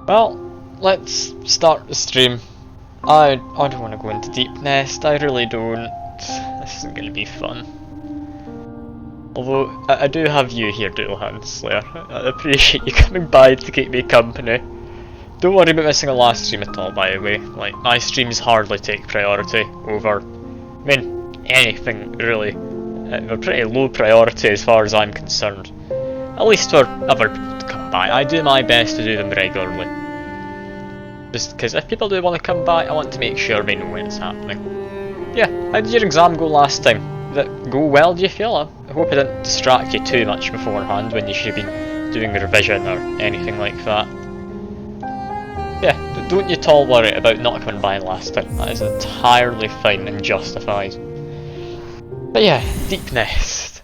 Well, let's start the stream. I don't want to go into Deepnest, I really don't. This isn't going to be fun. Although, I do have you here, Doodlehand Slayer. I appreciate you coming by to keep me company. Don't worry about missing a last stream at all, by the way. Like, my streams hardly take priority over, anything really. They're pretty low priority as far as I'm concerned. At least for other people to come by. I do my best to do them regularly. Just because if people do want to come by, I want to make sure they know when it's happening. Yeah, how did your exam go last time? Did it go well, do you feel? I hope it didn't distract you too much beforehand when you should have been doing the revision or anything like that. Yeah, don't you at all worry about not coming by last time. That is entirely fine and justified. But yeah, Deepnest.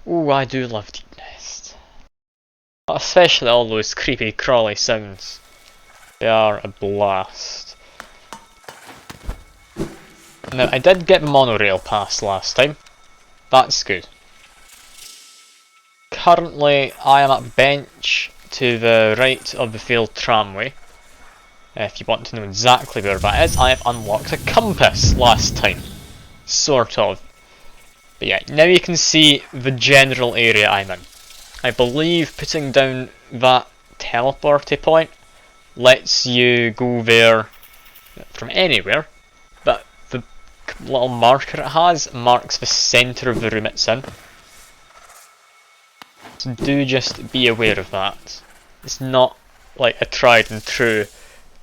Ooh, I do love Deepnest. Especially all those creepy crawly sounds. They are a blast. Now, I did get the monorail pass last time. That's good. Currently, I am at bench to the right of the failed tramway. If you want to know exactly where that is, I have unlocked a compass last time. Sort of. But yeah, now you can see the general area I'm in. I believe putting down that teleporty point lets you go there from anywhere, but the little marker it has marks the centre of the room it's in. So do just be aware of that. It's not like a tried and true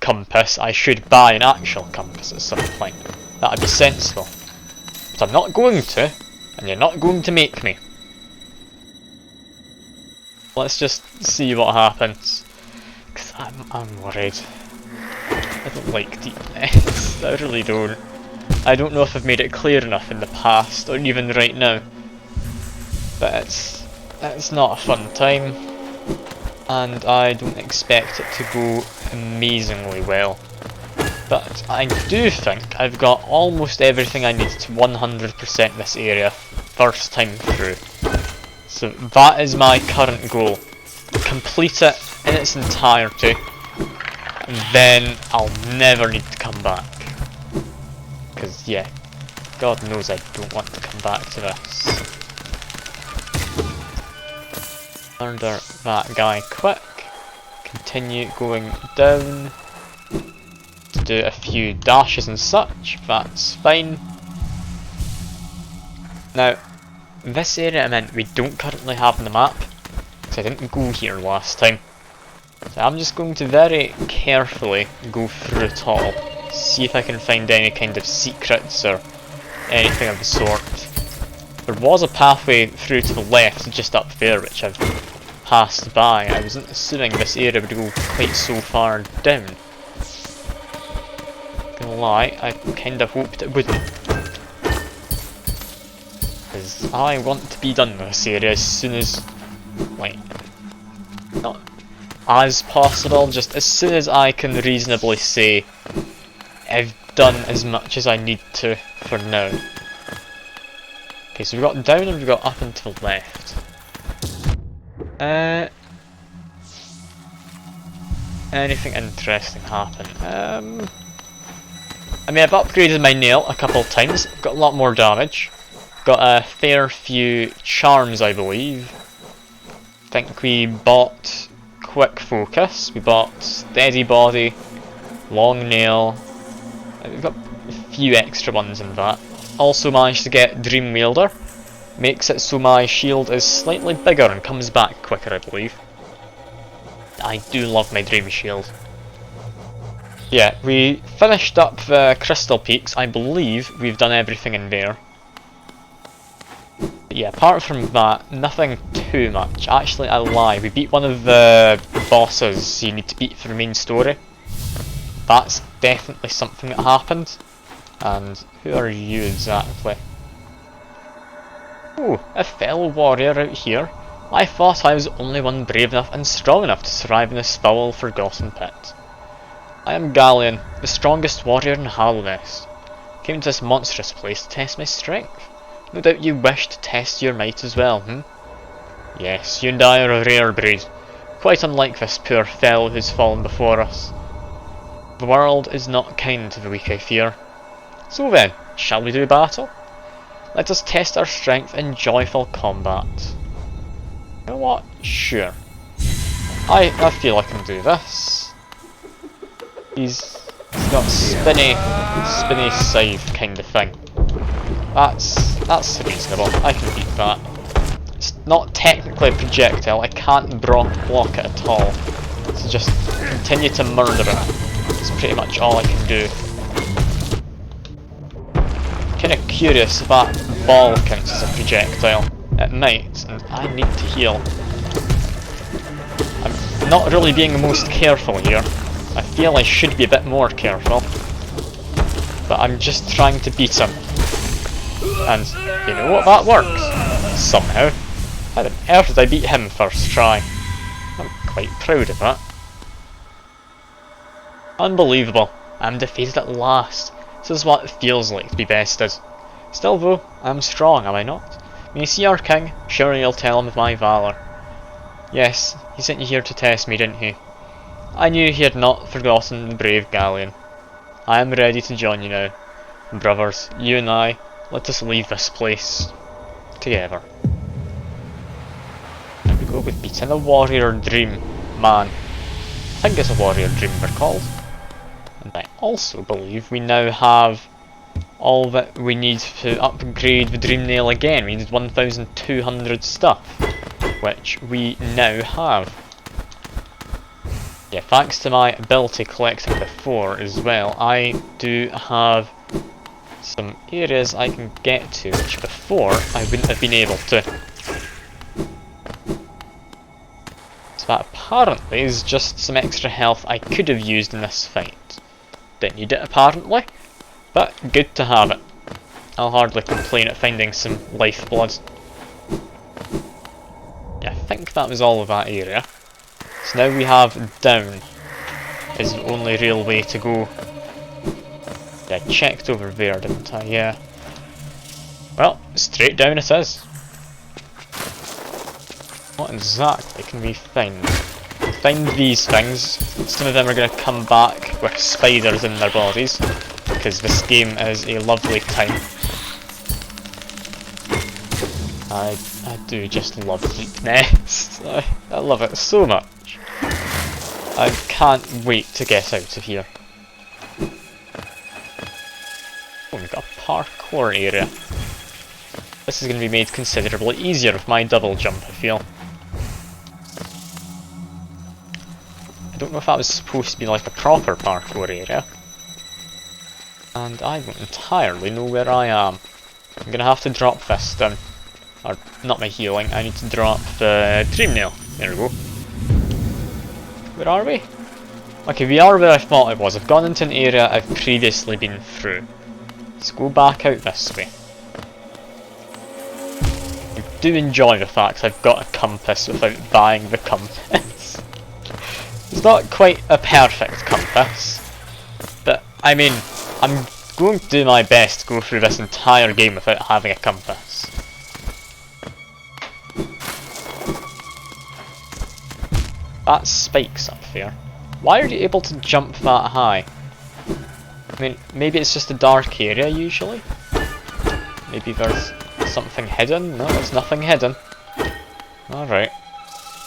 compass. I should buy an actual compass at some point. That'd be sensible. But I'm not going to, and you're not going to make me. Let's just see what happens. Because I'm worried. I don't like Deepnest. I really don't. I don't know if I've made it clear enough in the past, or even right now. But it's not a fun time. And I don't expect it to go amazingly well. But I do think I've got almost everything I need to 100% this area first time through. So that is my current goal. Complete it in its entirety, and then I'll never need to come back. Because yeah, God knows I don't want to come back to this. Murder that guy quick. Continue going down to do a few dashes and such. That's fine. Now, this area I'm in, we don't currently have on the map, because I didn't go here last time. So I'm just going to very carefully go through it all, see if I can find any kind of secrets or anything of the sort. There was a pathway through to the left, just up there, which I've passed by. I wasn't assuming this area would go quite so far down. Not gonna lie, I kinda hoped it wouldn't. Because I want to be done with this area as soon as, like, not as possible, just as soon as I can reasonably say I've done as much as I need to for now. Okay, so we've got down and we've got up and to the left. Anything interesting happen? I mean, I've upgraded my nail a couple of times, got a lot more damage. Got a fair few charms, I believe. I think we bought Quick Focus, we bought Steady Body, Long Nail. We've got a few extra ones in that. Also managed to get Dream Wielder. Makes it so my shield is slightly bigger and comes back quicker, I believe. I do love my Dream Shield. Yeah, we finished up the Crystal Peaks. I believe we've done everything in there. But yeah, apart from that, nothing too much. Actually, I lie. We beat one of the bosses you need to beat for the main story. That's definitely something that happened. And who are you exactly? Oh, a fellow warrior out here. I thought I was the only one brave enough and strong enough to survive in this foul, forgotten pit. I am Galleon, the strongest warrior in Hallownest. Came to this monstrous place to test my strength. No doubt you wish to test your might as well, Yes, you and I are a rare breed. quite unlike this poor fellow who's fallen before us. The world is not kind to the weak, I fear. So then, shall we do battle? Let us test our strength in joyful combat. You know what? Sure. I feel I can do this. He's got spinny scythe kind of thing. That's reasonable. I can beat that. It's not technically a projectile. I can't block it at all. So just continue to murder it. It's pretty much all I can do. Kinda curious if that ball counts as a projectile. It might, and I need to heal. I'm not really being the most careful here. I feel I should be a bit more careful. But I'm just trying to beat him. And you know what, that works. Somehow. How on earth did I beat him first try? I'm quite proud of that. Unbelievable. I'm defeated at last. This is what it feels like to be bested. Still though, I'm strong, am I not? When you see our king, surely you'll tell him of my valour. Yes, he sent you here to test me, didn't he? I knew he had not forgotten the brave Galleon. I am ready to join you now. Brothers, you and I, let us leave this place together. There we go with beating a warrior dream man. I think it's a warrior dream they're called. And I also believe we now have all that we need to upgrade the dream nail again. We need 1,200 stuff, which we now have. Yeah, thanks to my ability collecting before as well, I do have some areas I can get to, which before I wouldn't have been able to. So that apparently is just some extra health I could have used in this fight. Didn't need it apparently, but good to have it. I'll hardly complain at finding some lifeblood. Yeah, I think that was all of that area. So now we have down is the only real way to go. Yeah, I checked over there, didn't I? Yeah. Well, straight down it is. What exactly can we find? Find these things. Some of them are going to come back with spiders in their bodies, because this game is a lovely time. I do just love Deepnest. I love it so much. I can't wait to get out of here. Oh, we've got a parkour area. This is going to be made considerably easier with my double jump, I feel. I don't know if that was supposed to be like a proper parkour area. And I don't entirely know where I am. I'm going to have to drop this down. Or, not my healing, I need to drop the dream nail. There we go. Where are we? Okay, we are where I thought I was. I've gone into an area I've previously been through. Let's go back out this way. I do enjoy the fact I've got a compass without buying the compass. It's not quite a perfect compass, but I mean, I'm going to do my best to go through this entire game without having a compass. That spikes up there. Why are you able to jump that high? I mean, maybe it's just a dark area usually? Maybe there's something hidden? No, there's nothing hidden. Alright.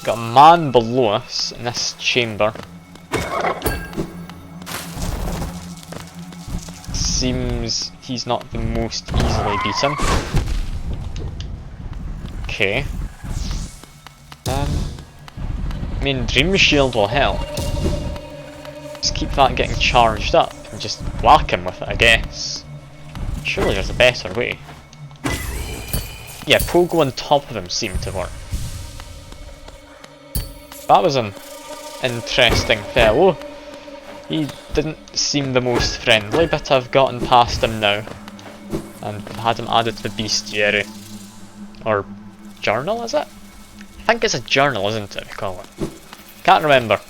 Got a man below us in this chamber. Seems he's not the most easily beaten. Okay. I mean, Dream Shield will help. Just keep that getting charged up and just whack him with it, I guess. Surely there's a better way. Yeah, pogo on top of him seemed to work. That was an interesting fellow. He didn't seem the most friendly, but I've gotten past him now. And had him added to the bestiary. Or journal, is it? I think it's a journal, isn't it, we call it? Can't remember.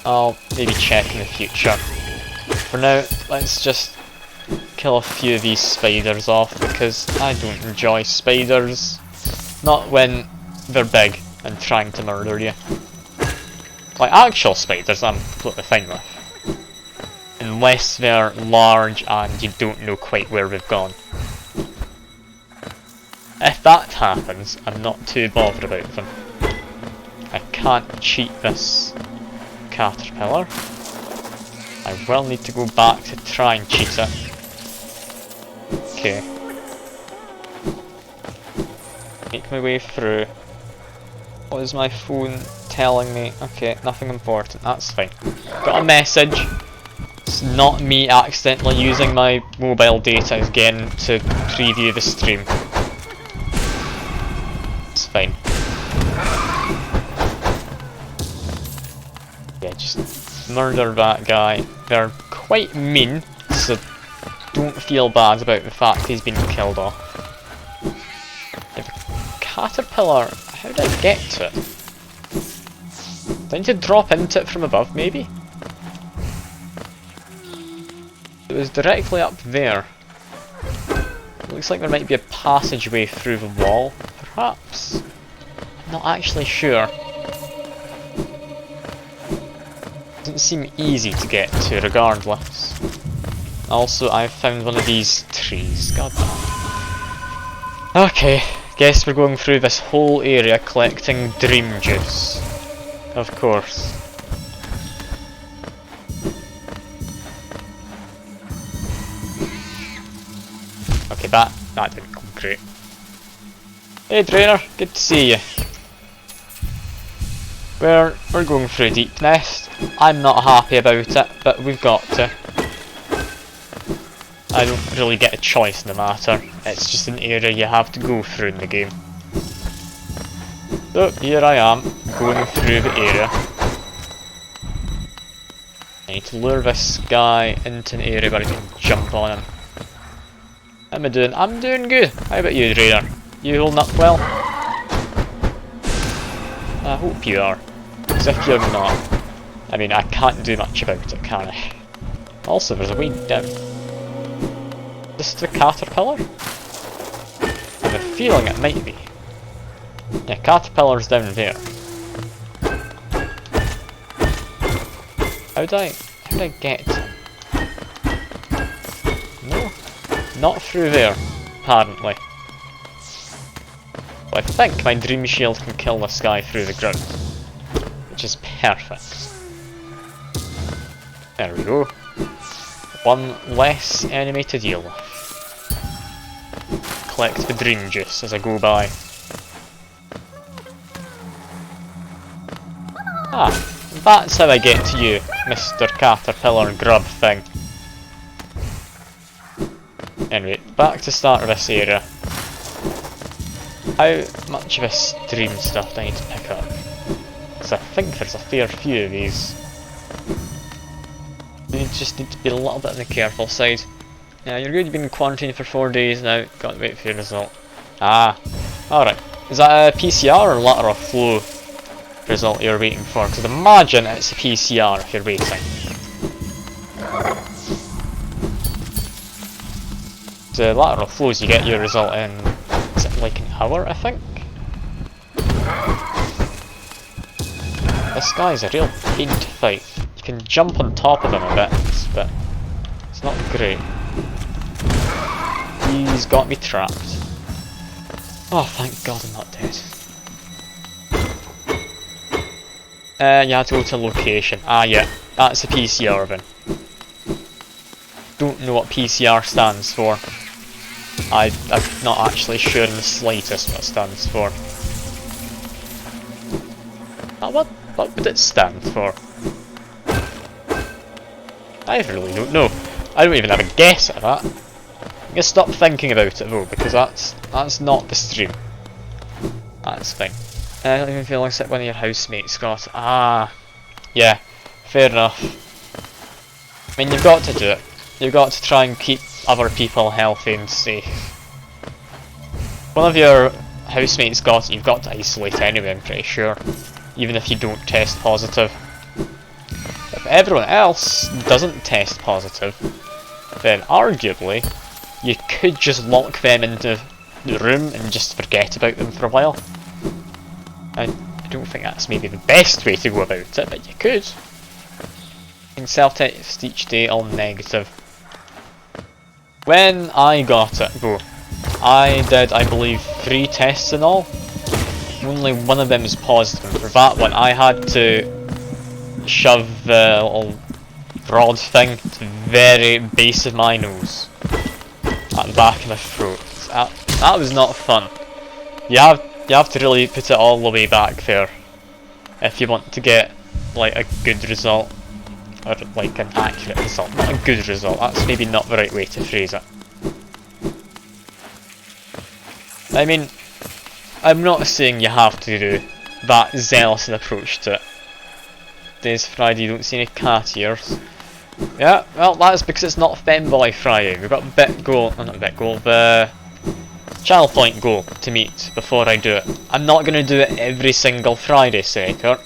I'll maybe check in the future. For now, let's just kill a few of these spiders off, because I don't enjoy spiders. Not when they're big and trying to murder you. Like actual spiders, I'm completely fine with. Unless they're large and you don't know quite where we've gone. If that happens, I'm not too bothered about them. I can't cheat this caterpillar. I will need to go back to try and cheat it. Okay. Make my way through. What is my phone telling me? Okay, nothing important, that's fine. Got a message. It's not me accidentally using my mobile data again to preview the stream. It's fine. Yeah, just murder that guy. They're quite mean, so don't feel bad about the fact he's been killed off. The caterpillar, how did I get to it? Did I need to drop into it from above, maybe? It was directly up there. It looks like there might be a passageway through the wall, perhaps? I'm not actually sure. Doesn't seem easy to get to regardless. Also, I've found one of these trees. God damn. Okay, guess we're going through this whole area collecting dream juice. Of course. Okay, that didn't come great. Hey Drainer, good to see you. We're going through Deepnest. I'm not happy about it, but we've got to. I don't really get a choice in the matter. It's just an area you have to go through in the game. So here I am, going through the area. I need to lure this guy into an area where I can jump on him. How am I doing? I'm doing good. How about you, Drainer? You holding up well? I hope you are. Because if you're not, I mean, I can't do much about it, can I? Also, there's a way down. Is this the caterpillar? I have a feeling it might be. Yeah, caterpillar's down there. How did I get? No, not through there, apparently. Well, I think my dream shield can kill this guy through the ground, which is perfect. There we go. One less enemy to deal with. Collect the dream juice as I go by. Ah, that's how I get to you, Mr. Caterpillar Grub thing. Anyway, back to start of this area. How much of this dream stuff do I need to pick up? Because I think there's a fair few of these. You just need to be a little bit on the careful side. Yeah, you're good, you've been in quarantine for 4 days now, got to wait for your result. Ah, alright. Is that a PCR or lateral flow result you're waiting for? Because I'd imagine it's a PCR if you're waiting. The lateral flows, you get your result in, is it like an hour, I think? This guy's a real pain to fight. You can jump on top of him a bit, but it's not great. He's got me trapped. Oh, thank God I'm not dead. You had to go to location. Ah, yeah, that's a PCR bin. Don't know what PCR stands for. I'm not actually sure in the slightest what it stands for. What would it stand for? I really don't know. I don't even have a guess at that. I'm gonna stop thinking about it though, because that's not the stream. That's fine. I don't even feel like one of your housemates, Scott. Ah, yeah, fair enough. I mean, you've got to do it. You've got to try and keep other people healthy and safe. One of your housemates got it, you've got to isolate anyway, I'm pretty sure. Even if you don't test positive. If everyone else doesn't test positive, then arguably you could just lock them into the room and just forget about them for a while. I I don't think that's maybe the best way to go about it, but you could. You can self-test each day all negative. When I got it, I did, I believe, 3 tests in all. Only one of them was positive. For that one, I had to shove the little rod thing to the very base of my nose, at the back of my throat. That was not fun. You have to really put it all the way back there if you want to get like a good result, or like an accurate result. Not a good result. That's maybe not the right way to phrase it. I mean, I'm not saying you have to do that zealous an approach to it. Today's Friday, you don't see any cat ears. Yeah, well, that's because it's not Femboy Friday. We've got bit goal, not bit goal, the channel point goal to meet before I do it. I'm not going to do it every single Friday, Senator.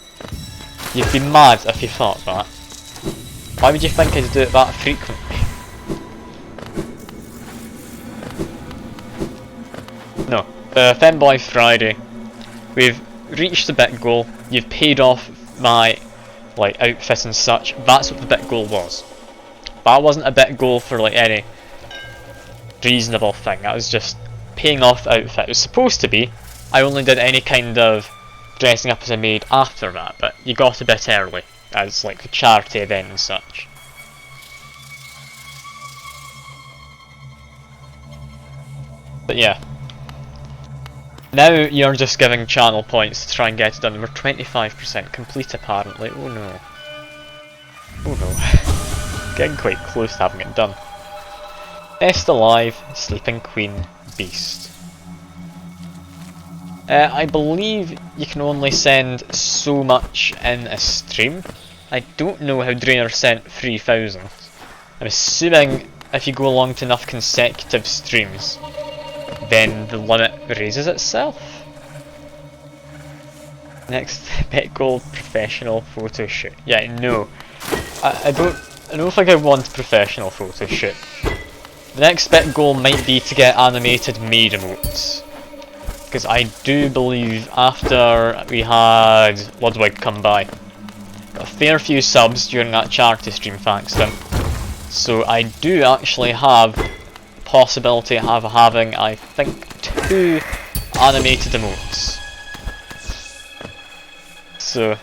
You'd be mad if you thought that. Why would you think I'd do it that frequently? No, Femboy Friday. We've reached the bit goal. You've paid off my like outfit and such. That's what the bit goal was. That wasn't a bit goal for like any reasonable thing. That was just paying off the outfit. It was supposed to be. I only did any kind of dressing up as a maid after that, but you got a bit early as like a charity event and such. But yeah. Now you're just giving channel points to try and get it done. We're 25% complete apparently. Oh no. Oh no. Getting quite close to having it done. Best alive, Sleeping Queen, Beast. I believe you can only send so much in a stream. I don't know how Drainer sent 3,000. I'm assuming if you go along to enough consecutive streams, then the limit raises itself. Next bet goal, professional photo shoot. Yeah, no. I don't think I want a professional photo shoot. The next bet goal might be to get animated maid emotes. Because I do believe after we had Ludwig come by, got a fair few subs during that charity stream thanks to him. So I do actually have possibility of having, I think, 2 animated emotes. So,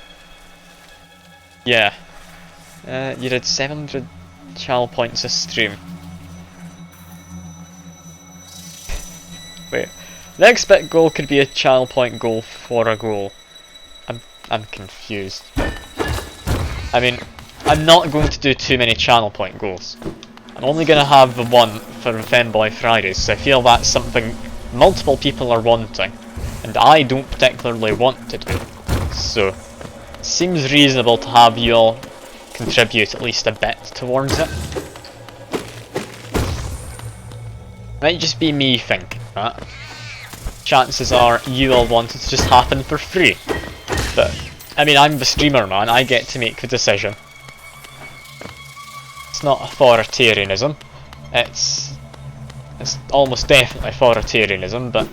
yeah. You did 700 channel points a stream. Wait, next bit goal could be a channel point goal for a goal. I'm confused. I mean, I'm not going to do too many channel point goals. I'm only going to have the one for Femboy Fridays, so I feel that's something multiple people are wanting, and I don't particularly want to do. So, it seems reasonable to have you all contribute at least a bit towards it. Might just be me thinking that. Chances are you all want it to just happen for free. But, I mean, I'm the streamer, man, I get to make the decision. It's not authoritarianism, it's almost definitely authoritarianism, but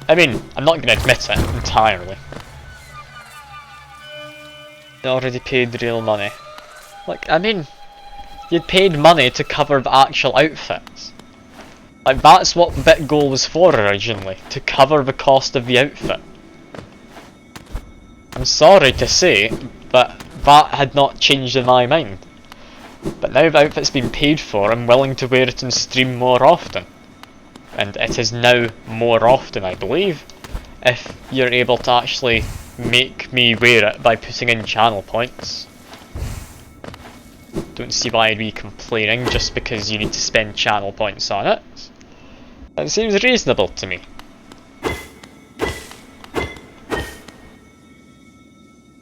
I mean, I'm not going to admit it entirely. You already paid real money. Like, I mean, you'd paid money to cover the actual outfits. Like, that's what the bit goal was for originally, to cover the cost of the outfit. I'm sorry to say, but that had not changed in my mind. But now the outfit's been paid for, I'm willing to wear it in stream more often. And it is now more often, I believe, if you're able to actually make me wear it by putting in channel points. Don't see why I'd be complaining just because you need to spend channel points on it. That seems reasonable to me.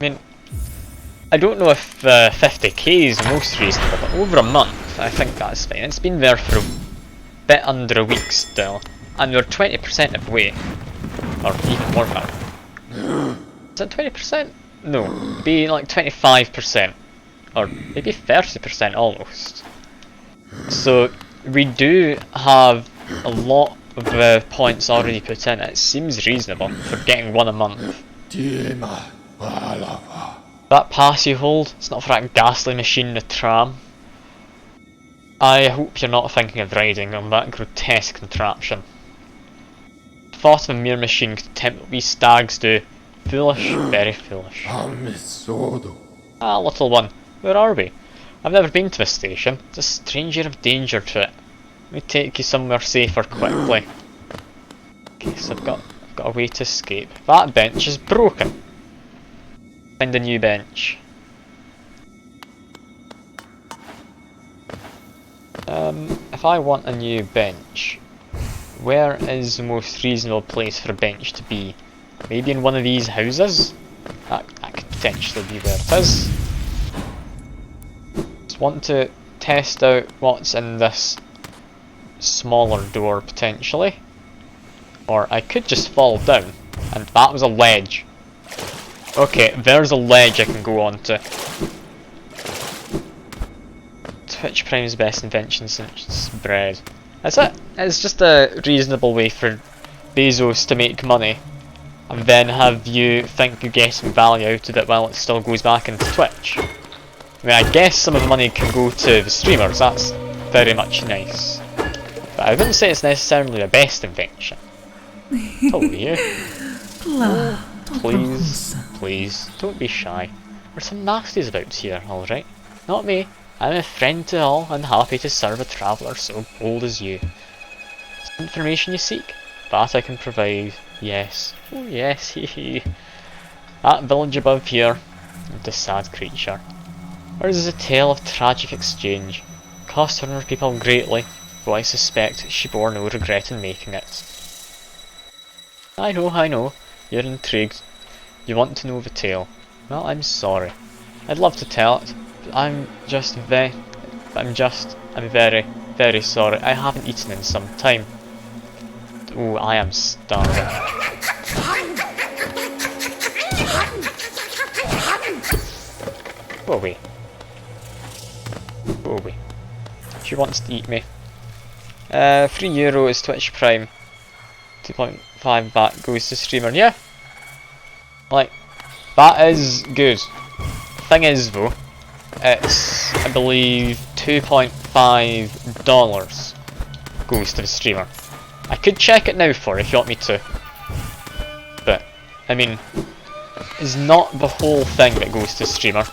I mean, I don't know if 50k is most reasonable, but over a month, I think that's fine. It's been there for a bit under a week still, and we're 20% of the way, or even more now. Is it 20%? No, it'd be like 25%, or maybe 30% almost. So we do have a lot of points already put in. It seems reasonable for getting one a month. That pass you hold, it's not for that ghastly machine in the tram. I hope you're not thinking of riding on that grotesque contraption. The thought of a mere machine could tempt what we stags do. Foolish, very foolish. Ah, little one, where are we? I've never been to this station. It's a strange air of danger to it. Let me take you somewhere safer quickly. Okay, so I've got a way to escape. That bench is broken. Find a new bench. If I want a new bench, where is the most reasonable place for a bench to be? Maybe in one of these houses? That could potentially be where it is. Just want to test out what's in this smaller door potentially. Or I could just fall down, and that was a ledge. Okay, there's a ledge I can go onto. Twitch Prime's best invention since bread. That's it. It's just a reasonable way for Bezos to make money, and then have you think you're getting value out of it while it still goes back into Twitch. I mean, I guess some of the money can go to the streamers, that's very much nice. But I wouldn't say it's necessarily the best invention. Totally you. Oh, please, don't be shy. There's some nasties about here, alright? Not me. I'm a friend to all and happy to serve a traveller so bold as you. Is there information you seek? That I can provide. Yes. Oh yes, hee. That village above here, and a sad creature. Ours is a tale of tragic exchange. Cost her people greatly, though I suspect she bore no regret in making it. I know. You're intrigued. You want to know the tale. Well, I'm sorry. I'd love to tell it, but I'm very, very sorry. I haven't eaten in some time. Oh, I am starving. Go away. Go away. She wants to eat me. €3 is Twitch Prime. 2.5 baht goes to streamer. Yeah. Like, that is good. Thing is though, it's, I believe, $2.5 goes to the streamer. I could check it now for you if you want me to. But, I mean, it's not the whole thing that goes to the streamer.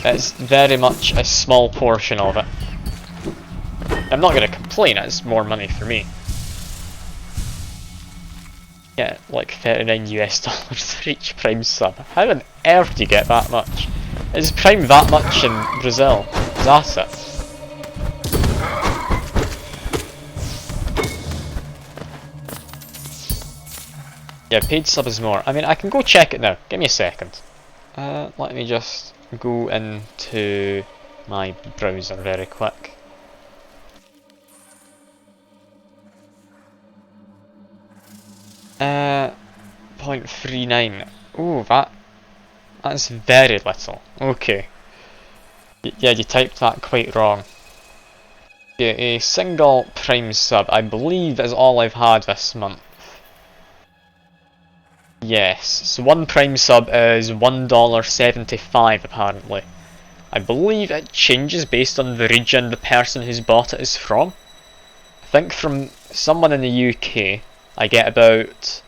It's very much a small portion of it. I'm not going to complain, it's more money for me. Yeah, like $39 for each Prime sub. How on earth do you get that much? Is Prime that much in Brazil? Is that it? Yeah, paid sub is more. I mean, I can go check it now. Give me a second. Let me just go into my browser very quick. .39. Oh, that's very little. Okay. Yeah, you typed that quite wrong. Yeah, a single Prime sub, I believe, is all I've had this month. Yes, so one Prime sub is $1.75 apparently. I believe it changes based on the region the person who's bought it is from. I think from someone in the UK, I get about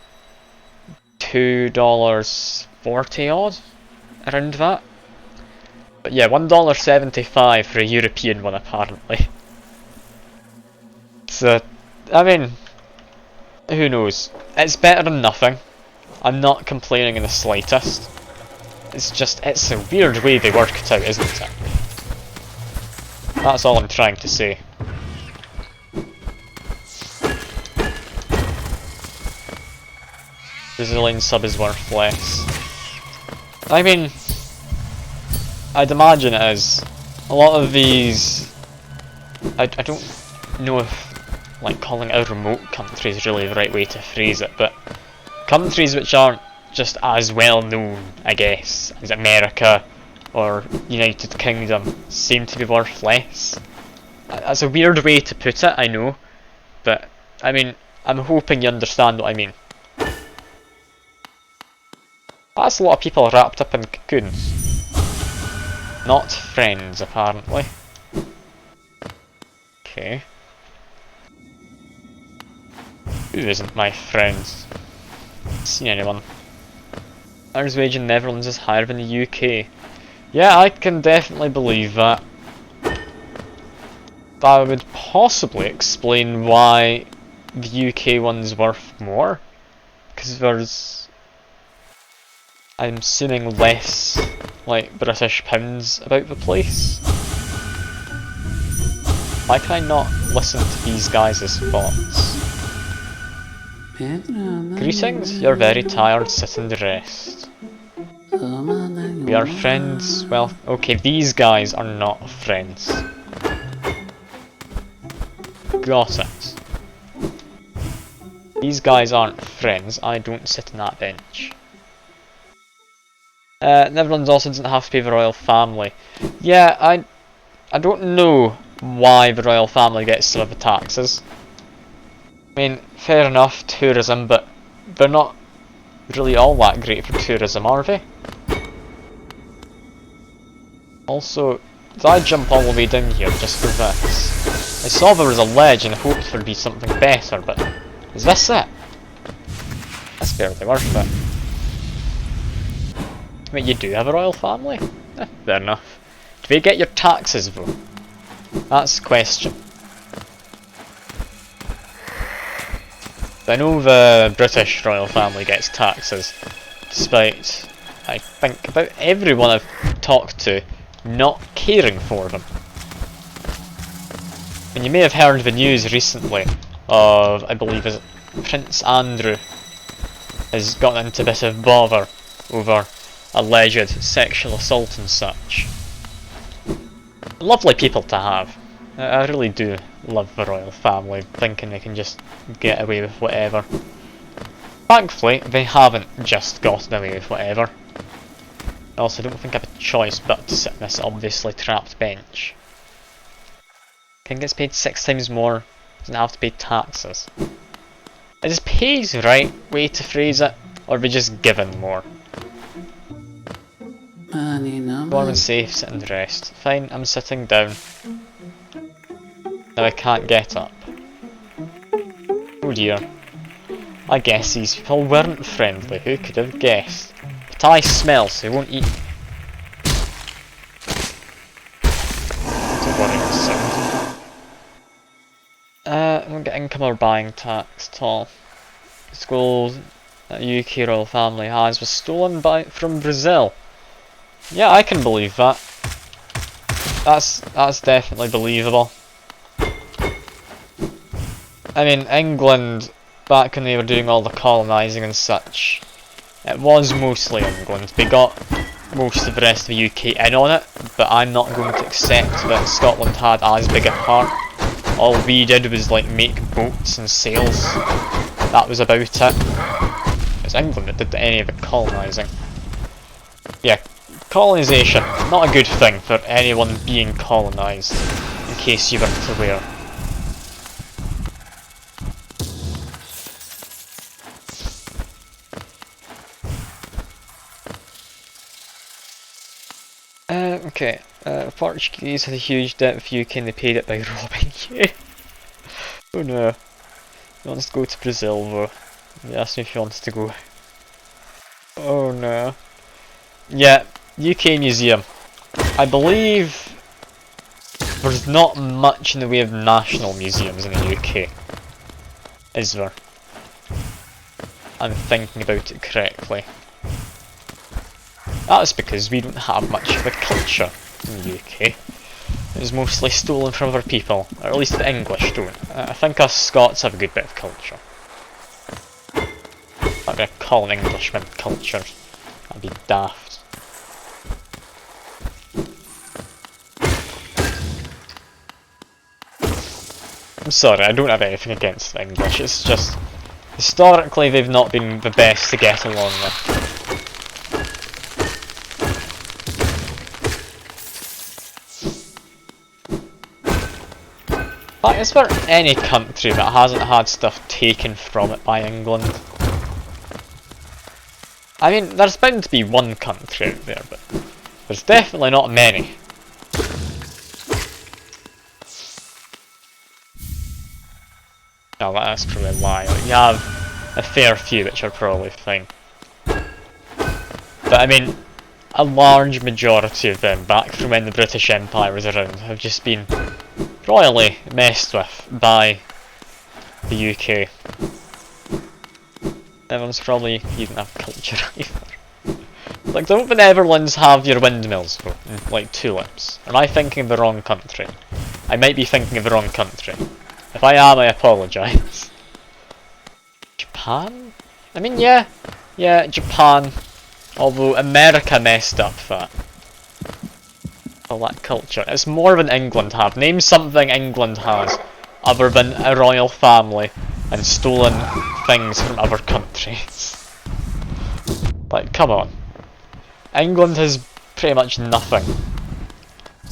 $2.40 odd, around that. But yeah, $1.75 for a European one apparently. So, I mean, who knows? It's better than nothing. I'm not complaining in the slightest. It's just, it's a weird way they work it out, isn't it? That's all I'm trying to say. Brazilian sub is worth less. I mean, I'd imagine it is. A lot of these, I don't know if like calling out remote countries is really the right way to phrase it, but countries which aren't just as well known, I guess, as America or United Kingdom seem to be worth less. That's a weird way to put it, I know, but I mean, I'm hoping you understand what I mean. That's a lot of people wrapped up in cocoons. Not friends, apparently. Okay. Who isn't my friends? Seen anyone? Average wage in Netherlands is higher than the UK. Yeah, I can definitely believe that. That would possibly explain why the UK one's worth more. Because there's, I'm assuming, less like British pounds about the place. Why can I not listen to these guys' thoughts? Greetings, you're very tired, sit and rest. We are friends, well, okay, these guys are not friends. Got it. These guys aren't friends, I don't sit on that bench. Netherlands also doesn't have to pay the royal family. Yeah, I don't know why the royal family gets some of the taxes. I mean, fair enough, tourism, but they're not really all that great for tourism, are they? Also, did I jump all the way down here just for this? I saw there was a ledge and hoped there'd be something better, but is this it? That's barely worth it. Wait, you do have a royal family? Fair enough. Do they get your taxes though? That's the question. I know the British royal family gets taxes, despite, I think, about everyone I've talked to not caring for them. And you may have heard the news recently of, I believe, is it Prince Andrew has gotten into a bit of bother over alleged sexual assault and such. Lovely people to have. I really do love the royal family, thinking they can just get away with whatever. Thankfully, they haven't just gotten away with whatever. I also don't think I have a choice but to sit on this obviously trapped bench. King gets paid 6 times more, doesn't have to pay taxes. Is pay's the right way to phrase it, or are we just given more? Warm and safe, sit and rest. Fine, I'm sitting down. Now I can't get up. Oh dear. I guess these people weren't friendly, who could have guessed? But I smell, so they won't eat. That's a worrying sound. I won't get income or buying tax at all. The gold that UK royal family has was stolen from Brazil. Yeah, I can believe that. That's definitely believable. I mean, England, back when they were doing all the colonising and such, it was mostly England. They got most of the rest of the UK in on it, but I'm not going to accept that Scotland had as big a part. All we did was like make boats and sails. That was about it. It was England that did any of the colonising. Yeah, colonisation, not a good thing for anyone being colonised, in case you weren't aware. Okay, Portuguese had a huge debt with UK and they paid it by robbing you. Oh no. He wants to go to Brazil though. He asked me if he wants to go. Oh no. Yeah, UK Museum. I believe there's not much in the way of national museums in the UK. Is there? I'm thinking about it correctly. That's because we don't have much of a culture in the UK. It's mostly stolen from other people, or at least the English don't. I think us Scots have a good bit of culture. I'm not going to call an Englishman culture. That'd be daft. I'm sorry, I don't have anything against the English, it's just historically they've not been the best to get along with. Is there any country that hasn't had stuff taken from it by England? I mean, there's bound to be one country out there, but there's definitely not many. No, that's probably a lie. Like, you have a fair few which are probably fine. But I mean, a large majority of them, back from when the British Empire was around, have just been royally messed with by the UK. Everyone's probably, you don't have culture either. Like, don't the Netherlands have your windmills, like tulips? Am I thinking of the wrong country? I might be thinking of the wrong country. If I am, I apologise. Japan? I mean, yeah, Japan. Although America messed up that. All that culture. It's more than England have. Name something England has, other than a royal family and stolen things from other countries. Like, come on. England has pretty much nothing.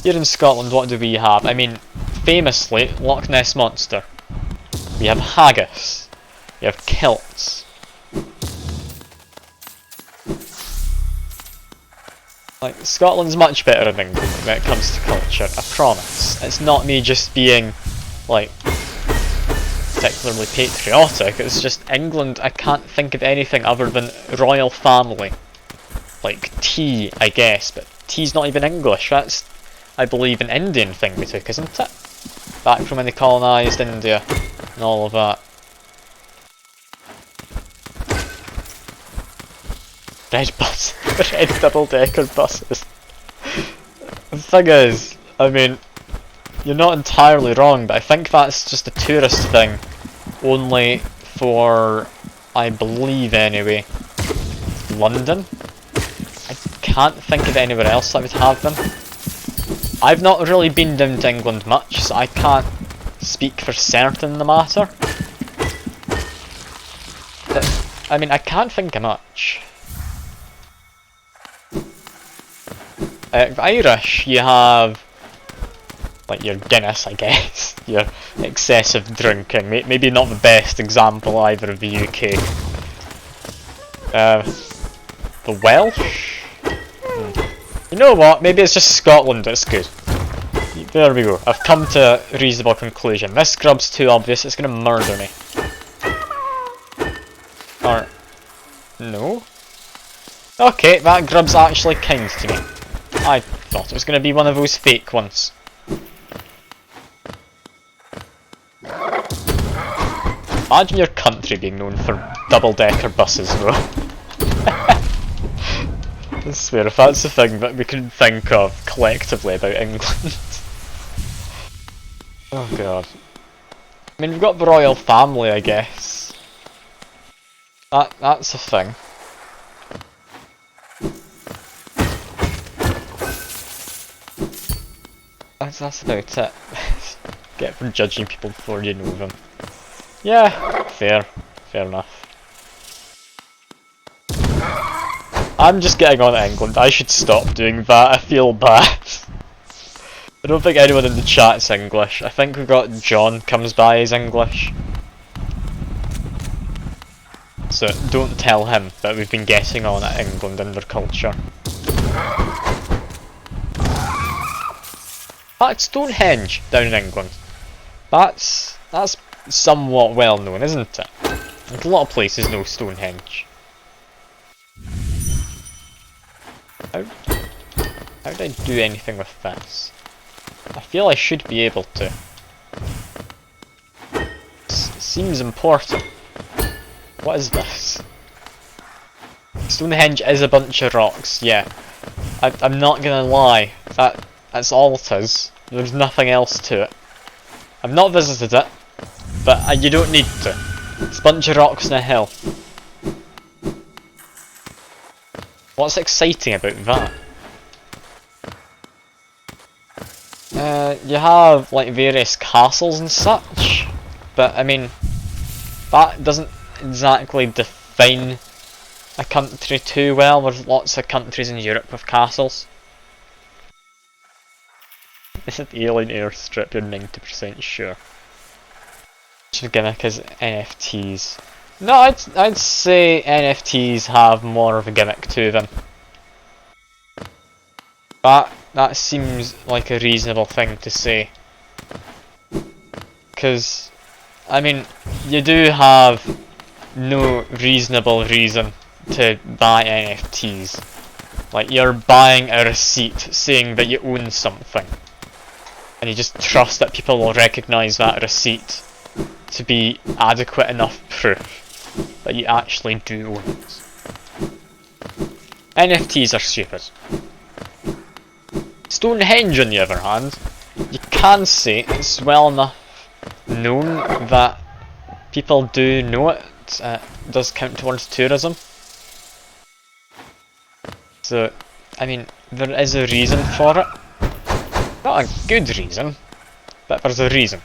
Here in Scotland, what do we have? I mean, famously, Loch Ness Monster. We have haggis. We have kilts. Like, Scotland's much better than England when it comes to culture, I promise. It's not me just being, like, particularly patriotic, it's just England, I can't think of anything other than royal family. Like, tea, I guess, but tea's not even English, that's, I believe, an Indian thing we took, isn't it? Back from when they colonised India, and all of that. Red double-decker buses. The thing is, I mean, you're not entirely wrong, but I think that's just a tourist thing, only for, I believe anyway, London. I can't think of anywhere else that would have them. I've not really been down to England much, so I can't speak for certain in the matter. But, I mean, I can't think of much. Irish, you have, like, your Guinness, I guess, your excessive drinking, maybe not the best example either of the UK. The Welsh? You know what, maybe it's just Scotland that's good. There we go, I've come to a reasonable conclusion. This grub's too obvious, it's gonna murder me. Or, no? Okay, that grub's actually kind to me. I thought it was going to be one of those fake ones. Imagine your country being known for double-decker buses, though. I swear, if that's the thing that we can think of collectively about England. Oh god. I mean, we've got the royal family, I guess. That's a thing. That's about it. Get from judging people before you know them. Yeah, fair enough. I'm just getting on to England, I should stop doing that, I feel bad. I don't think anyone in the chat's English, I think we've got John comes by as English. So don't tell him that we've been getting on at England and their culture. That's Stonehenge down in England. That's somewhat well known, isn't it? Like, a lot of places know Stonehenge. How did I do anything with this? I feel I should be able to. Seems important. What is this? Stonehenge is a bunch of rocks, yeah. I'm not gonna lie, that's all it is. There's nothing else to it. I've not visited it, but you don't need to. It's a bunch of rocks and a hill. What's exciting about that? You have like various castles and such, but I mean, that doesn't exactly define a country too well. There's lots of countries in Europe with castles. Is it alien airstrip? You're 90% sure. Which gimmick is NFTs. No, I'd say NFTs have more of a gimmick to them. That seems like a reasonable thing to say. Because, I mean, you do have no reasonable reason to buy NFTs. Like, you're buying a receipt saying that you own something. And you just trust that people will recognise that receipt to be adequate enough proof that you actually do own it. NFTs are stupid. Stonehenge, on the other hand, you can say it's well enough known that people do know it. It does count towards tourism. So, I mean, there is a reason for it. Not a good reason, but there's a reason.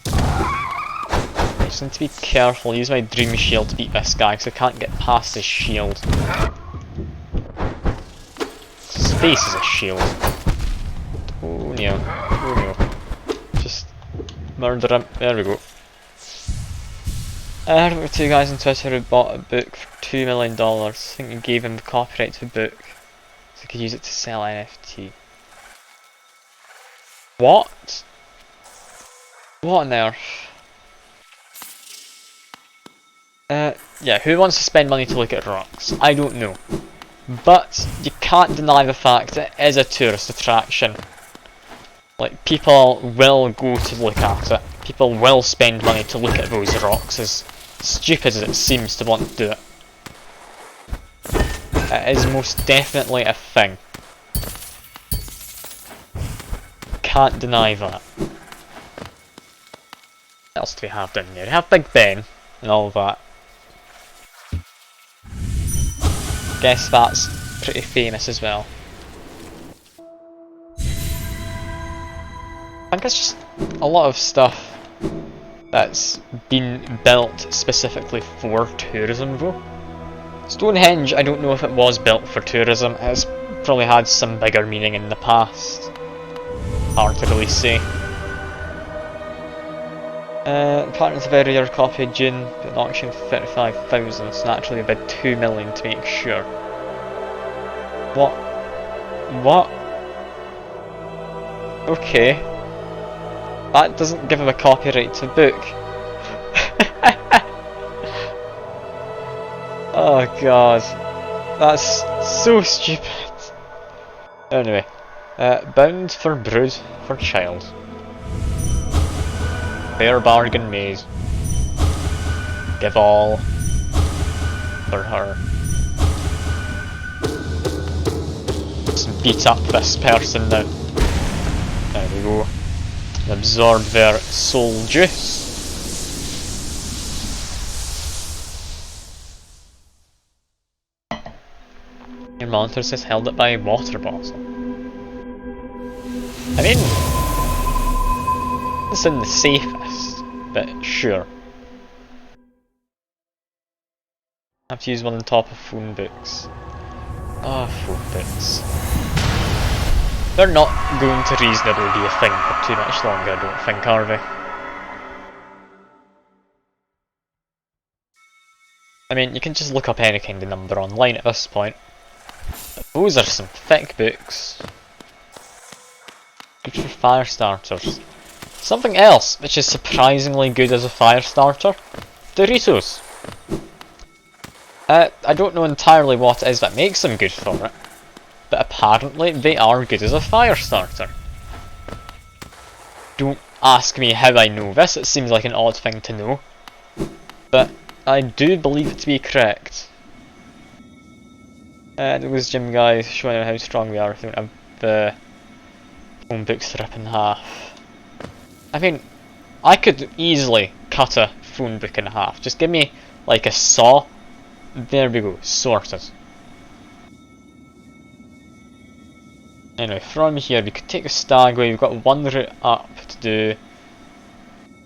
I just need to be careful, use my dream shield to beat this guy because I can't get past his shield. Space is a shield. Oh no, oh no. Just murder him, there we go. I heard about two guys on Twitter who bought a book for $2 million. I think he gave him the copyright to the book, so he could use it to sell NFT. What? What on earth? Yeah, who wants to spend money to look at rocks? I don't know. But you can't deny the fact it is a tourist attraction. Like, people will go to look at it. People will spend money to look at those rocks, as stupid as it seems to want to do it. It is most definitely a thing. Can't deny that. What else do we have down here? We have Big Ben and all that. Guess that's pretty famous as well. I think it's just a lot of stuff that's been built specifically for tourism though. Stonehenge, I don't know if it was built for tourism. It's probably had some bigger meaning in the past. Hard to really say. Partner's a very rare copy of June, but an auction for 35,000, so naturally about 2 million to make sure. What? What? Okay. That doesn't give him a copyright to the book. Oh god. That's so stupid. Anyway. Bound for brood for child. Fair bargain made. Give all for her. Let's beat up this person now. There we go. Absorb their soul juice. Your monitor says held up by a water bottle. I mean, it's in the safest, but sure. I have to use one on top of phone books. Ah, phone books. They're not going to reasonably be a thing for too much longer, I don't think, are they? I mean, you can just look up any kind of number online at this point. But those are some thick books. Good for fire starters. Something else which is surprisingly good as a fire starter. Doritos. I don't know entirely what it is that makes them good for it, but apparently they are good as a fire starter. Don't ask me how I know this, it seems like an odd thing to know, but I do believe it to be correct. There was Jim Guy showing how strong we are if we don't have the phone books ripped in half. I mean, I could easily cut a phone book in half. Just give me like a saw. There we go, sorted. Anyway, from here we could take a stagway. We've got one route up to do.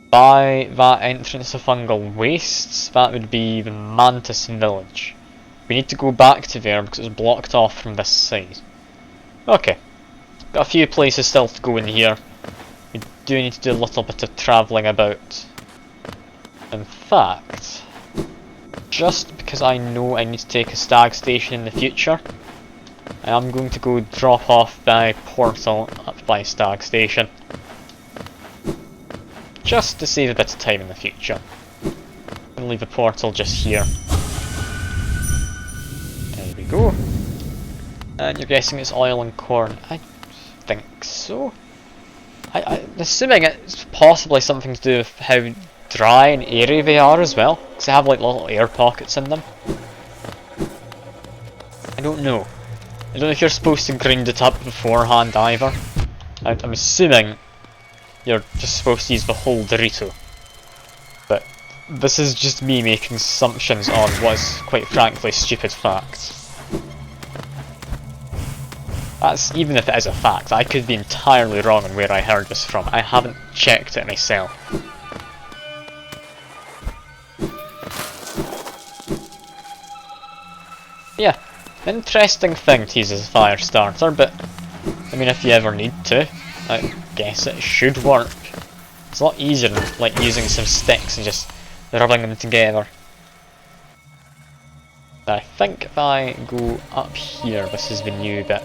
By that entrance to Fungal Wastes, that would be the Mantis Village. We need to go back to there because it was blocked off from this side. Okay, got a few places still to go in here. We do need to do a little bit of travelling about. In fact, just because I know I need to take a stag station in the future, I am going to go drop off my portal up by stag station. Just to save a bit of time in the future. I'm going to leave a portal just here. There we go. And you're guessing it's oil and corn. I think so. I'm assuming it's possibly something to do with how dry and airy they are as well, because they have like little air pockets in them. I don't know. I don't know if you're supposed to grind it up beforehand either. I'm assuming you're just supposed to use the whole Dorito. But this is just me making assumptions on what is quite frankly stupid facts. That's, even if it is a fact, I could be entirely wrong on where I heard this from. I haven't checked it myself. Yeah, interesting thing to use as a fire starter, but I mean, if you ever need to, I guess it should work. It's a lot easier than like using some sticks and just rubbing them together. I think if I go up here, this is the new bit.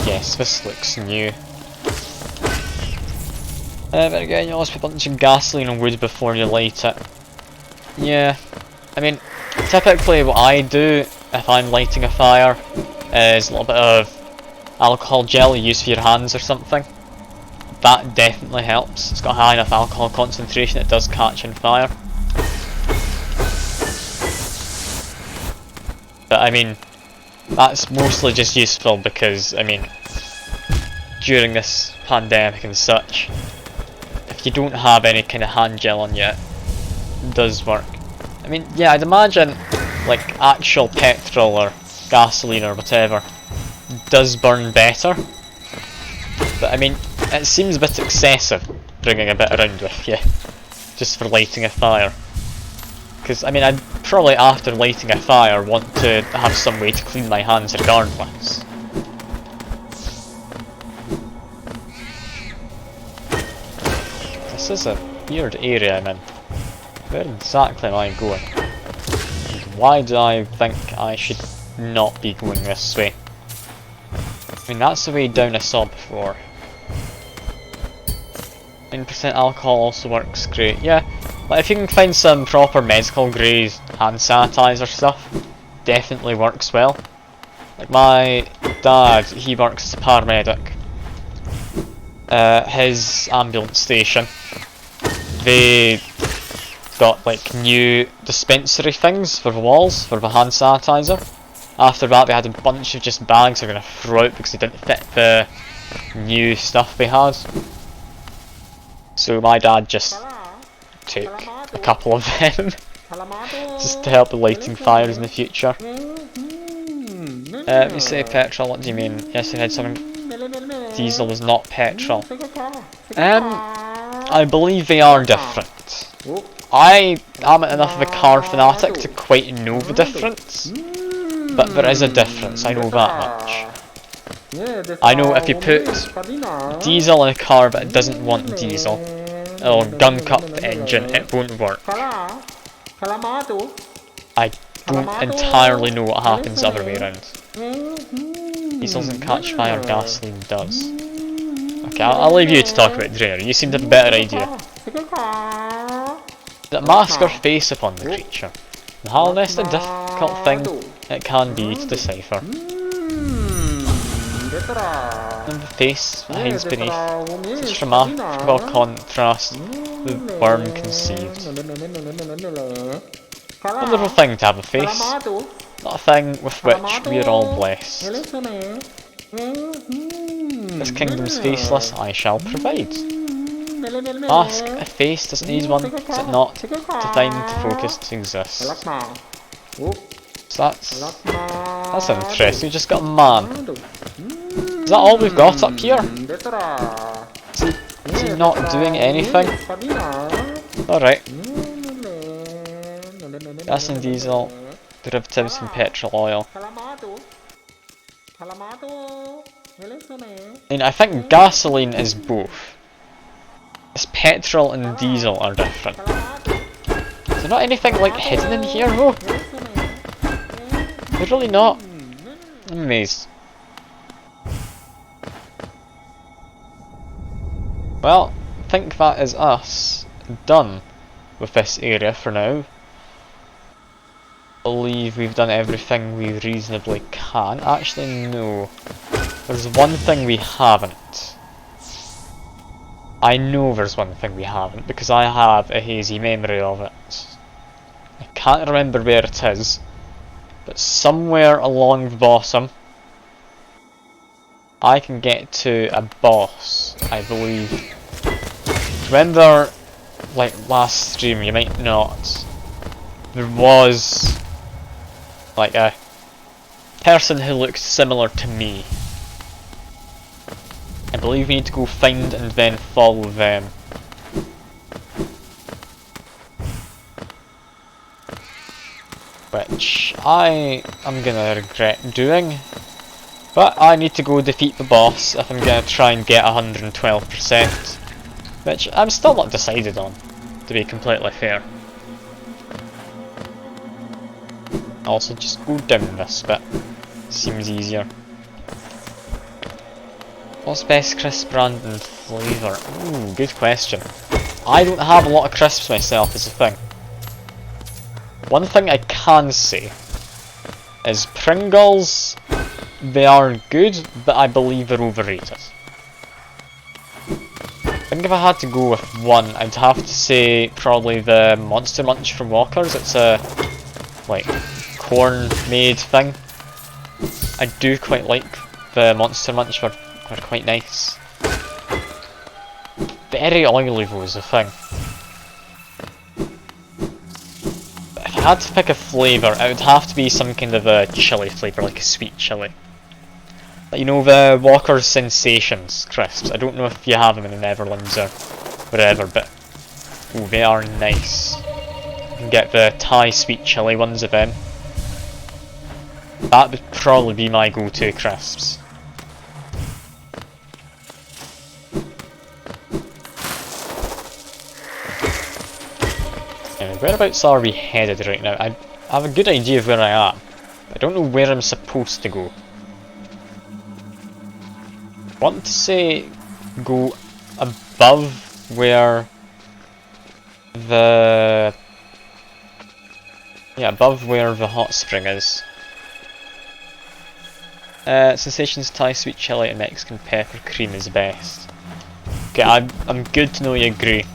Yes, this looks new. But again, you always put a bunch of gasoline and wood before you light it. Yeah, I mean, typically what I do if I'm lighting a fire is a little bit of alcohol gel you use for your hands or something. That definitely helps. It's got a high enough alcohol concentration, it does catch on fire. But I mean, that's mostly just useful because, I mean, during this pandemic and such, if you don't have any kind of hand gel on you, it does work. I mean, yeah, I'd imagine like actual petrol or gasoline or whatever does burn better. But I mean, it seems a bit excessive bringing a bit around with you just for lighting a fire. Because, I mean, I'd probably, after lighting a fire, want to have some way to clean my hands regardless. This is a weird area I'm in. Where exactly am I going? And why do I think I should not be going this way? I mean, that's the way down I saw before. 9% alcohol also works great, yeah. Like, if you can find some proper medical grade hand sanitizer stuff, definitely works well. Like my dad, he works as a paramedic. His ambulance station, they got like new dispensary things for the walls for the hand sanitizer. After that they had a bunch of just bags they're going to throw out because they didn't fit the new stuff they had. So my dad just took a couple of them just to help with lighting fires in the future. You say petrol, what do you mean? Yes, I had something. Diesel is not petrol. I believe they are different. I am enough of a car fanatic to quite know the difference, but there is a difference, I know that much. I know if you put diesel in a car but it doesn't want diesel, or gunk up the engine, it won't work. I don't entirely know what happens the other way around. Diesel doesn't catch fire, gasoline does. Okay, I'll leave you to talk about Drainer, you seem to have a better idea. That mask or face upon the creature. And how less a difficult thing it can be to decipher. And the face hides beneath such remarkable contrast the worm conceived. Wonderful thing to have a face, not a thing with which we are all blessed. This kingdom's faceless I shall provide. Ask, a face doesn't need one, is it not? Designed to focus to exist. So that's interesting, we just got a man. Is that all we've got up here? Is he not doing anything? Alright. Gas and diesel, derivatives from petrol oil. I think gasoline is both. Petrol and diesel are different. Is there not anything like hidden in here though? There's really not. I'm amazed. Well, I think that is us done with this area for now. I believe we've done everything we reasonably can. Actually, no. There's one thing we haven't. I know there's one thing we haven't because I have a hazy memory of it. I can't remember where it is, but somewhere along the bottom I can get to a boss, I believe. Remember, like last stream, you might not, there was like a person who looked similar to me. I believe we need to go find and then follow them. Which I am gonna regret doing. But I need to go defeat the boss if I'm gonna try and get 112%. Which I'm still not decided on, to be completely fair. Also just go down this bit. Seems easier. What's best crisp brand and flavour? Ooh, good question. I don't have a lot of crisps myself is the thing. One thing I can say is Pringles, they are good, but I believe they're overrated. I think if I had to go with one, I'd have to say probably the Monster Munch from Walker's. It's a like corn made thing. I do quite like the Monster Munch, they're quite nice. Very oily though is the thing. But if I had to pick a flavour, it would have to be some kind of a chilli flavour, like a sweet chilli. Like, you know, the Walker's Sensations crisps. I don't know if you have them in the Netherlands or wherever, but ooh, they are nice. You can get the Thai sweet chilli ones of them. That would probably be my go-to crisps. Anyway, whereabouts are we headed right now? I have a good idea of where I am. I don't know where I'm supposed to go. I want to say go above where the above where the hot spring is. Sensations Thai sweet chili and Mexican pepper cream is best. Okay, I'm good to know you agree.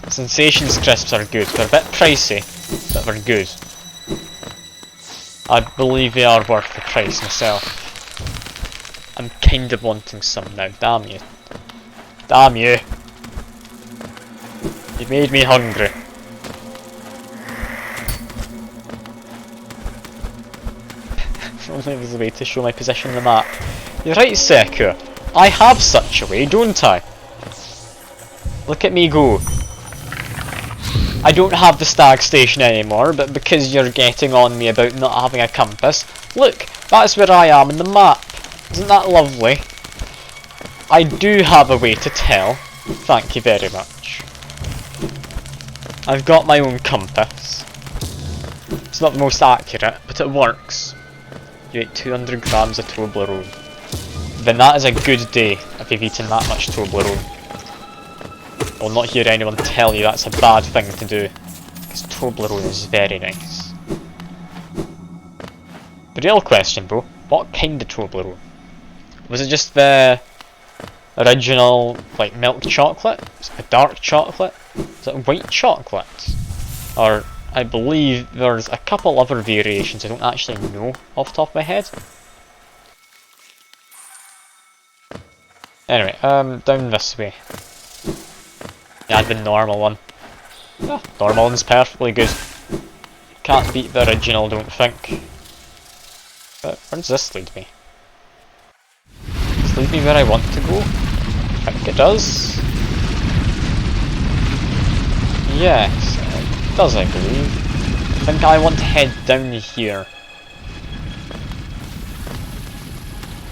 Sensations crisps are good. They're a bit pricey, but they're good. I believe they are worth the price myself. I'm kind of wanting some now, damn you. Damn you. You made me hungry. If only there was a way to show my position on the map. You're right, Seku. I have such a way, don't I? Look at me go. I don't have the stag station anymore, but because you're getting on me about not having a compass, look, that's where I am in the map. Isn't that lovely? I do have a way to tell. Thank you very much. I've got my own compass. It's not the most accurate, but it works. You ate 200 grams of Toblerone. Then that is a good day if you've eaten that much Toblerone. I'll not hear anyone tell you that's a bad thing to do, because Toblerone is very nice. The real question though, what kind of Toblerone? Was it just the original, like, milk chocolate? Was it a dark chocolate? Was it white chocolate? Or, I believe there's a couple other variations I don't actually know off the top of my head. Anyway, down this way. Yeah, the normal one. Yeah, normal one's perfectly good. Can't beat the original, don't think. But where does this lead me? Does it lead me where I want to go? I think it does. Yes, it does, I believe. I think I want to head down here.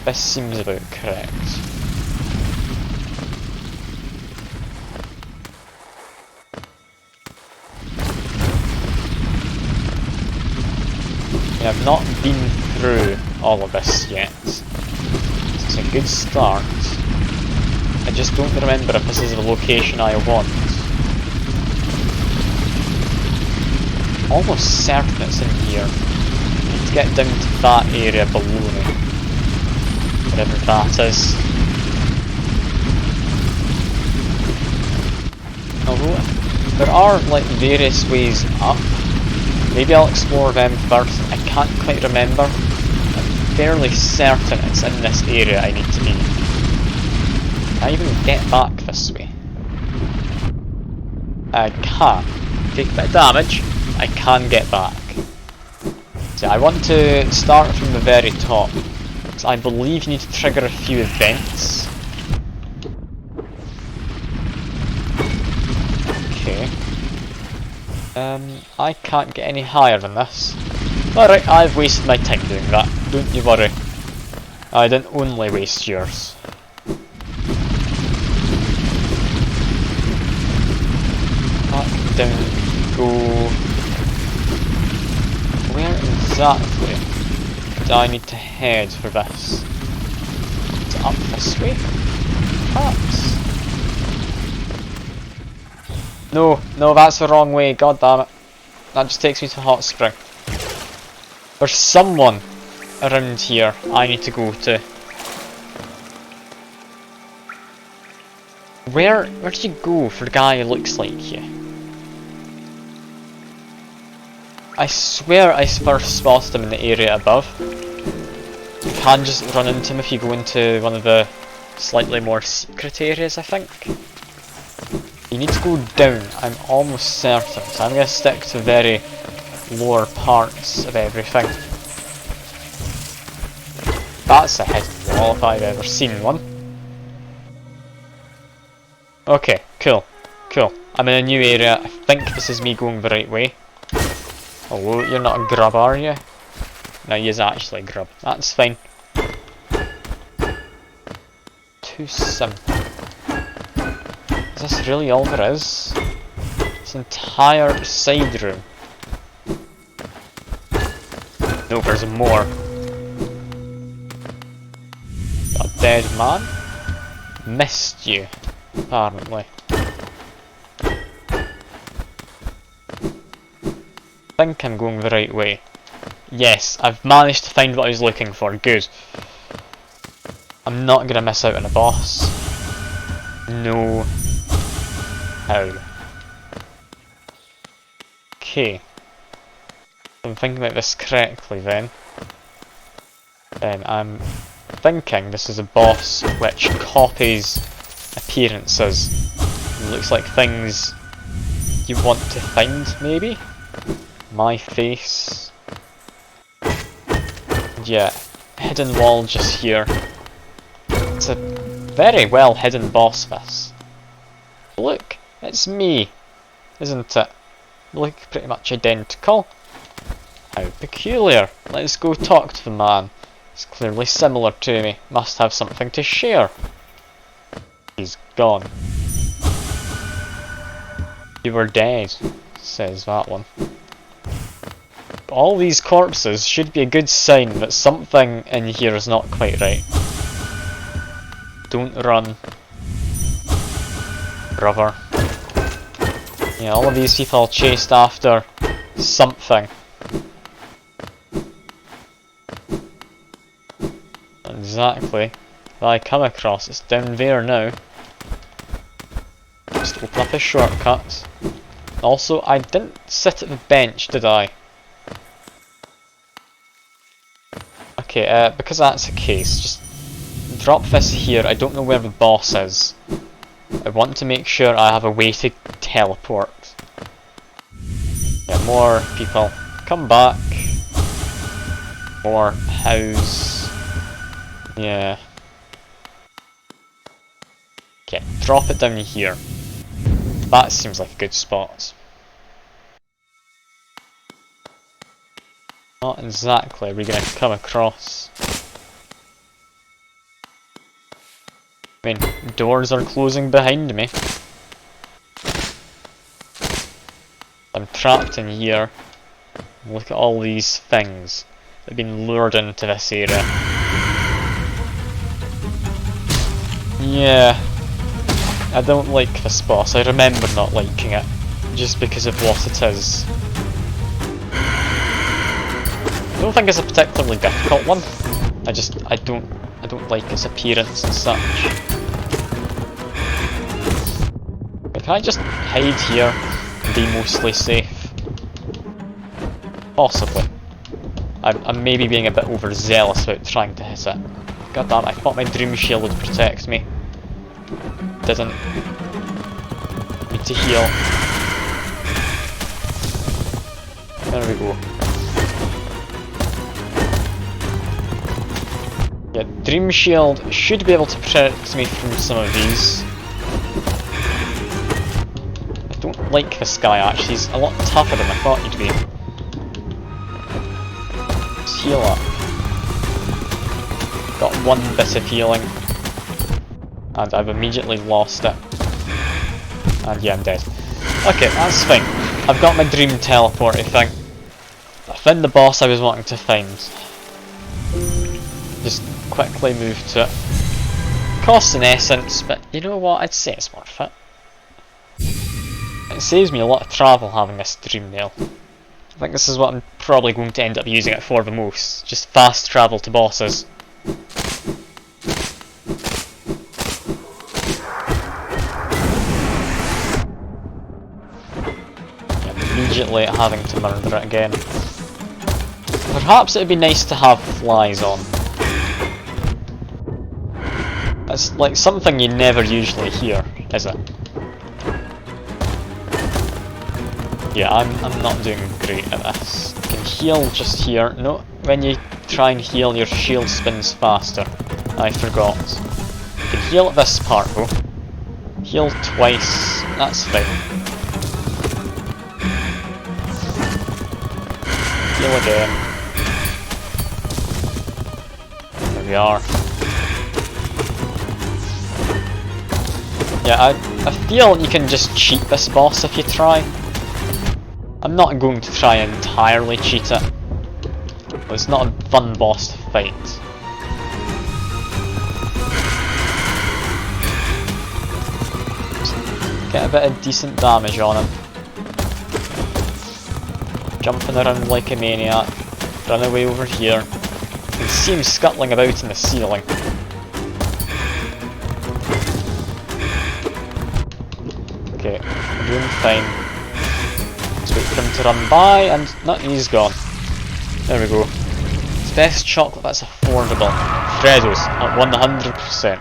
This seems about correct. I've not been through all of this yet. It's a good start. I just don't remember if this is the location I want. Almost certain it's in here. I need to get down to that area below me. Whatever that is. Although, there are like various ways up. Maybe I'll explore them first. I can't quite remember. I'm fairly certain it's in this area I need to be. Can I even get back this way? I can. Take a bit of damage. I can get back. So I want to start from the very top. So I believe you need to trigger a few events. Okay. I can't get any higher than this. Alright, I've wasted my time doing that. Don't you worry. I didn't only waste yours. Back down we go. Where exactly do I need to head for this? Is it up this way? Perhaps? No, that's the wrong way, god damn it. That just takes me to Hot Spring. There's someone around here I need to go to. Where do you go for the guy who looks like you? I swear I first spotted him in the area above. You can just run into him if you go into one of the slightly more secret areas, I think. You need to go down, I'm almost certain, so I'm going to stick to very lower parts of everything. That's a hidden wall if I've ever seen one. Okay, cool. I'm in a new area, I think this is me going the right way. Oh, you're not a grub, are you? No, he is actually a grub, that's fine. Too simple. Is this really all there is? This entire side room. No, there's more. A dead man? Missed you, apparently. I think I'm going the right way. Yes, I've managed to find what I was looking for, good. I'm not gonna miss out on a boss. No. How? Okay. I'm thinking about this correctly then. I'm thinking this is a boss which copies appearances. It looks like things you want to find, maybe? My face. Yeah, hidden wall just here. It's a very well hidden boss this. Look, it's me, isn't it? We look pretty much identical. How peculiar. Let's go talk to the man. He's clearly similar to me. Must have something to share. He's gone. You were dead, says that one. All these corpses should be a good sign that something in here is not quite right. Don't run. Brother. Yeah, all of these people chased after something. Exactly. That I come across, it's down there now. Just open up his shortcuts. Also, I didn't sit at the bench, did I? Okay, because that's the case, just drop this here. I don't know where the boss is. I want to make sure I have a way to teleport. Yeah, more people. Come back. More house. Yeah. Okay, drop it down here. That seems like a good spot. Not exactly, we're going to come across. I mean, doors are closing behind me. I'm trapped in here. Look at all these things. I've been lured into this area. Yeah, I don't like this boss. I remember not liking it, just because of what it is. I don't think it's a particularly difficult one. I don't like its appearance and such. But can I just hide here and be mostly safe? Possibly. I'm maybe being a bit overzealous about trying to hit it. God damn, I thought my dream shield would protect me. Didn't. Need to heal. There we go. Yeah, Dream Shield should be able to protect me from some of these. I don't like this guy actually, he's a lot tougher than I thought he'd be. Let's heal up. Got one bit of healing. And I've immediately lost it. And yeah, I'm dead. Okay, that's fine. I've got my dream teleporty thing. I found the boss I was wanting to find. Just quickly move to it. Costs an essence, but you know what, I'd say it's worth it. It saves me a lot of travel having this dream nail. I think this is what I'm probably going to end up using it for the most. Just fast travel to bosses. Immediately having to murder it again. Perhaps it'd be nice to have flies on. That's like something you never usually hear, is it? Yeah, I'm not doing great at this. You can heal just here. No, when you try and heal, your shield spins faster. I forgot. You can heal at this part though. Heal twice, that's fine. Heal again. There we are. Yeah, I feel you can just cheat this boss if you try. I'm not going to try and entirely cheat it. It's not a fun boss to fight. Just get a bit of decent damage on him. Jumping around like a maniac. Run away over here. You can see him scuttling about in the ceiling. Okay, I'm doing fine. Let's wait for him to run by, and no, he's gone. There we go. It's best chocolate that's affordable. Freddo's at 100%.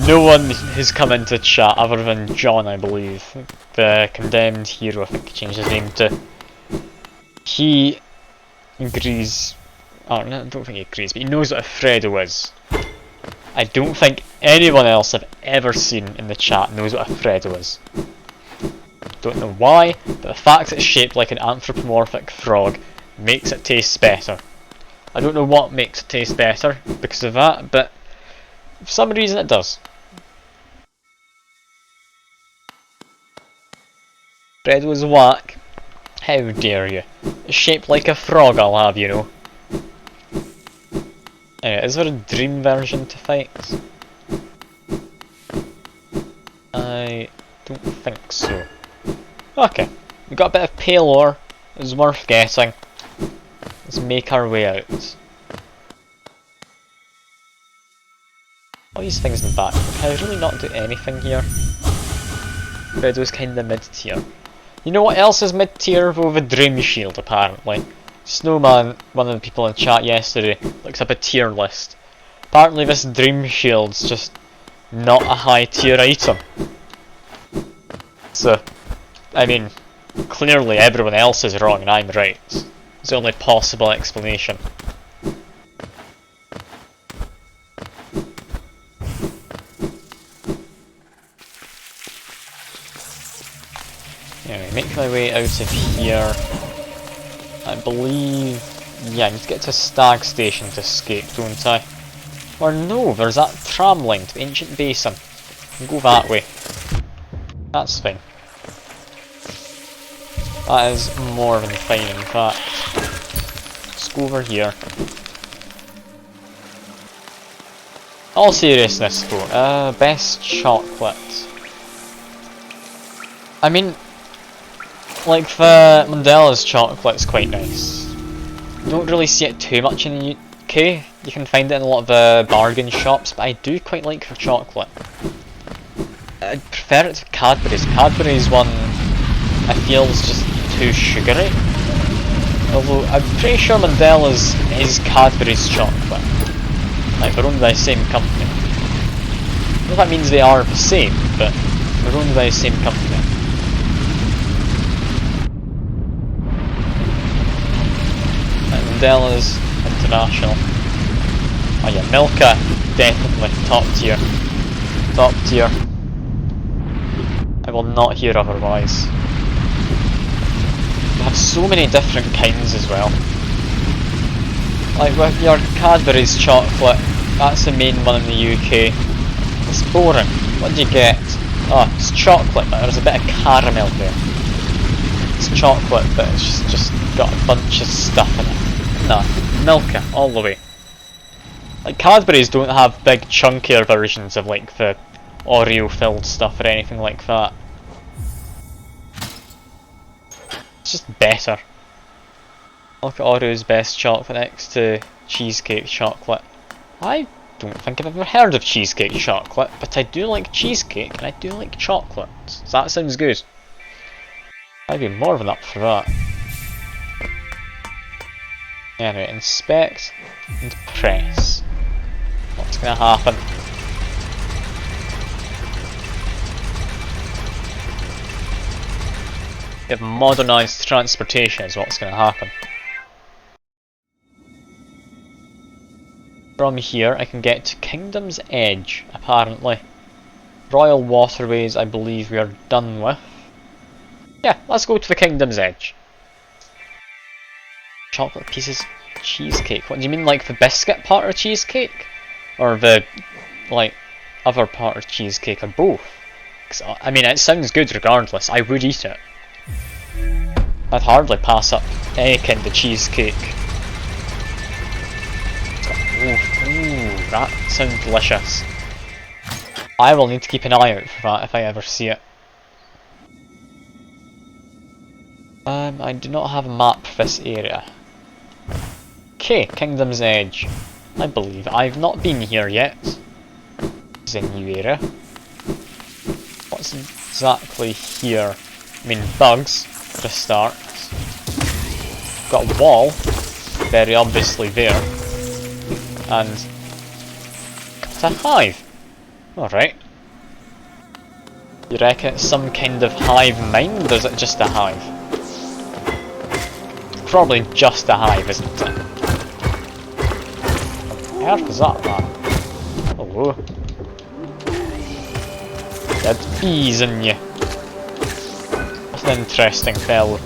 No one has come into chat other than John, I believe. The condemned hero, I think he changed his name to. He agrees. Oh, no, I don't think he agrees, but he knows what a Freddo is. I don't think anyone else I've ever seen in the chat knows what a Freddo is. Don't know why, but the fact it's shaped like an anthropomorphic frog makes it taste better. I don't know what makes it taste better because of that, but for some reason it does. Freddo's whack. How dare you? It's shaped like a frog, I'll have you know. Anyway, is there a dream version to fight? I don't think so. Okay, we got a bit of pale ore. It's worth getting. Let's make our way out. All these things in the back. Can I really not do anything here? Freddo's kinda mid-tier. You know what else is mid-tier though? The Dream Shield, apparently. Snowman, one of the people in chat yesterday, looked up a tier list. Apparently this Dream Shield's just not a high tier item. So, I mean, clearly everyone else is wrong and I'm right. It's the only possible explanation. Anyway, make my way out of here. I believe... yeah, I need to get to Stag Station to escape, don't I? Or no, there's that tram line to the Ancient Basin. I can go that way. That's fine. That is more than fine, in fact. Let's go over here. All seriousness though, best chocolate. I mean, like the Mandela's chocolate's quite nice. You don't really see it too much in the UK. You can find it in a lot of the bargain shops, but I do quite like her chocolate. I prefer it to Cadbury's. Cadbury's one I feel is just too sugary. Although I'm pretty sure Mandela's is Cadbury's chocolate. Like, they're owned by the same company. I don't know if that means they are the same, but they're owned by the same company. And Mandela's International. Oh yeah, Milka, definitely top tier. Top tier. I will not hear otherwise. They have so many different kinds as well. Like with your Cadbury's chocolate, that's the main one in the UK. It's boring. What do you get? Oh, it's chocolate, but there's a bit of caramel there. It's chocolate, but it's just got a bunch of stuff in it. Nah, Milka, all the way. Like, Cadbury's don't have big chunkier versions of like the Oreo filled stuff or anything like that. It's just better. Look at Oreo's best chocolate next to cheesecake chocolate. I don't think I've ever heard of cheesecake chocolate, but I do like cheesecake and I do like chocolate. So that sounds good. I'd be more than up for that. Anyway, inspect and press. What's gonna happen? If modernised transportation is what's gonna happen. From here I can get to Kingdom's Edge, apparently. Royal Waterways I believe we are done with. Yeah, let's go to the Kingdom's Edge. Chocolate pieces cheesecake. What do you mean, like the biscuit part of cheesecake? Or the, like, other part of cheesecake, or both? 'Cause, I mean, it sounds good regardless, I would eat it. I'd hardly pass up any kind of cheesecake. Ooh, that sounds delicious. I will need to keep an eye out for that if I ever see it. I do not have a map for this area. Okay, Kingdom's Edge. I believe I've not been here yet. It's a new area. What's exactly here? I mean, bugs, for a start. Got a wall, very obviously there. And got a hive. Alright. You reckon it's some kind of hive mind, or is it just a hive? Probably just a hive, isn't it? What on earth is that, man? Hello. Dead bees in you. That's an interesting fellow.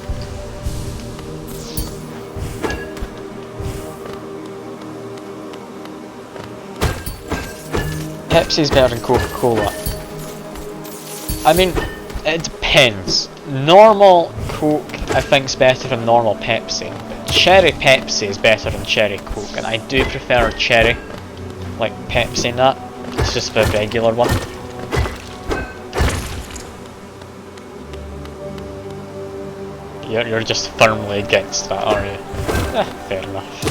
Pepsi's better than Coca-Cola. I mean, it depends. Normal Coke I think's better than normal Pepsi, but cherry Pepsi is better than cherry Coke, and I do prefer cherry, like Pepsi and that. It's just the regular one. You're just firmly against that, are you? Fair enough.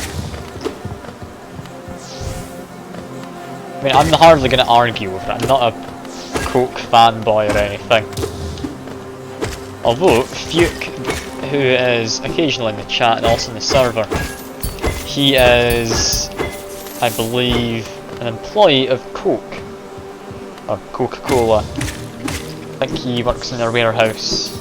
I mean, I'm hardly going to argue with it. I'm not a Coke fanboy or anything. Although, Fuke, who is occasionally in the chat and also in the server, he is, I believe, an employee of Coke. Or Coca-Cola. I think he works in their warehouse.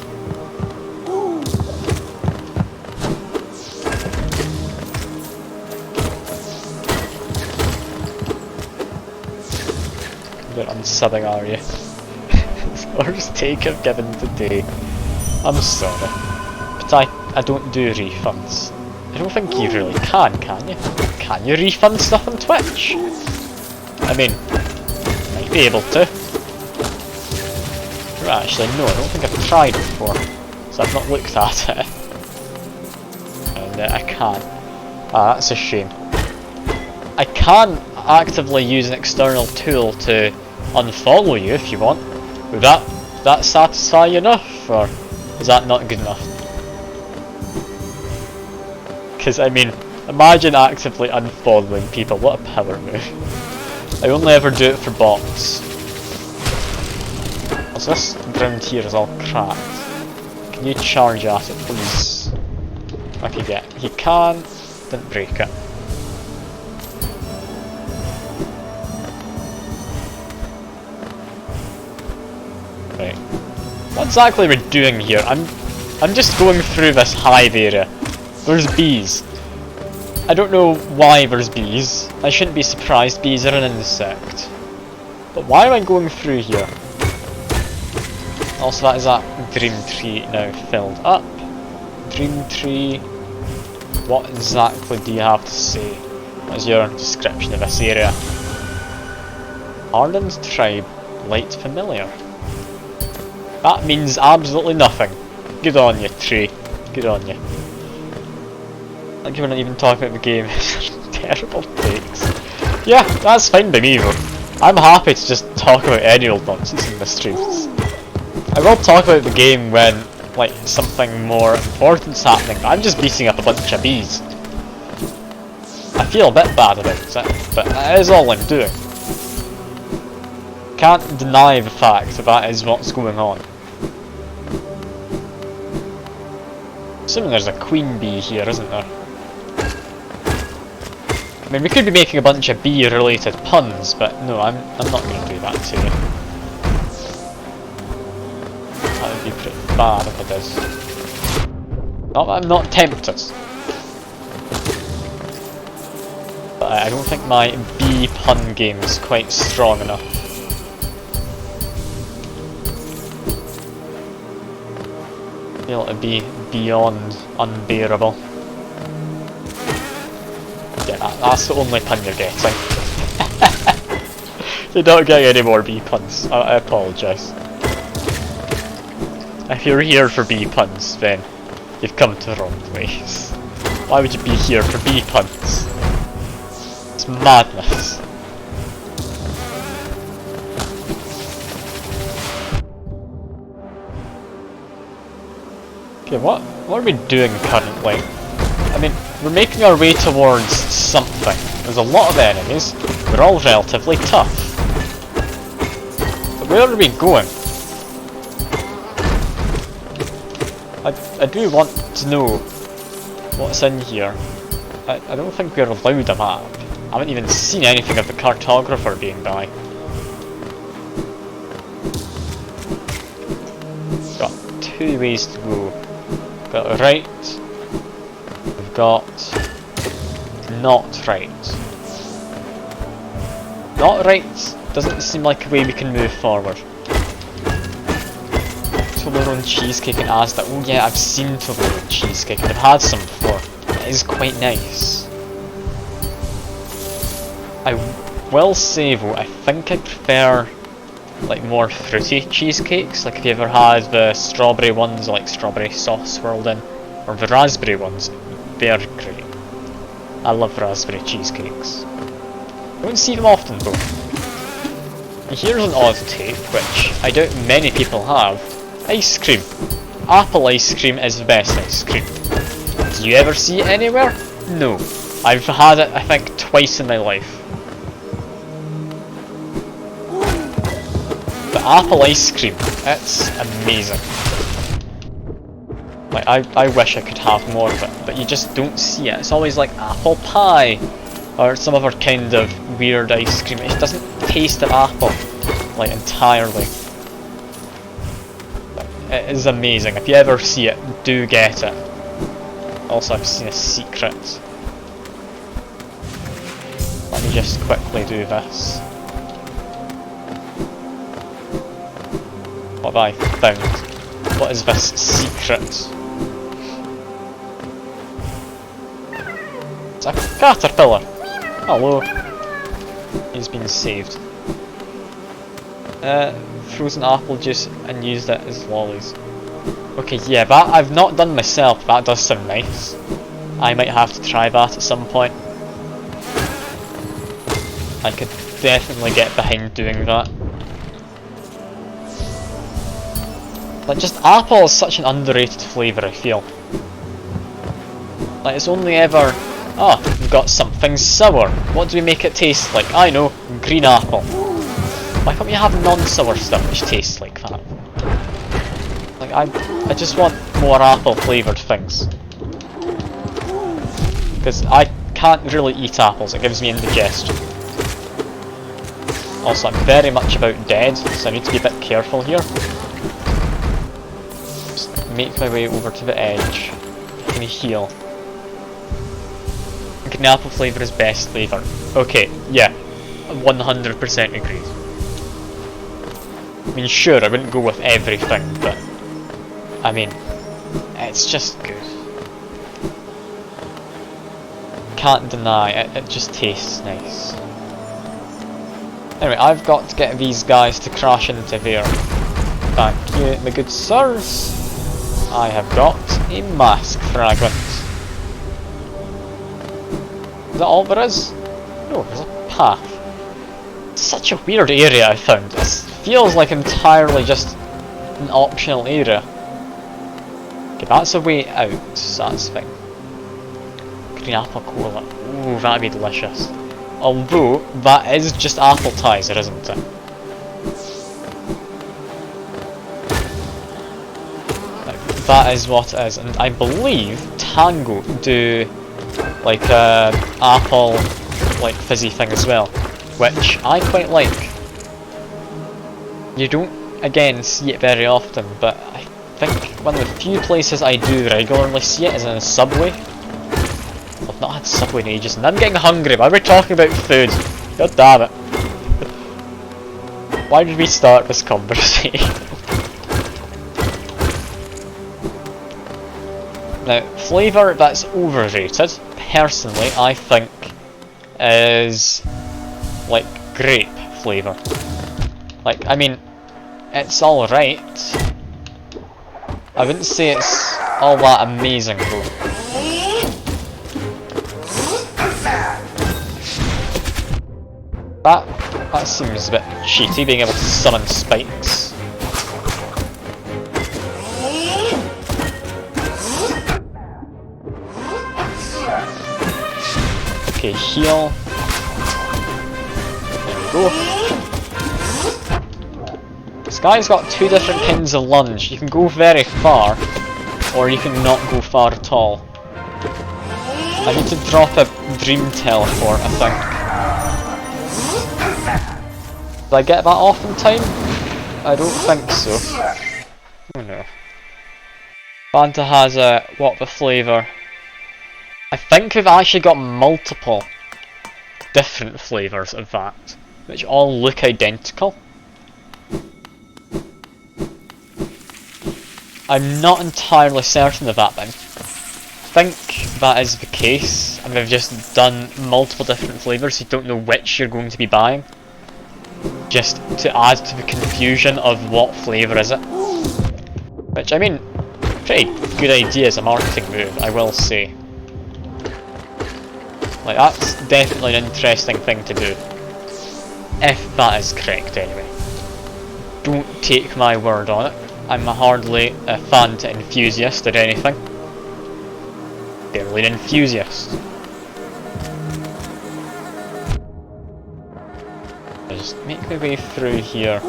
Unsubbing, are you? It's the worst take I've given today. I'm sorry. But I don't do refunds. I don't think you really can you? Can you refund stuff on Twitch? I mean, might be able to. Actually, no, I don't think I've tried before. so I've not looked at it. And I can't. Ah, that's a shame. I can actively use an external tool to unfollow you if you want. Would that satisfy you enough, or is that not good enough? Because, I mean, imagine actively unfollowing people, what a power move. I only ever do it for bots. So this ground here is all cracked. Can you charge at it, please? Okay, yeah, he can. Didn't break it. Right. What exactly are we doing here? I'm just going through this hive area. There's bees. I don't know why there's bees. I shouldn't be surprised, bees are an insect. But why am I going through here? Also, that is that dream tree now filled up. Dream tree. What exactly do you have to say? What is your description of this area? Hardened tribe, light familiar. That means absolutely nothing. Good on you, tree. Good on you. Like we're not even talking about the game. Terrible takes. Yeah, that's fine by me though. I'm happy to just talk about any old nonsense in the streams. I will talk about the game when, like, something more important's happening, but I'm just beating up a bunch of bees. I feel a bit bad about it, but that is all I'm doing. Can't deny the fact that is what's going on. Assuming there's a queen bee here, isn't there? I mean, we could be making a bunch of bee-related puns, but no, I'm not going to do that to you. That would be pretty bad if it is. Not that I'm not tempted. But I don't think my bee pun game is quite strong enough. I feel it to be beyond unbearable. Yeah, that's the only pun you're getting. You're not getting any more bee puns. I apologise. If you're here for bee puns, then you've come to the wrong place. Why would you be here for bee puns? It's madness. Okay, what are we doing currently? I mean, we're making our way towards something. There's a lot of enemies. They're all relatively tough. But where are we going? I do want to know what's in here. I don't think we're allowed a map. I haven't even seen anything of the cartographer being by. Got two ways to go. Got right. We've got not right. Not right doesn't seem like a way we can move forward. Toblerone cheesecake and Asda. Oh yeah, I've seen Toblerone cheesecake and I've had some before. It is quite nice. I will say though, I think I prefer like more fruity cheesecakes. Like if you ever had the strawberry ones, like strawberry sauce swirled in, or the raspberry ones, they're great. I love raspberry cheesecakes. I don't see them often though. And here's an odd take, which I doubt many people have. Ice cream. Apple ice cream is the best ice cream. Do you ever see it anywhere? No. I've had it, I think, twice in my life. But apple ice cream, it's amazing. Like, I wish I could have more of it, but you just don't see it. It's always like apple pie, or some other kind of weird ice cream. It doesn't taste of apple, like, entirely. It is amazing. If you ever see it, do get it. Also, I've seen a secret. Let me just quickly do this. What have I found? What is this secret? It's a caterpillar! Hello! He's been saved. Frozen apple juice and used it as lollies. Okay, yeah, that I've not done myself. That does sound nice. I might have to try that at some point. I could definitely get behind doing that. Like, just apple is such an underrated flavour, I feel. Like, it's only ever... Oh, we've got something sour. What do we make it taste like? I know, green apple. Why can't we have non-sour stuff which tastes like that? Like, I just want more apple flavoured things. Because I can't really eat apples, it gives me indigestion. Also, I'm very much about dead, so I need to be a bit careful here. Just make my way over to the edge. Can you heal? Green apple flavour is best flavour. Okay, yeah, 100% agreed. I mean, sure, I wouldn't go with everything, but I mean, it's just good. Can't deny it, it just tastes nice. Anyway, I've got to get these guys to crash into there. Thank you, my good sirs. I have got a mask fragment. Is that all there is? No, there's a path. It's such a weird area I found. It feels like entirely just an optional area. Okay, that's a way out, so that's fine. Green apple cola. Ooh, that'd be delicious. Although, that is just appetizer, isn't it? That is what it is, and I believe Tango do like a apple like fizzy thing as well, which I quite like. You don't again see it very often, but I think one of the few places I do regularly see it is in a Subway. I've not had Subway in ages and I'm getting hungry. Why are we talking about food? God damn it. Why did we start this conversation? Now, flavour that's overrated, personally, I think, is like grape flavour. Like, I mean, it's alright. I wouldn't say it's all that amazing though. That seems a bit cheaty, being able to summon spikes. Okay, heal. There we go. This guy's got two different kinds of lunge. You can go very far, or you can not go far at all. I need to drop a dream teleport, I think. Did I get that off in time? I don't think so. Oh no. Fanta has a... what the flavour? I think we've actually got multiple different flavours of that, which all look identical. I'm not entirely certain of that, but I think that is the case, and they've just done multiple different flavours, so you don't know which you're going to be buying. Just to add to the confusion of what flavour is it. Which, I mean, pretty good idea as a marketing move, I will say. Like, that's definitely an interesting thing to do. If that is correct, anyway. Don't take my word on it. I'm hardly a Fanta enthusiast or anything. Barely an enthusiast. I'll just make my way through here.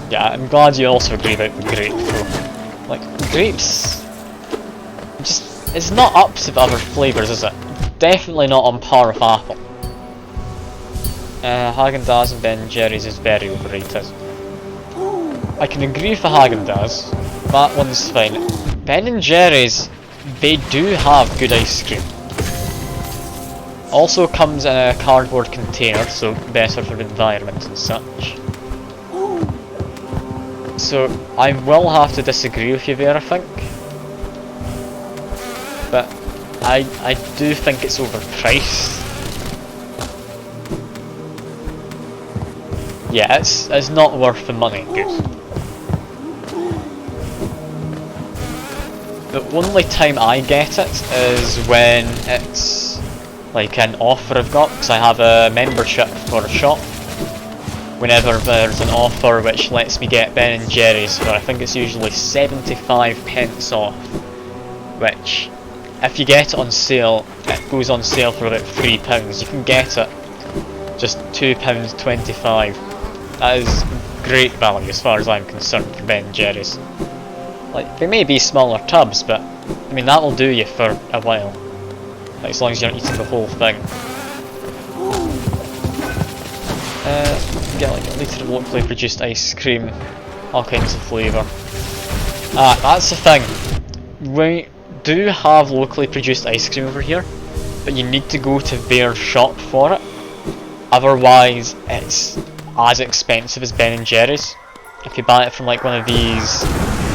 Yeah, I'm glad you also agree about the grape though. Like, grapes... just... it's not up to the other flavours, is it? Definitely not on par with apple. Haagen-Dazs and Ben & Jerry's is very overrated. I can agree with the Haagen-Dazs. That one's fine. Ben & Jerry's, they do have good ice cream. Also comes in a cardboard container, so better for the environment and such. So I will have to disagree with you there, I think. But I do think it's overpriced. Yeah, it's not worth the money. Good. The only time I get it is when it's like an offer I've got, because I have a membership for a shop. Whenever there's an offer which lets me get Ben & Jerry's for, I think it's usually 75 pence off, which if you get it on sale, it goes on sale for about £3. You can get it just £2.25. That is great value as far as I'm concerned for Ben & Jerry's. Like, they may be smaller tubs, but I mean that'll do you for a while. Like, as long as you're not eating the whole thing. Get like a litre of locally produced ice cream, all kinds of flavour. Ah, that's the thing. We do have locally produced ice cream over here, but you need to go to their shop for it. Otherwise, it's as expensive as Ben & Jerry's. If you buy it from like one of these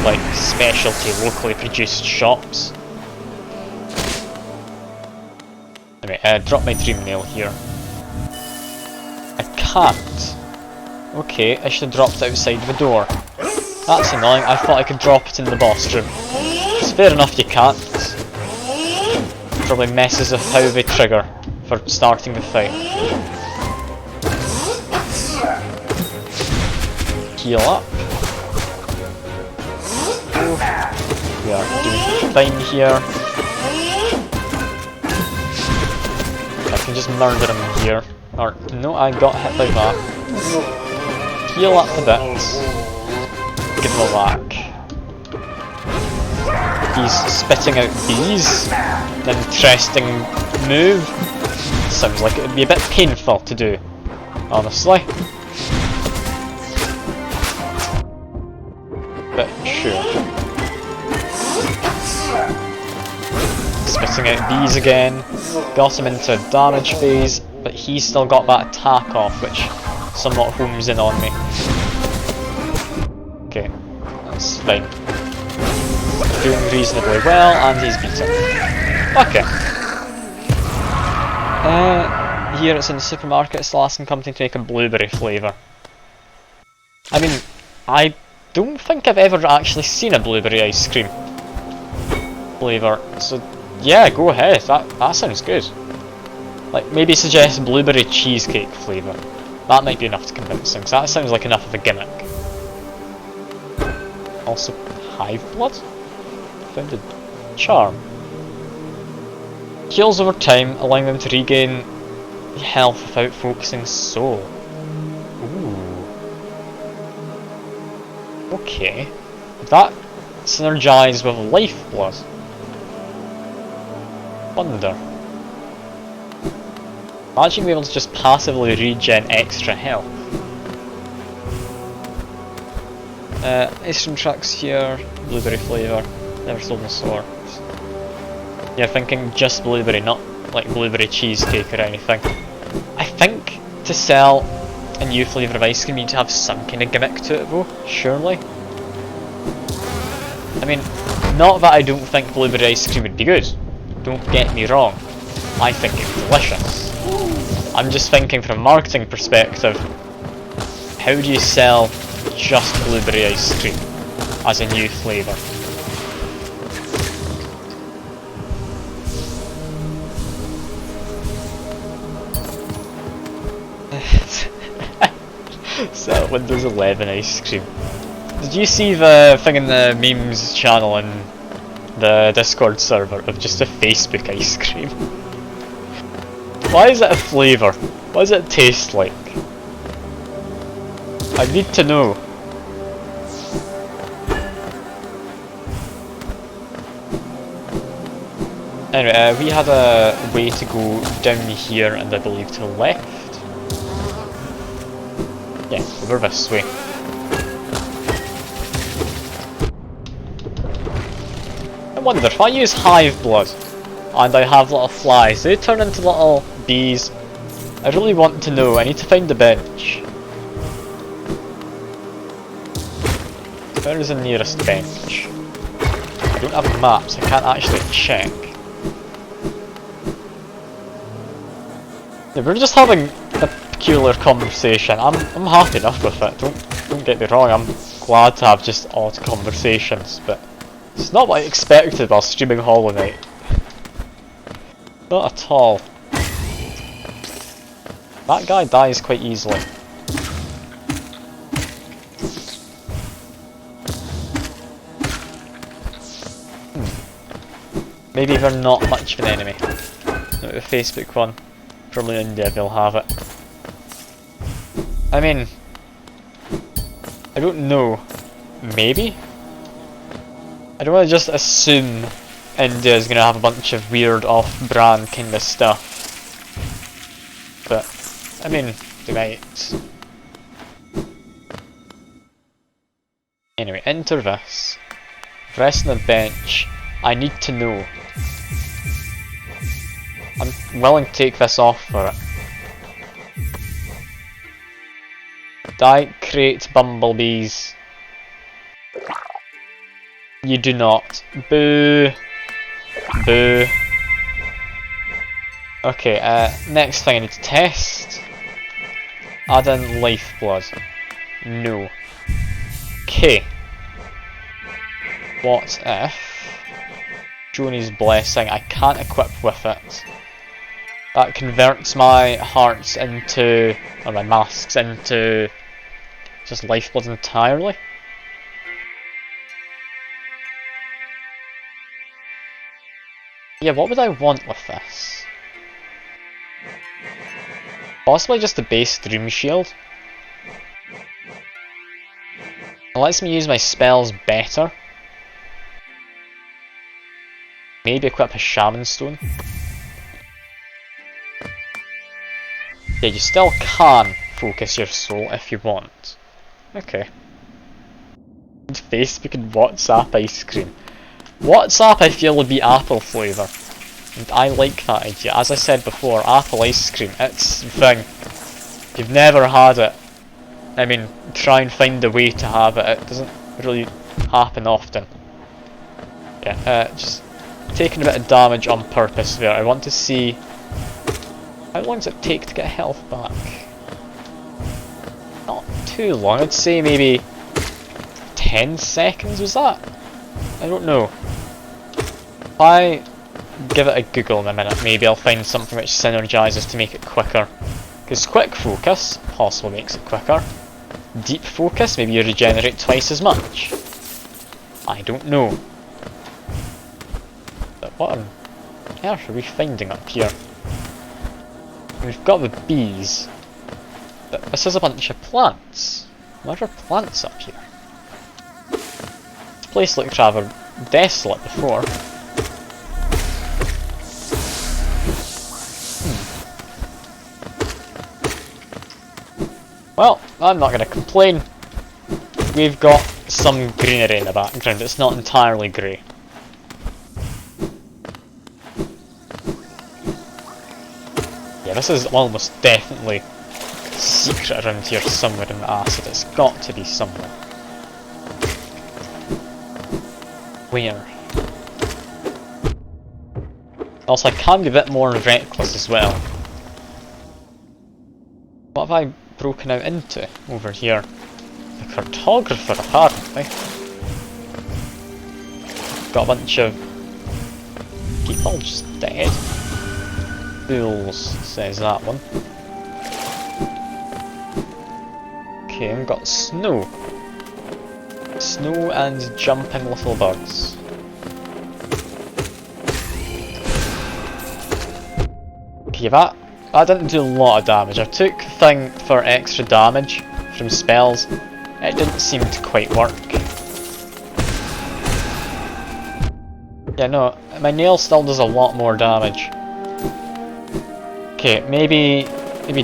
like specialty locally produced shops. Anyway, drop my dream nail here. I can't. Okay, I should have dropped it outside the door. That's annoying, I thought I could drop it in the boss room. It's fair enough you can't. Probably messes with how they trigger for starting the fight. Heal up. We are doing fine here. I can just murder him here. Or, no, I got hit by that. Heal up a bit. Give him a whack. He's spitting out bees. An interesting move. Sounds like it would be a bit painful to do, honestly. But sure. Spitting out bees again. Got him into a damage phase, but he's still got that attack off, which somewhat homes in on me. Okay, that's fine. Doing reasonably well, and he's beaten. Okay. Here it's in the supermarket, it's the last company to make a blueberry flavour. I mean, I don't think I've ever actually seen a blueberry ice cream flavour, so yeah, go ahead, that sounds good. Like, maybe suggest blueberry cheesecake flavour. That might be enough to convince him, because that sounds like enough of a gimmick. Also, hive blood? Found a charm. Heals over time, allowing them to regain health without focusing soul. Ooh. Okay. That synergizes with lifeblood. Wonder. Imagine being able to just passively regen extra health. Ice cream trucks here, blueberry flavour, never sold in stores. You're thinking just blueberry, not like blueberry cheesecake or anything. I think to sell a new flavour of ice cream you need to have some kind of gimmick to it though, surely. I mean, not that I don't think blueberry ice cream would be good, don't get me wrong, I think it's delicious. I'm just thinking from a marketing perspective, how do you sell just blueberry ice cream as a new flavour? Sell Windows 11 ice cream. Did you see the thing in the memes channel and the Discord server of just a Facebook ice cream? Why is it a flavour? What does it taste like? I need to know. Anyway, we had a way to go down here and I believe to the left. Yeah, over this way. I wonder if I use hive blood and I have little flies, do they turn into little bees? I really want to know, I need to find the bench. Where is the nearest bench? I don't have maps, I can't actually check. Yeah, we're just having a peculiar conversation. I'm happy enough with it, don't get me wrong, I'm glad to have just odd conversations, but It's not what I expected while streaming Hollow Knight. Not at all. That guy dies quite easily. Maybe they're not much of an enemy. Not the Facebook one. Probably in India they'll have it. I mean, I don't know. Maybe? I don't want to just assume India is going to have a bunch of weird off-brand kind of stuff. But, I mean, they might. Anyway, enter this. Rest on the bench. I need to know. I'm willing to take this off for it. Die, create bumblebees. You do not. Boo. Boo. Okay, next thing I need to test. Add in lifeblood. No. Okay. What if Joni's blessing, I can't equip with it. That converts my hearts into, or my masks into just lifeblood entirely. Yeah, what would I want with this? Possibly just the base Dream Shield. It lets me use my spells better. Maybe equip a Shaman Stone. Yeah, you still can focus your soul if you want. Okay. Facebook and WhatsApp ice cream. WhatsApp I feel would be apple flavour. And I like that idea. As I said before, apple ice cream, it's the thing. If you've never had it, I mean, try and find a way to have it. It doesn't really happen often. Yeah, just taking a bit of damage on purpose there. I want to see how long does it take to get health back. Not too long, I'd say maybe 10 seconds, was that? I don't know. If I give it a Google in a minute, maybe I'll find something which synergizes to make it quicker. Because quick focus possibly makes it quicker. Deep focus, maybe you regenerate twice as much. I don't know. But what on earth are we finding up here? We've got the bees. But this is a bunch of plants. What are plants up here? This place looked rather desolate before. Well, I'm not going to complain. We've got some greenery in the background. It's not entirely grey. Yeah, this is almost definitely secret around here somewhere in the acid. It's got to be somewhere. Where? Also, I can be a bit more reckless as well. What have I broken out into over here? The cartographer, apparently. Got a bunch of people just dead. Fools, says that one. Okay, I've got snow. Snow and jumping little birds. Okay, that didn't do a lot of damage. I took the thing for extra damage from spells. It didn't seem to quite work. Yeah, no, my nail still does a lot more damage. Okay, maybe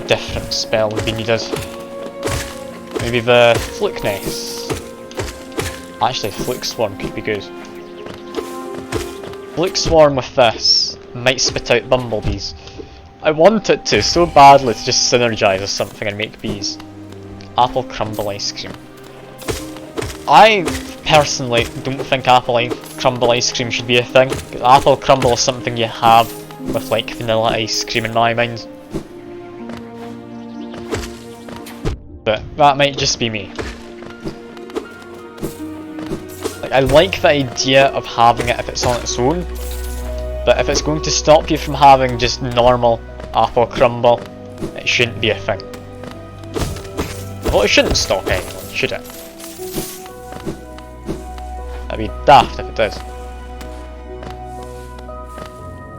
different spell would be needed. Maybe the Fluke Nest. Actually, Fluke Swarm could be good. Fluke Swarm with this might spit out bumblebees. I want it to so badly to just synergize with something and make bees. Apple crumble ice cream. I personally don't think crumble ice cream should be a thing. Apple crumble is something you have with like vanilla ice cream in my mind. But that might just be me. Like, I like the idea of having it if it's on its own, but if it's going to stop you from having just normal apple crumble, it shouldn't be a thing. Well, it shouldn't stop anyone, should it? That'd be daft if it did.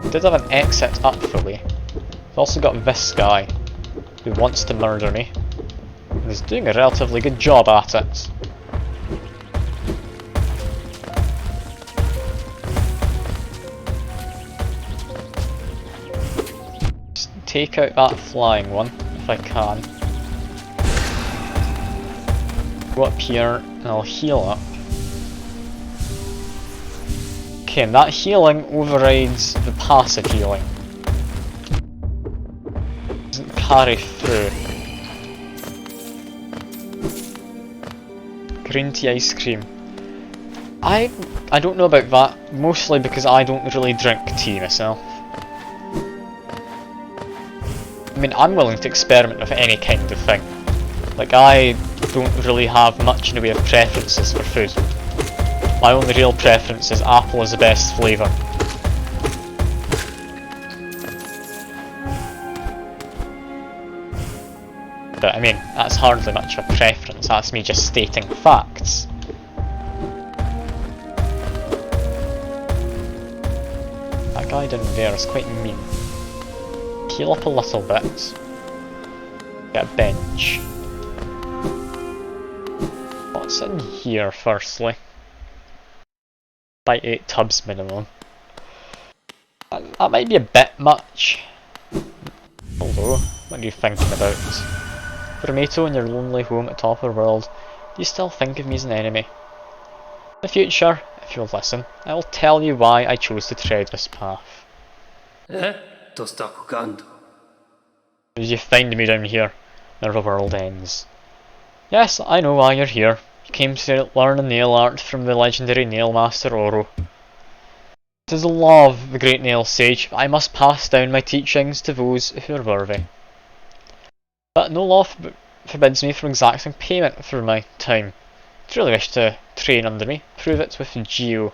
It did have an exit up fully. I've also got this guy who wants to murder me, and is doing a relatively good job at it. Just take out that flying one if I can. Go up here and I'll heal up. Okay, and that healing overrides the passive healing. Doesn't carry through. Green tea ice cream. I don't know about that, mostly because I don't really drink tea myself. I mean, I'm willing to experiment with any kind of thing. Like, I don't really have much in the way of preferences for food. My only real preference is apple is the best flavour. But I mean, that's hardly much of a preference, that's me just stating facts. That guy down there is quite mean. Heal up a little bit. Get a bench. What's in here firstly? By 8 tubs minimum. That might be a bit much. Although, what are you thinking about? Tomato in your lonely home at top of the world, do you still think of me as an enemy? In the future, if you'll listen, I will tell you why I chose to tread this path. As you find me down here, where the world ends. Yes, I know why you're here. You came to learn a nail art from the legendary nail master Oro. It is the law of the great nail sage, I must pass down my teachings to those who are worthy. But no law forbids me from exacting payment for my time. If you really wish to train under me, prove it with Geo.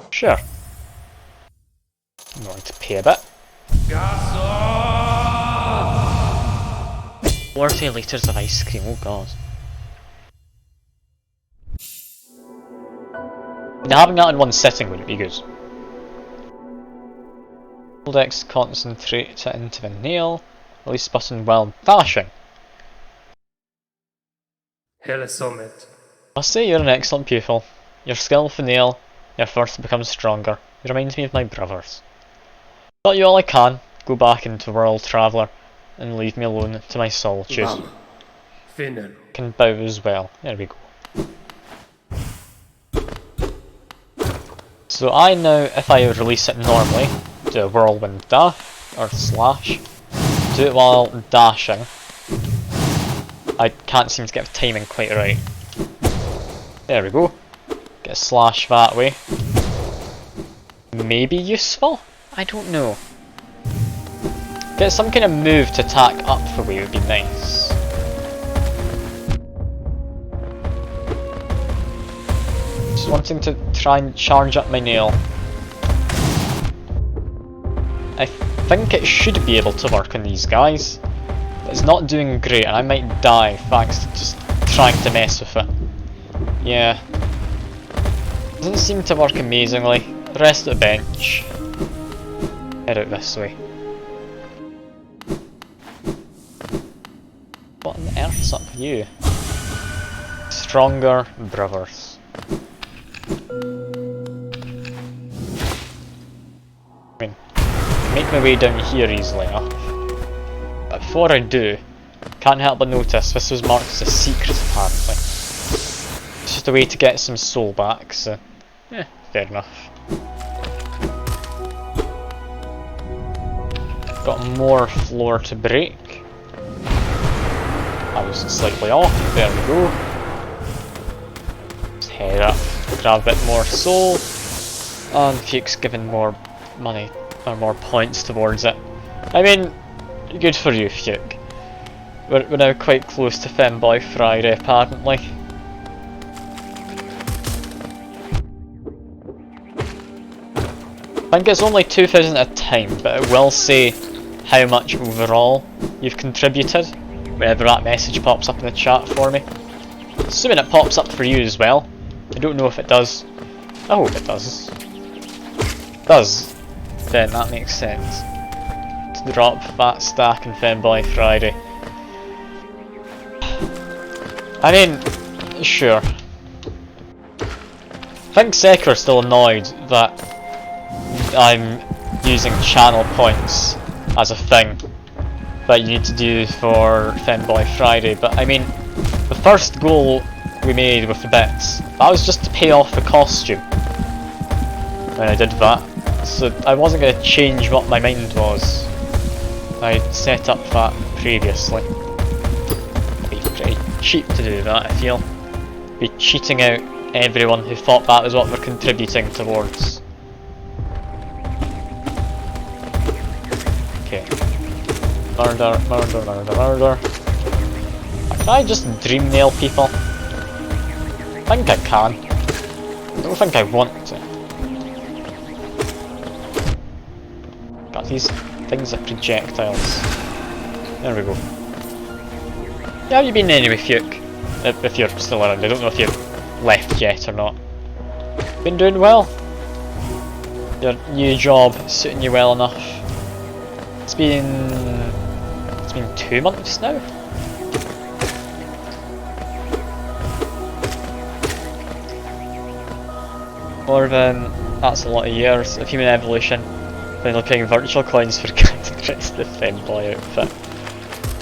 Sure. I'm willing to pay a bit. 40 litres of ice cream, oh god. Now, having that in one sitting wouldn't be good. Hold X, concentrate it into the nail. Release button while dashing. Must say you're an excellent pupil. Your skill with the nail, your first becomes stronger. It reminds me of my brothers. Taught you all I can, go back into World Traveller, and leave me alone to my solitude. Can bow as well. There we go. So I know if I release it normally, do a whirlwind dash, or slash, do it while dashing. I can't seem to get the timing quite right. There we go. Get a slash that way. Maybe useful? I don't know. Get some kind of move to attack up the way would be nice. Just wanting to try and charge up my nail. I think it should be able to work on these guys, but it's not doing great and I might die thanks to just trying to mess with it. Yeah. Doesn't seem to work amazingly. Rest of the bench. Head out this way. What on earth's up with you? Stronger brothers. I mean, make my way down here easily enough. But before I do, can't help but notice this was marked as a secret apparently. It's just a way to get some soul back, so fair enough. Got more floor to break. I was slightly off, there we go. Just head up, grab a bit more soul, and Fuke's given more money, or more points towards it. I mean, good for you, Fuke. We're now quite close to Femboy Friday, apparently. think it's only 2,000 at a time, but it will say how much overall you've contributed whenever that message pops up in the chat for me. Assuming it pops up for you as well. I don't know if it does. I hope it does. If it does, then that makes sense. To drop that stack and Femboy Friday. I mean, sure. I think Seker's still annoyed that I'm using channel points as a thing that you need to do for Femboy Friday, but I mean, the first goal we made with the bits, that was just to pay off the costume when I did that, so I wasn't going to change what my mind was. I set up that previously. It'd be pretty cheap to do that, I feel. Be cheating out everyone who thought that was what we're contributing towards. Okay. Murder, murder, murder, murder. Can I just dream nail people? I think I can. I don't think I want to. Got these things are projectiles. There we go. How have you been anyway, Fuke? If you're still around, I don't know if you've left yet or not. Been doing well? Your new job suiting you well enough? It's been 2 months now? More than that's a lot of years of human evolution. Then looking virtual coins for getting dressed the Femboy outfit.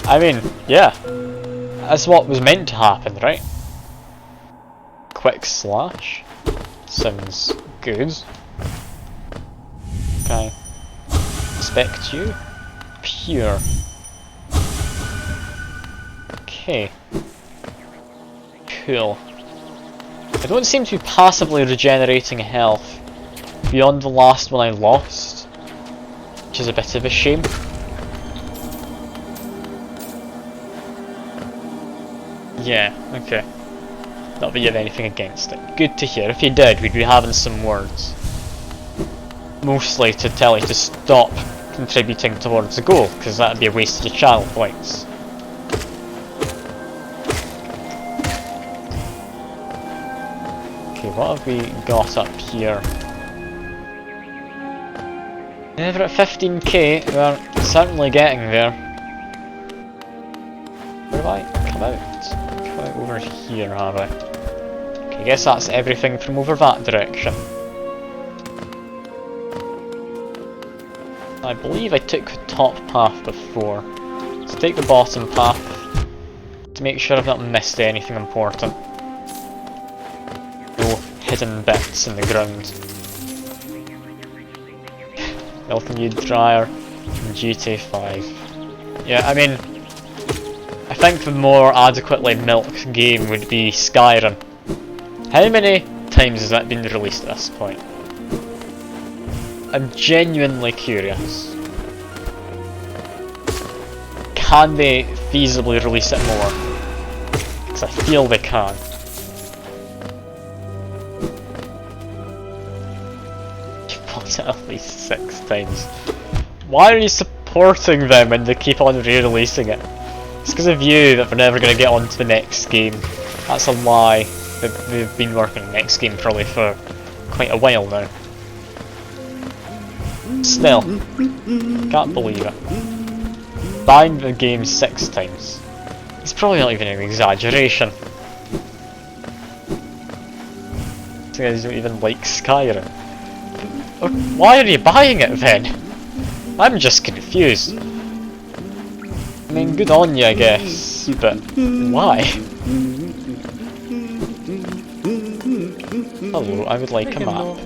I mean, yeah. That's what was meant to happen, right? Quick slash. Sounds good. Okay. Expect you. Pure. Okay. Cool. I don't seem to be passively regenerating health beyond the last one I lost, which is a bit of a shame. Yeah, okay. Not that you have anything against it. Good to hear. If you did, we'd be having some words. Mostly to tell you to stop contributing towards the goal, because that'd be a waste of your channel points. Okay, what have we got up here? Never at 15k, we're certainly getting there. Where have I come out? Come out over here, have I? Okay, I guess that's everything from over that direction. I believe I took the top path before. So take the bottom path to make sure I've not missed anything important. No hidden bits in the ground. Milking you dryer from GTA 5. Yeah, I mean, I think the more adequately milked game would be Skyrim. How many times has that been released at this point? I'm genuinely curious. Can they feasibly release it more? Because I feel they can. You've bought it at least 6 times. Why are you supporting them when they keep on re-releasing it? It's because of you that we're never going to get on to the next game. That's a lie. They've been working on the next game probably for quite a while now. Still, can't believe it. Buying the game 6 times. It's probably not even an exaggeration. These guys don't even like Skyrim. Why are you buying it then? I'm just confused. I mean, good on you, I guess, but why? Hello, I would like a map.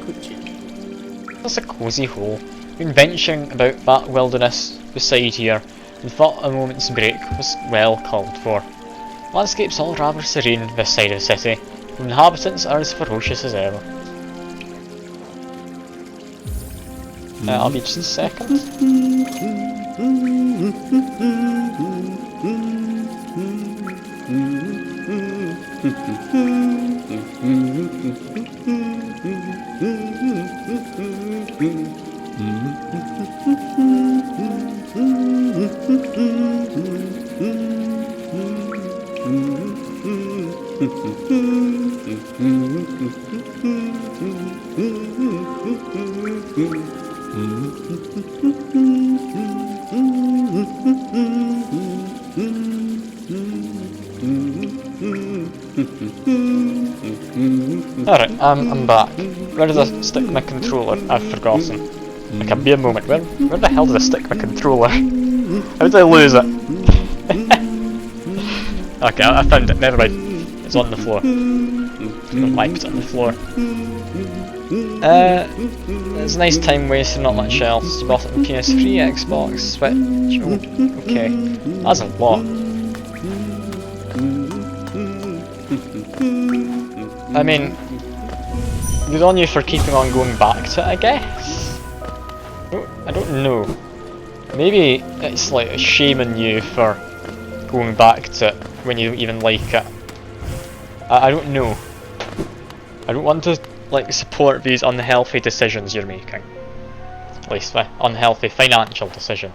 That's a cosy hole. Been venturing about that wilderness beside here, and thought a moment's break was well called for. Landscape's all rather serene this side of the city, the inhabitants are as ferocious as ever. I'll be just a second. Alright, I'm back. Where did I stick my controller? I've forgotten. Like a mere moment. Where the hell did I stick my controller? How did I lose it? Okay, I found it. Never mind. It's on the floor. Don't wipe it on the floor. It's a nice time waster, not much else. You bought it on PS3, Xbox, Switch. Oh, okay. That's a lot. I mean, good on you for keeping on going back to it, I guess? I don't know. Maybe it's like shaming you for going back to it when you don't even like it. I don't know. I don't want to like support these unhealthy decisions you're making. At least unhealthy financial decision.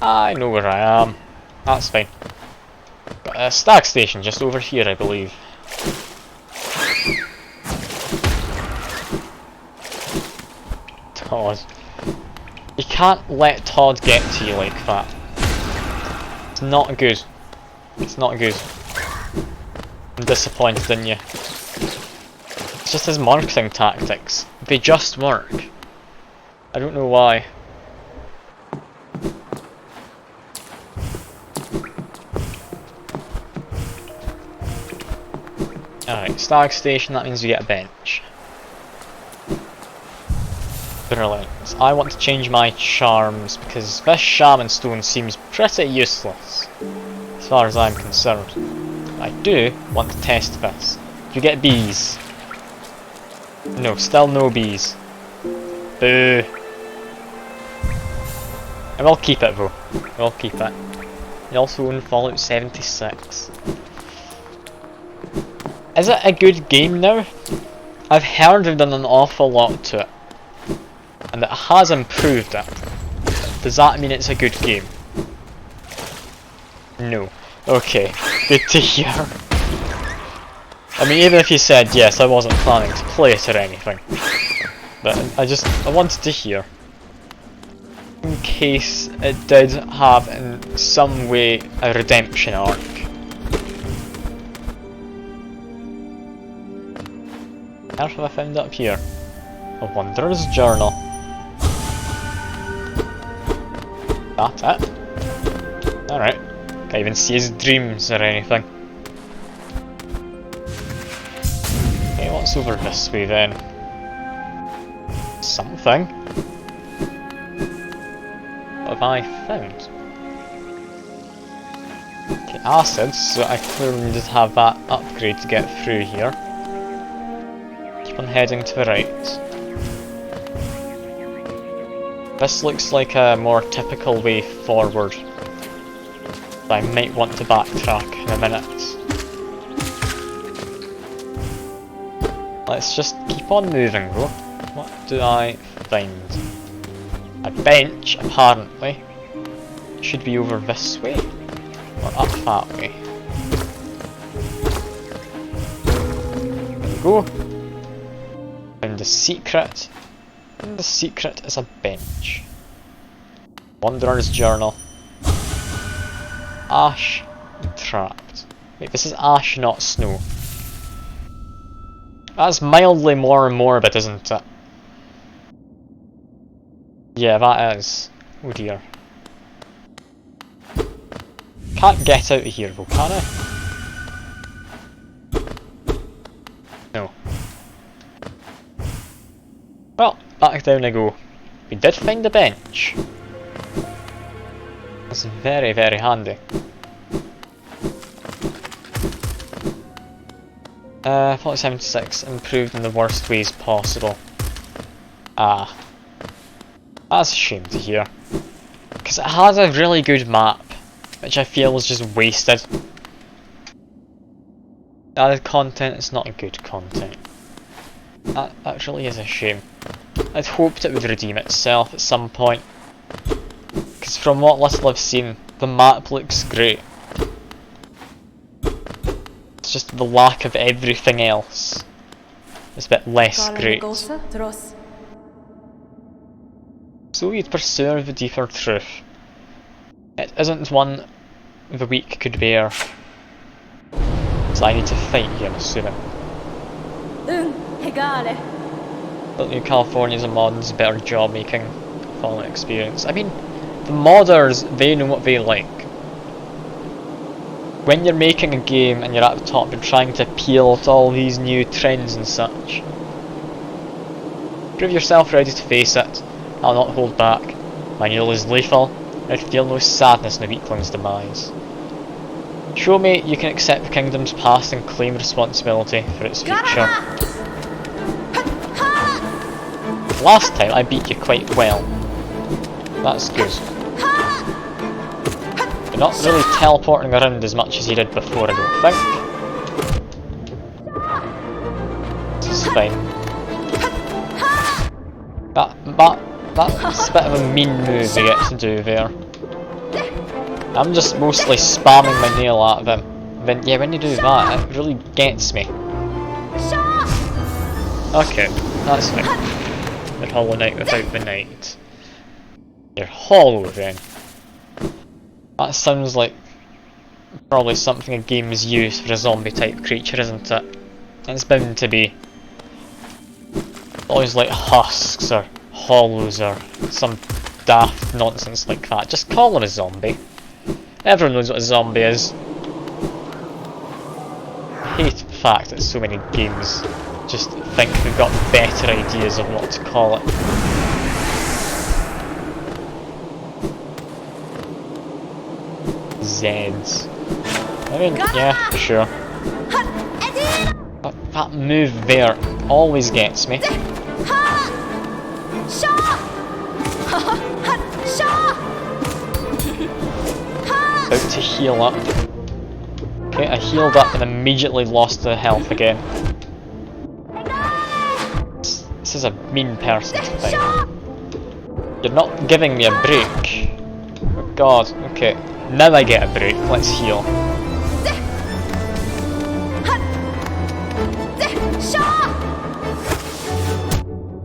I know where I am. That's fine. Got a stag station just over here, I believe. Todd. You can't let Todd get to you like that. It's not good. It's not good. I'm disappointed in you. It's just his marketing tactics. They just work. I don't know why. Alright, stag station, that means you get a bench. Brilliant. I want to change my charms because this shaman stone seems pretty useless as far as I'm concerned. I do want to test this. You get bees. No, still no bees. Boo. I will keep it though. I will keep it. You also own Fallout 76. Is it a good game now? I've heard they've done an awful lot to it. And it has improved it. Does that mean it's a good game? No. Okay, good to hear. I mean, even if you said yes, I wasn't planning to play it or anything. But I wanted to hear. In case it did have in some way a redemption arc. How have I found it up here? A Wanderer's Journal. That's it? Alright. Can't even see his dreams or anything. Okay, what's over this way then? Something. What have I found? Okay, acids, so I clearly needed to have that upgrade to get through here. Keep on heading to the right. This looks like a more typical way forward. I might want to backtrack in a minute. Let's just keep on moving though. What do I find? A bench, apparently. Should be over this way. Or up that way. There we go. Found the secret. And the secret is a bench. Wanderer's Journal. Ash trapped. Wait, this is ash, not snow. That's mildly more morbid, isn't it? Yeah, that is. Oh dear. Can't get out of here though, can I? No. Well, back down I go. We did find a bench. That's very, very handy. Fallout 76 improved in the worst ways possible. Ah. That's a shame to hear. Because it has a really good map, which I feel was just wasted. Added content is not good content. That really is a shame. I'd hoped it would redeem itself at some point. Because from what little I've seen, the map looks great. It's just the lack of everything else is a bit less great. So you'd pursue the deeper truth. It isn't one the weak could bear. So I need to fight you, I'm assuming. But New California's a mod's better job making fallen experience. I mean, the modders, they know what they like. When you're making a game and you're at the top, you're trying to appeal to all these new trends and such. Prove yourself ready to face it. I'll not hold back. My needle is lethal. I feel no sadness in the weakling's demise. Show me you can accept the kingdom's past and claim responsibility for its future. Last time I beat you quite well. That's good. You're not really teleporting around as much as you did before, I don't think. This is fine. That's a bit of a mean move they get to do there. I'm just mostly spamming my nail at them. Then yeah, when you do that, it really gets me. Okay, that's fine. You're Hollow Knight without the knight. You're hollow then. That sounds like probably something a game is used for a zombie type creature, isn't it? It's bound to be. Always like husks or hollows or some daft nonsense like that. Just call it a zombie. Everyone knows what a zombie is. I hate the fact that so many games just think they've got better ideas of what to call it. Zeds. I mean, yeah, for sure. But that move there always gets me. About to heal up. Okay, I healed up and immediately lost the health again. This is a mean person to think. You're not giving me a break. Oh god, okay. Now I get a break, let's heal.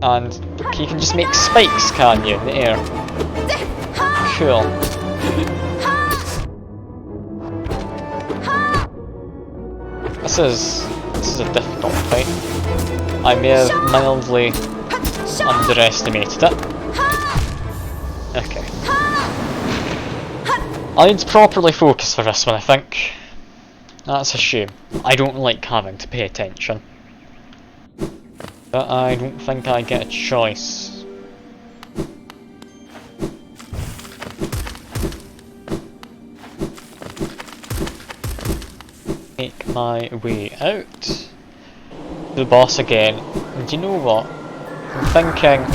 And you can just make spikes, can you, in the air? Cool. This is a difficult fight. I may have mildly underestimated it. Okay. I need to properly focus for this one, I think. That's a shame. I don't like having to pay attention. But I don't think I get a choice. Make my way out to the boss again. And do you know what? I'm thinking,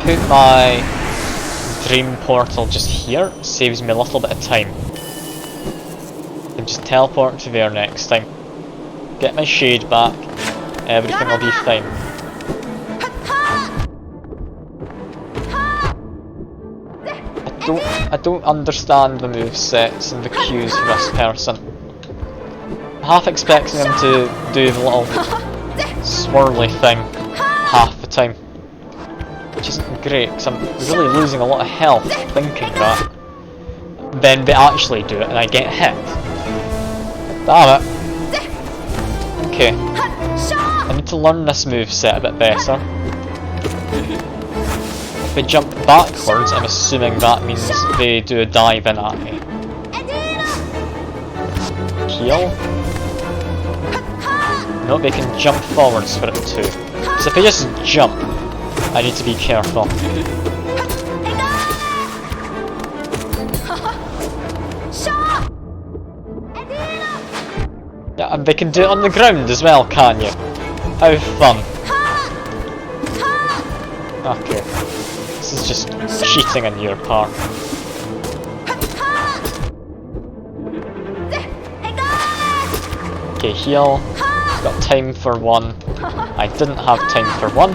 put my dream portal just here, saves me a little bit of time. And just teleport to there next time. Get my shade back, everything will be fine. I don't understand the movesets and the cues for this person. I'm half expecting them to do the little swirly thing half the time. Which isn't great, because I'm really losing a lot of health thinking that. Then they actually do it and I get hit. Damn it. Okay. I need to learn this moveset a bit better. If they jump backwards, I'm assuming that means they do a dive in at me. Heal? No, they can jump forwards for it too. So if they just jump, I need to be careful. Yeah, and they can do it on the ground as well, can you? How fun. Okay. This is just cheating on your part. Okay, heal. got time for one. I didn't have time for one.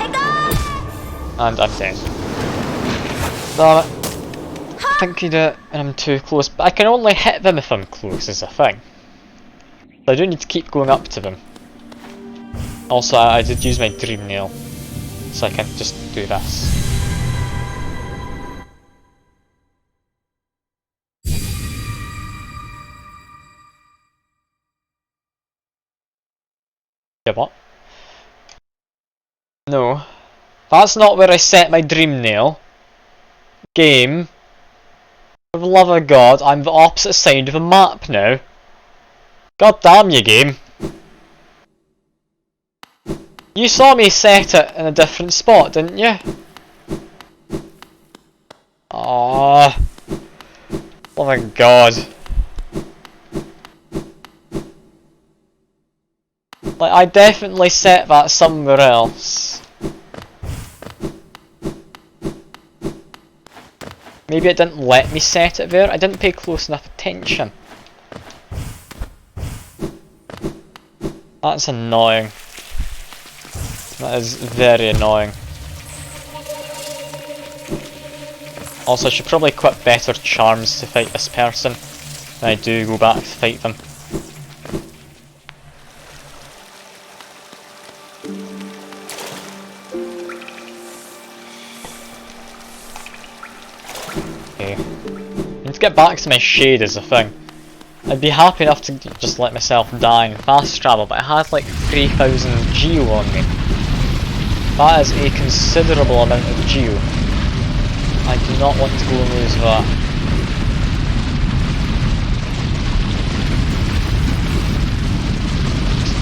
And I'm dead. Damn it. I think you do it and I'm too close, but I can only hit them if I'm close is a thing. So I do need to keep going up to them. Also, I did use my dream nail, so I can just do this. Yeah, what? No. That's not where I set my dream nail. Game. For the love of God, I'm the opposite side of the map now. God damn you, game. You saw me set it in a different spot, didn't you? Aww. Oh my God. Like, I definitely set that somewhere else. Maybe it didn't let me set it there. I didn't pay close enough attention. That's annoying. That is very annoying. Also, I should probably equip better charms to fight this person when I do go back to fight them. Okay. I need to get back to my shade is the thing. I'd be happy enough to just let myself die and fast travel, but I had like 3000 geo on me. That is a considerable amount of geo. I do not want to go and lose that.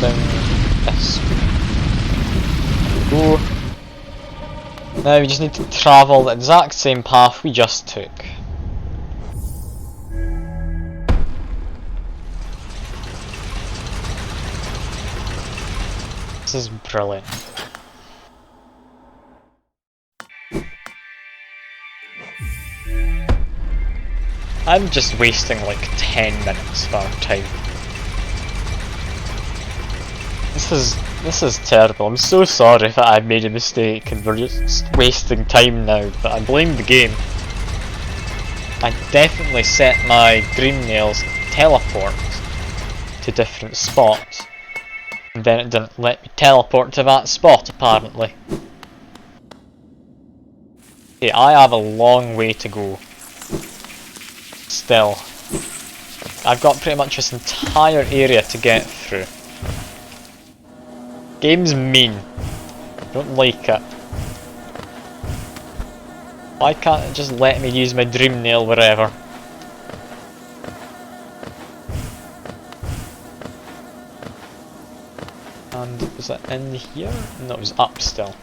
Down this way. Go. Now we just need to travel the exact same path we just took. This is brilliant. I'm just wasting like 10 minutes of our time. This is terrible. I'm so sorry that I made a mistake and we're just wasting time now, but I blame the game. I definitely set my dream nails to teleport to different spots, and then it didn't let me teleport to that spot apparently. Okay, I have a long way to go. Still. I've got pretty much this entire area to get through. Game's mean. Don't like it. Why can't it just let me use my dream nail wherever? And was it in here? No, it was up still.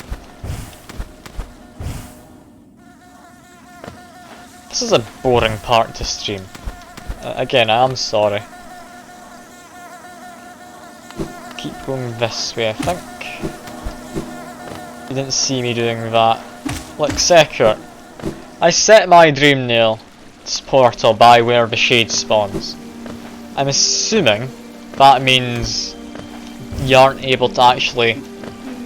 This is a boring part to stream. Again, I am sorry. Keep going this way, I think. You didn't see me doing that. Look, Secure. I set my dream nail portal by where the shade spawns. I'm assuming that means you aren't able to actually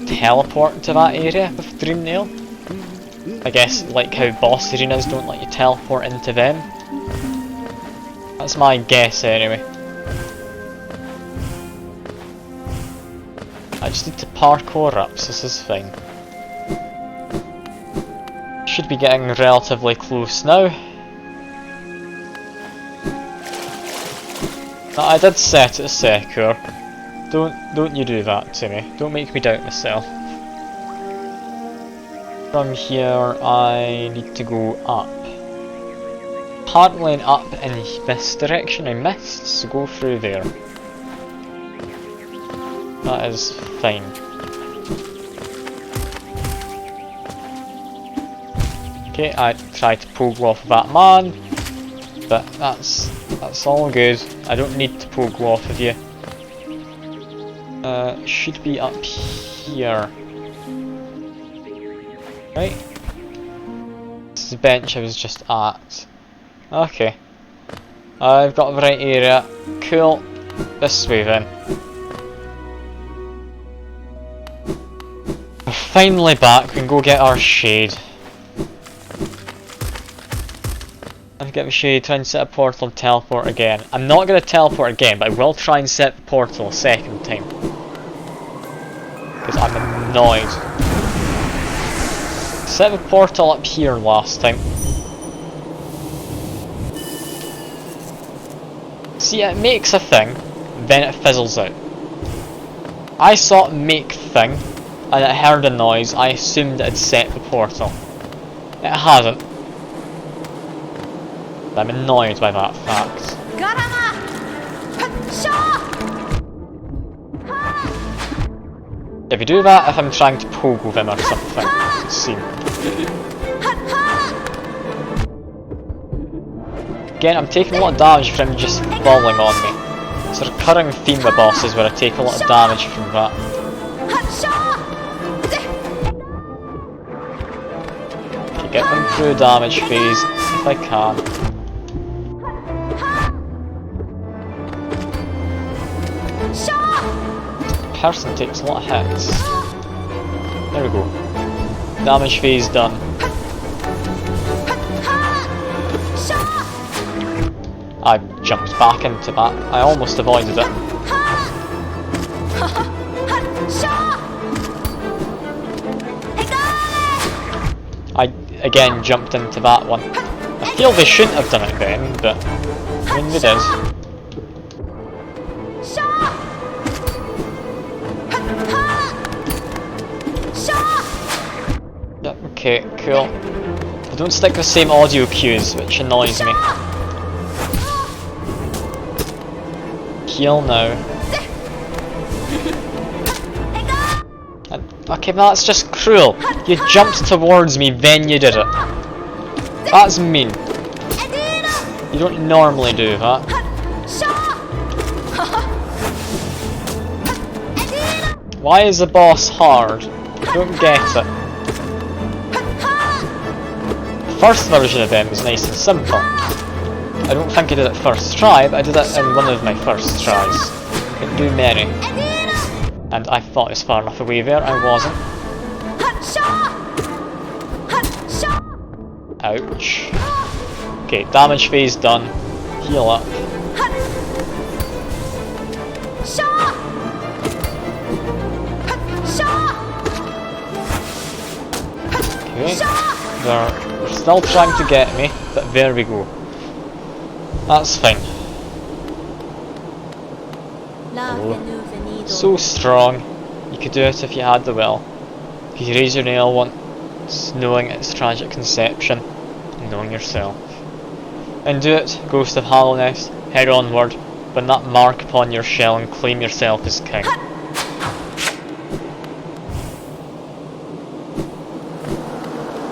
teleport to that area with dream nail. I guess like how boss arenas don't let you teleport into them. That's my guess anyway. I just need to parkour up, so this is fine. Should be getting relatively close now. I did set it secure. Don't you do that to me. Don't make me doubt myself. From here I need to go up. Apparently up in this direction I missed, so go through there. That is fine. Okay, I tried to pogo off that man, but that's all good. I don't need to pogo off of you. Should be up here. Right? This is the bench I was just at. Okay. I've got the right area. Cool. This way then. finally back. We can go get our shade. I've got my shade, try and set a portal and teleport again. I'm not going to teleport again, but I will try and set the portal a second time. Because I'm annoyed. Set the portal up here last time. See, it makes a thing, then it fizzles out. I saw it make thing, and it heard a noise. I assumed it had set the portal. It hasn't. I'm annoyed by that fact. If you do that, if I'm trying to pogo them or something, it seems. Again, I'm taking a lot of damage from him just falling on me. It's a recurring theme with bosses where I take a lot of damage from that. Okay, get them through damage phase if I can. Person takes a lot of hits. There we go. Damage phase done. I jumped back into that. I almost avoided it. I again jumped into that one. I feel they shouldn't have done it then, but I mean they did. Okay, cool. They don't stick the same audio cues, which annoys me. Heal now. Okay, but that's just cruel. You jumped towards me, then you did it. That's mean. You don't normally do that. Why is the boss hard? I don't get it. The first version of them was nice and simple. I don't think I did it first try, but I did it in one of my first tries. Couldn't do many. And I thought it was far enough away there, I wasn't. Ouch. Okay, damage phase done. Heal up. Okay, they're still trying to get me, but there we go. That's fine. Oh. So strong. You could do it if you had the will. You could raise your nail once, knowing its tragic conception, and knowing yourself. And do it, Ghost of Hallownest, head onward, put that mark upon your shell and claim yourself as king.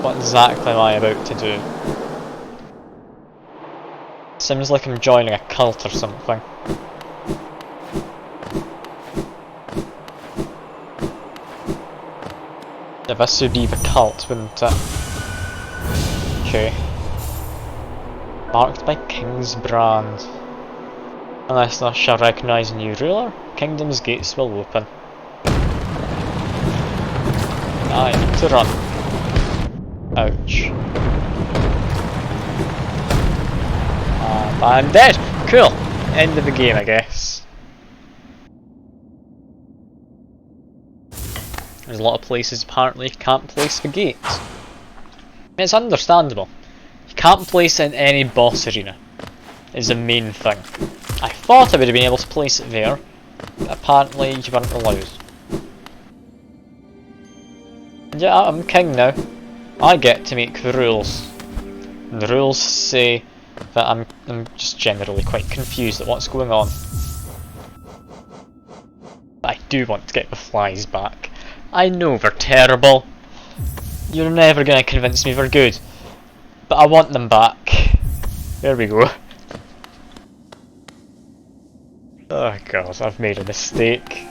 What exactly am I about to do? Seems like I'm joining a cult or something. Yeah, this would be the cult, wouldn't it? Okay. Marked by King's Brand. Unless I shall recognise a new ruler, Kingdom's gates will open. I need to run. Ouch. I'm dead! Cool! End of the game, I guess. There's a lot of places apparently you can't place the gates. It's understandable. You can't place it in any boss arena, is the main thing. I thought I would have been able to place it there, but apparently you weren't allowed. And yeah, I'm king now. I get to make the rules. And the rules say that I'm just generally quite confused at what's going on. But I do want to get the flies back. I know they're terrible. You're never going to convince me they're good. But I want them back. There we go. Oh god, I've made a mistake.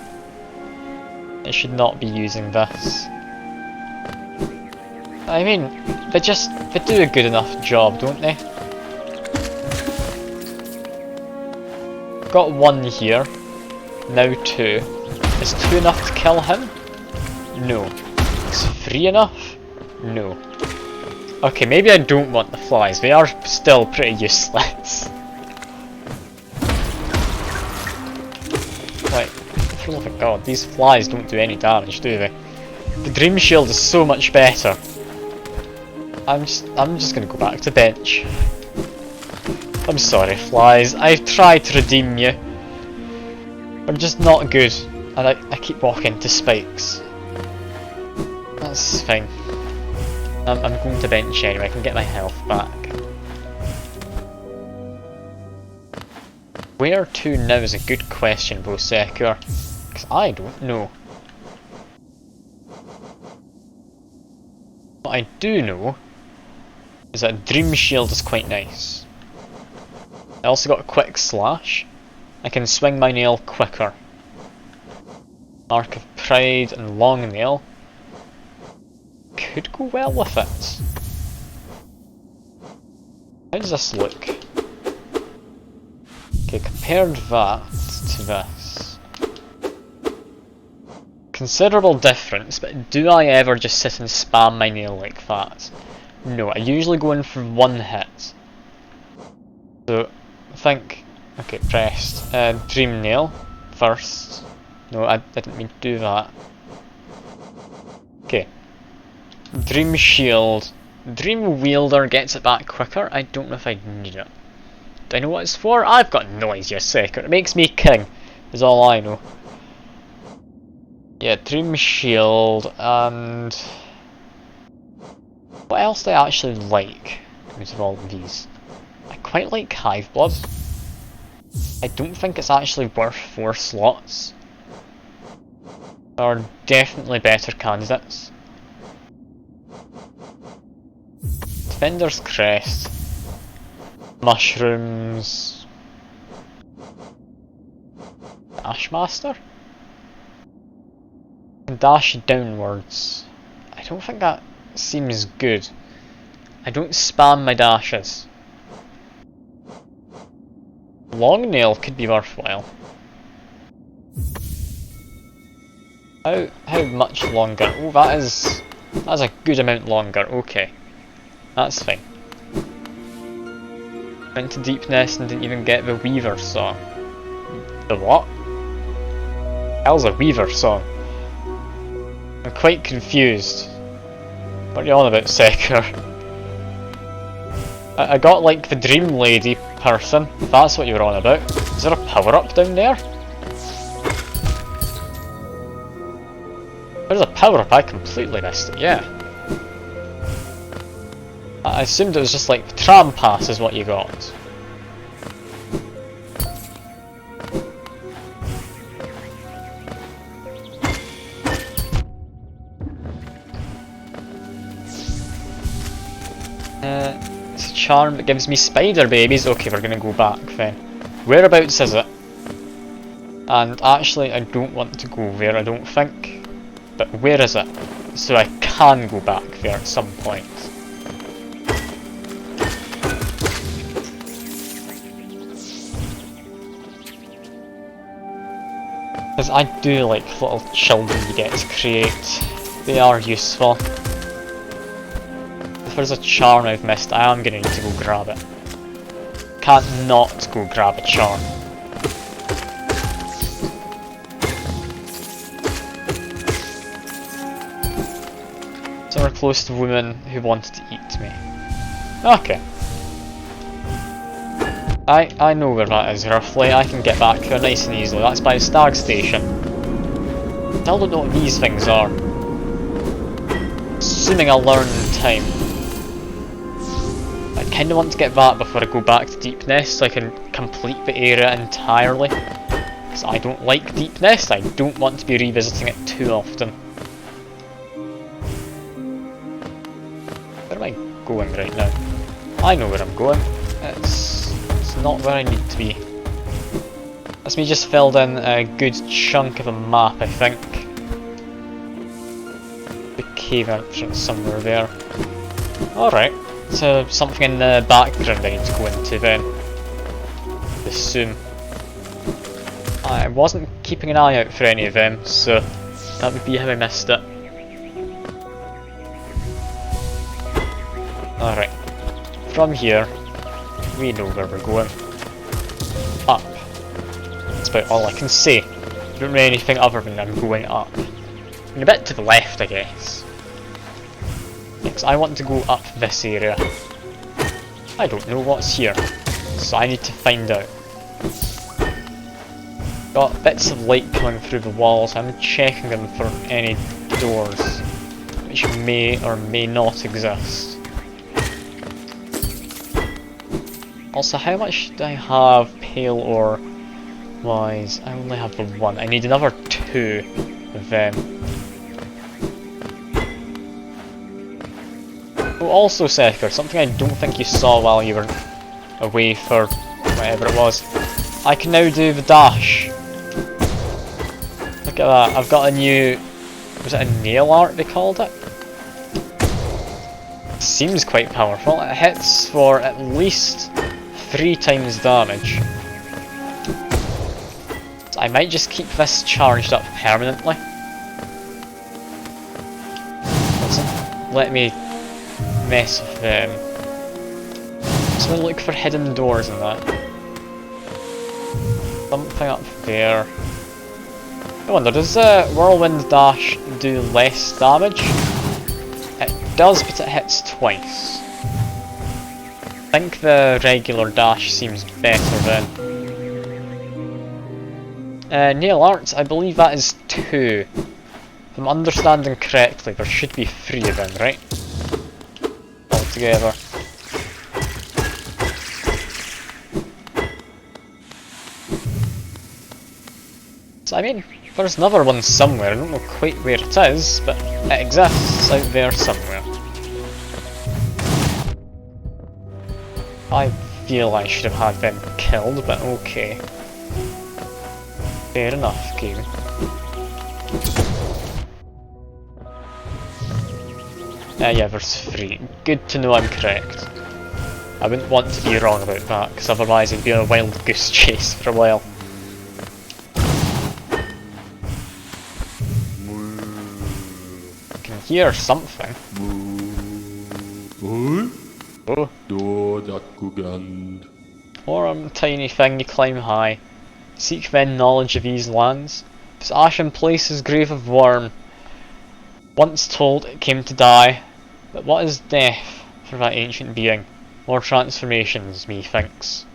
I should not be using this. I mean, they do a good enough job, don't they? Got one here, now two. Is two enough to kill him? No. spikes free enough? No. Okay, maybe I don't want the flies. They are still pretty useless. Like, for the love of God, these flies don't do any damage, do they? The Dream Shield is so much better. I'm just gonna go back to bench. I'm sorry, flies. I've tried to redeem you. I'm just not good, and I keep walking into spikes. That's fine. I'm going to bench anyway. I can get my health back. Where to now is a good question, Bosecker, because I don't know. What I do know is that Dream Shield is quite nice. I also got a quick slash. I can swing my nail quicker. Mark of Pride and Long Nail could go well with it. How does this look? Okay, compared that to this. Considerable difference, but do I ever just sit and spam my nail like that? No, I usually go in for one hit. So, I think... Okay, pressed. Dream Nail first. No, I didn't mean to do that. Okay. Dream Shield. Dream Wielder gets it back quicker. I don't know if I need it. Do I know what it's for? I've got no idea, second. It makes me king, is all I know. Yeah, Dream Shield, and... what else do I actually like out of all of these? I quite like Hive Blood. I don't think it's actually worth 4 slots. There are definitely better candidates. Defender's Crest. Mushrooms. Ashmaster? And dash downwards. I don't think that seems good. I don't spam my dashes. Long Nail could be worthwhile. How much longer? Oh, that's a good amount longer. Okay, that's fine. Went to Deepnest and didn't even get the Weaver song. The what? Hell's a Weaver song? I'm quite confused. What are you on about, Secker? I got like the Dream Lady person, if that's what you were on about. Is there a power up down there? There's a power up, I completely missed it, yeah. I assumed it was just like the tram pass is what you got. It's a charm that gives me spider babies. Okay, we're gonna go back then. Whereabouts is it? And actually, I don't want to go there, I don't think. But where is it? So I can go back there at some point. Because I do like little children you get to create. They are useful. If there's a charm I've missed, I am going to need to go grab it. Can't not go grab a charm. Somewhere close to the woman who wanted to eat me. Okay. I know where that is roughly. I can get back there nice and easily. That's by the Stag Station. Still don't know what these things are. Assuming I'll learn in time. I kinda want to get that before I go back to Deepnest so I can complete the area entirely. Because I don't like Deepnest, I don't want to be revisiting it too often. Where am I going right now? I know where I'm going. It's not where I need to be. That's me just filled in a good chunk of a map, I think. The cave entrance somewhere there. Alright, so something in the background I need to go into then. I assume. I wasn't keeping an eye out for any of them, so that would be how I missed it. Alright. From here, we know where we're going. Up. That's about all I can say. I don't know anything other than I'm going up. And a bit to the left, I guess. Because I want to go up this area. I don't know what's here, so I need to find out. Got bits of light coming through the walls. I'm checking them for any doors which may or may not exist. Also, how much do I have pale ore wise? I only have the one. I need another 2 of them. Oh, also Secker, something I don't think you saw while you were away for whatever it was. I can now do the dash. Look at that, I've got a new... was it a nail art they called it? Seems quite powerful. It hits for at least 3 times damage. So I might just keep this charged up permanently. Doesn't let me mess with them. So I'm gonna look for hidden doors in that. Something up there. I wonder, does Whirlwind Dash do less damage? It does, but it hits twice. I think the regular dash seems better then. Nail Arts, I believe that is 2. If I'm understanding correctly, there should be 3 of them, right? Altogether. So I mean, there's another one somewhere, I don't know quite where it is, but it exists out there somewhere. I feel I should have had them killed, but okay. Fair enough, game. Yeah, there's 3. Good to know I'm correct. I wouldn't want to be wrong about that, because otherwise it'd be on a wild goose chase for a while. I can hear something. Oh. Or tiny thing, you climb high. Seek then knowledge of these lands. This ashen place is grave of worm. Once told it came to die. But what is death for that ancient being? More transformations, methinks.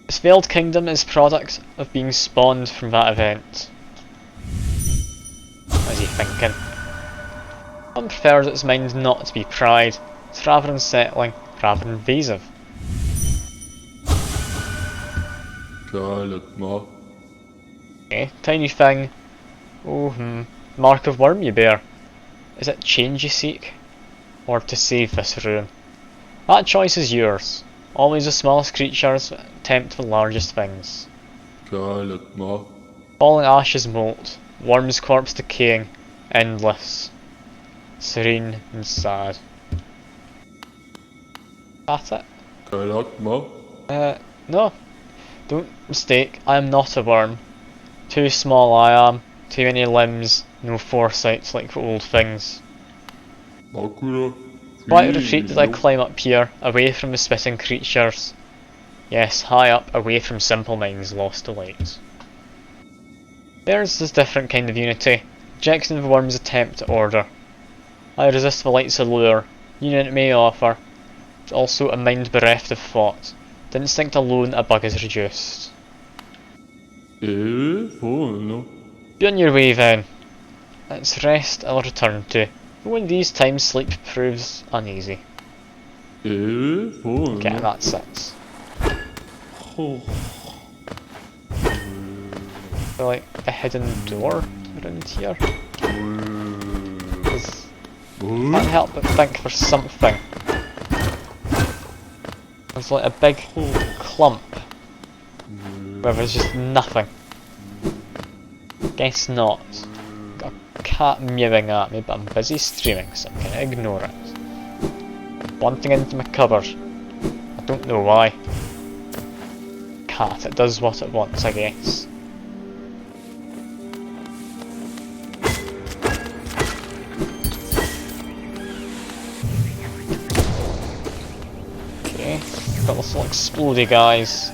This failed kingdom is product of being spawned from that event. What is he thinking? One prefers its mind not to be pride. It's rather unsettling, rather invasive. Okay, tiny thing. Oh, mark of worm you bear. Is it change you seek? Or to save this ruin? That choice is yours. Always the smallest creatures tempt the largest things. Falling ashes molt. Worm's corpse decaying. Endless. Serene and sad. That's it? No. Don't mistake, I am not a worm. Too small I am, too many limbs, no foresight like the old things. Why retreat did I climb up here, away from the spitting creatures? Yes, high up, away from simple minds lost to light. Theirs is a different kind of unity, rejecting the worm's attempt to order. I resist the light's allure, union it may offer, but also a mind bereft of thought. The instinct alone a bug is reduced. Be on your way then. It's rest I'll return to, but when these times sleep proves uneasy. Okay, that's it. So, like a hidden door around here? Can't help but think there's something. There's like a big clump where there's just nothing. Guess not. Got a cat mewing at me, but I'm busy streaming, so I'm gonna ignore it. Wanting into my cupboard. I don't know why. Cat, it does what it wants, I guess. got little explodey guys.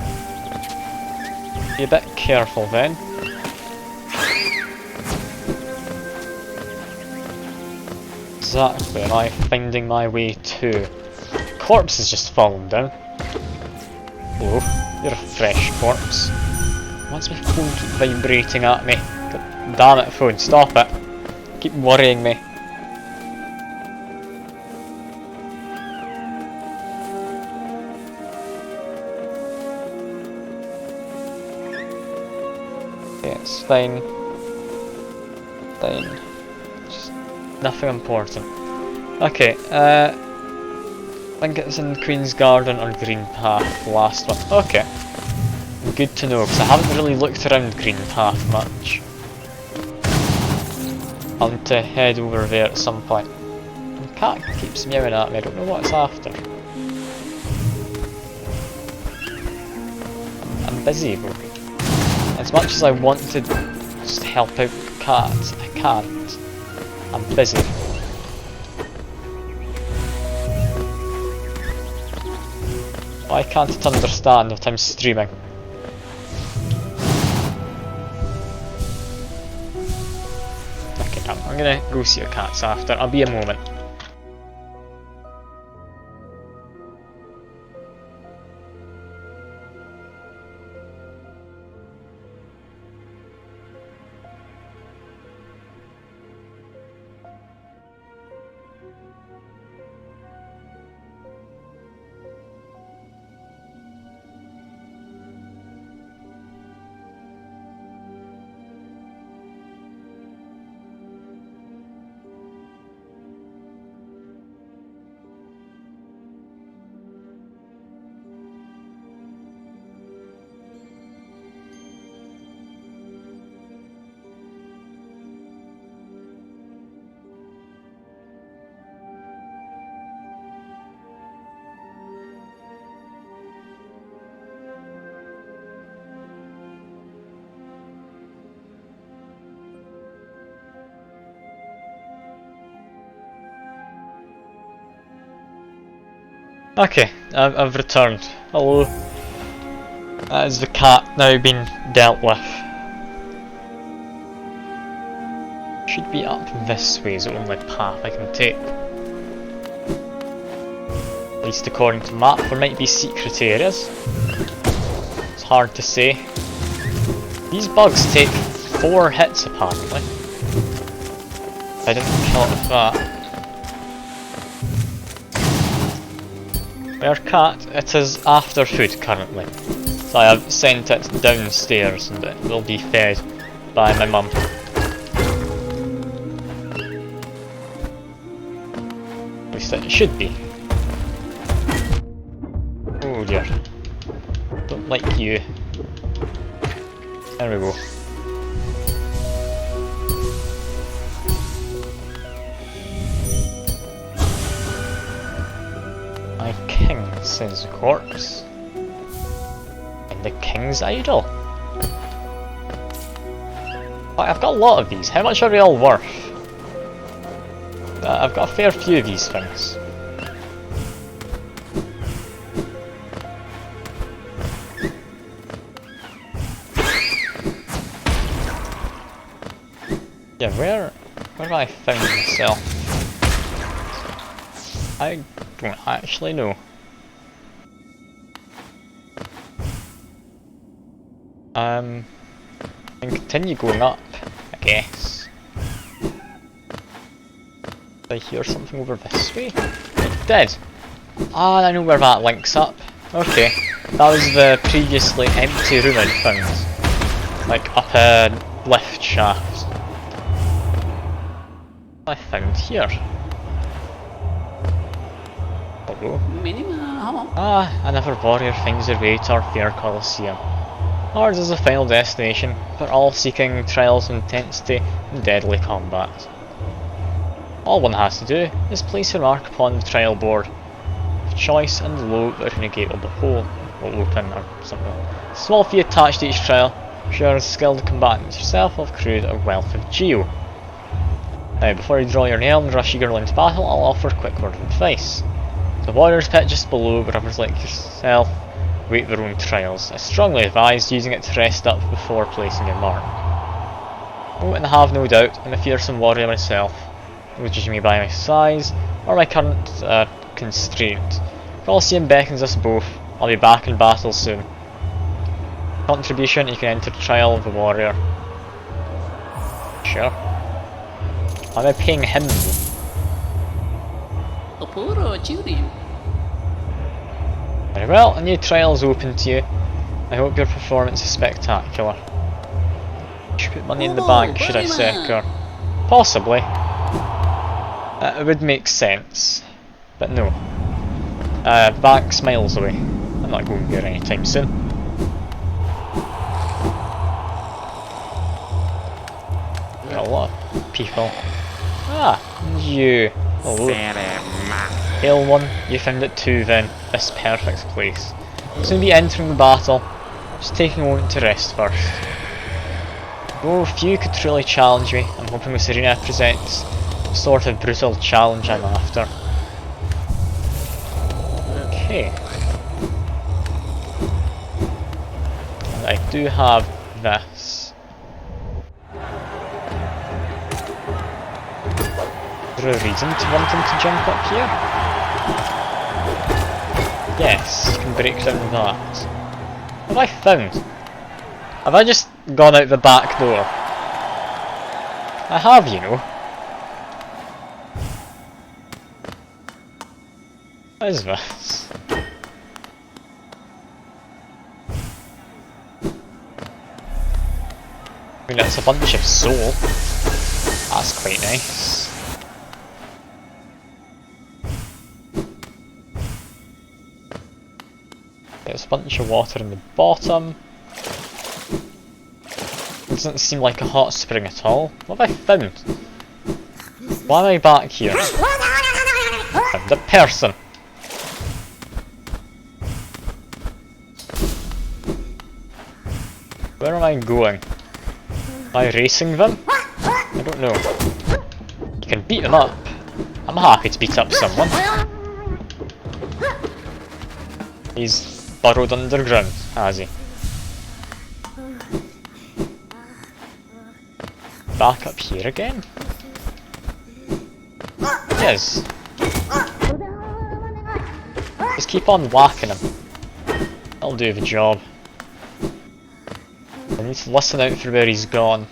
Be a bit careful then. Exactly, am I finding my way to? Corpse has just fallen down. Hello, you're a fresh corpse. Why's my phone keep vibrating at me? God damn it, phone, stop it. Keep worrying me. Okay, it's fine. Fine. Just nothing important. Okay, I think it's in Queen's Garden or Green Path, last one. Okay. Good to know, because I haven't really looked around Green Path much. I'll need to head over there at some point. The cat keeps meowing at me, I don't know what it's after. I'm busy, bro. As much as I want to just help out cats, I can't. I'm busy. Why can't it understand that I'm streaming? Okay, I'm gonna go see your cats after. I'll be a moment. Okay, I've returned. Hello. That is the cat now being dealt with. Should be up this way is the only path I can take. At least according to map, there might be secret areas. It's hard to say. These bugs take 4 hits apparently. I didn't kill it with that. Our cat, it is after food currently, so I have sent it downstairs and it will be fed by my mum. At least it should be. Oh dear. Don't like you. There we go. Says the corpse. And the king's idol. I've got a lot of these. How much are they all worth? I've got a fair few of these things. Yeah, where have I found myself? I don't actually know. I can continue going up, I guess. Did I hear something over this way? It did! Ah, I know where that links up. Okay, that was the previously empty room I'd found. Like up a lift shaft. What I found here. Hello? Ah, another warrior finds their way to our fair Colosseum. Ours is the final destination, for all seeking trials of intensity and deadly combat. All one has to do is place your mark upon the trial board of choice, and the low opening gate will open or something. Small fee attached to each trial, sure as skilled combatants yourself have accrued a wealth of geo. Now before you draw your nail and rush eagerly into battle, I'll offer a quick word of advice. The warrior's pit just below, where others like yourself wait their own trials. I strongly advise using it to rest up before placing your mark. Oh, and I have no doubt I'm a fearsome warrior myself, not judging me by my size or my current constraint. Colosseum beckons us both. I'll be back in battle soon. Contribution, you can enter Trial of the Warrior. Sure. Why am I paying him though? Very well, a new trial is open to you. I hope your performance is spectacular. Should put money in the bank, should I secure? Possibly. It would make sense. But no. Bank's miles away. I'm not going there anytime soon. Got a lot of people. Ah, you. Hello. Hail one, you found it too then. This perfect place. Soon be entering the battle. Just taking a moment to rest first. Though few could truly challenge me, I'm hoping this arena presents the sort of brutal challenge I'm after. Okay. And I do have this. Is there a reason to want him to jump up here? Yes, you can break down that. What have I found? Have I just gone out the back door? I have, you know. What is this? I mean, that's a bunch of soul. That's quite nice. There's a bunch of water in the bottom. It doesn't seem like a hot spring at all. What have I found? Why am I back here? I found a person. Where am I going? Am I racing them? I don't know. You can beat them up. I'm happy to beat up someone. He's burrowed underground, has he? Back up here again? Yes. Just keep on whacking him. That'll do the job. I need to listen out for where he's gone.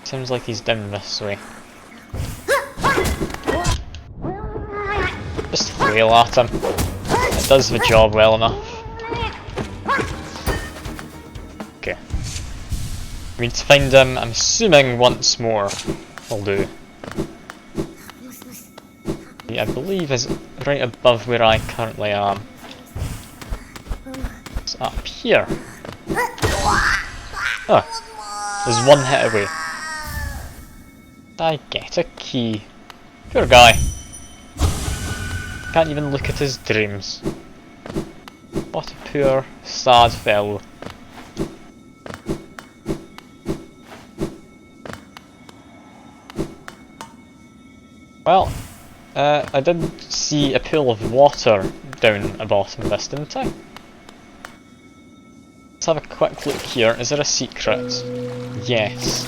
Sounds like he's down this way. Just flail at him. It does the job well enough. Okay. We need to find him, I'm assuming once more will do. I believe is right above where I currently am. It's up here. Oh, there's one hit away. I get a key. Poor guy. Can't even look at his dreams. What a poor, sad fellow. Well, I did see a pool of water down at the bottom of this, didn't I? Let's have a quick look here. Is there a secret? Yes.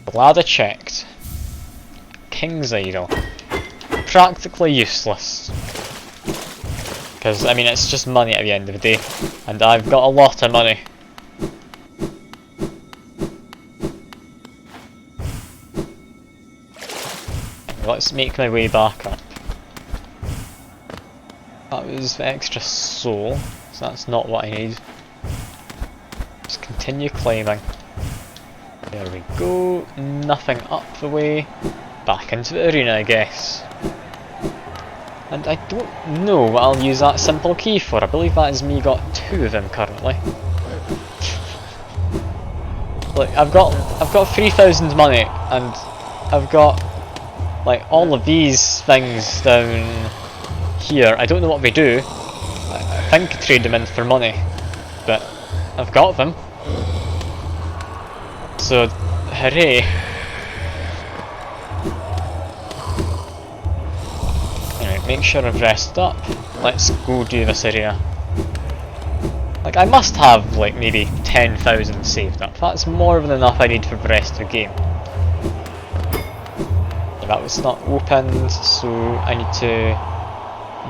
Glad I checked. King's Idol. Practically useless. Because, I mean, it's just money at the end of the day. And I've got a lot of money. Let's make my way back up. That was the extra soul, so that's not what I need. Just continue climbing. There we go, nothing up the way. Back into the arena, I guess. And I don't know what I'll use that simple key for. I believe that is me got 2 of them currently. Look, I've got 3,000 money, and I've got like all of these things down here. I don't know what they do. I think I trade them in for money, but I've got them. So, hooray. make sure I've rested up. Let's go do this area. Like, I must have, like, maybe 10,000 saved up. That's more than enough I need for the rest of the game. Yeah, that was not opened, so I need to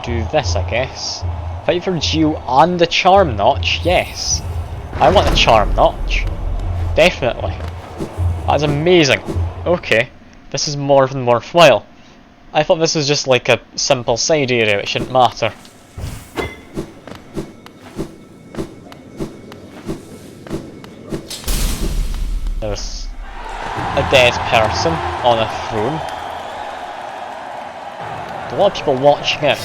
do this, I guess. Fight for Geo and the Charm Notch, yes. I want the Charm Notch. Definitely. That's amazing. Okay, this is more than worthwhile. I thought this was just like a simple side area, it shouldn't matter. There's a dead person on a throne. A lot of people watching it.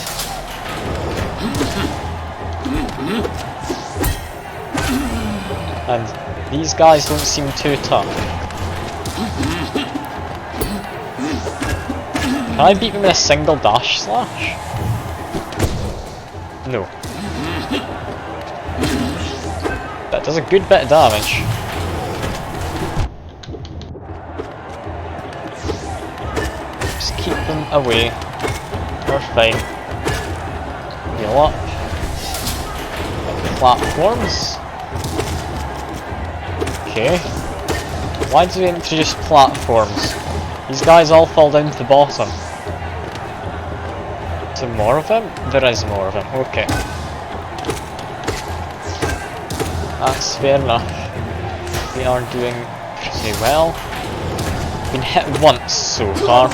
And these guys don't seem too tough. Can I beat them with a single dash slash? No. That does a good bit of damage. Just keep them away. We're fine. Heal up. Platforms. Okay. Why do we introduce platforms? These guys all fall down to the bottom. Is there more of them? There is more of them, okay. That's fair enough. We are doing pretty well. Been hit once so far.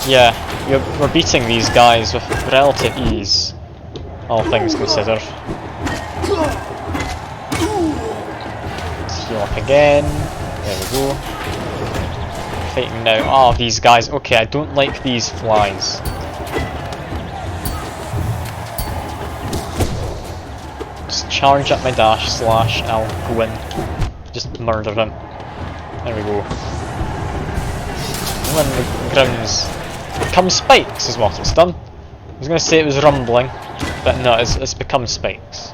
Yeah, we're beating these guys with relative ease, all things considered. Let's heal up again. There we go. Fighting now. Oh, these guys. Okay, I don't like these flies. Just charge up my dash slash and I'll go in. Just murder him. There we go. When the grounds become spikes is what it's done. I was going to say it was rumbling, but no, it's become spikes.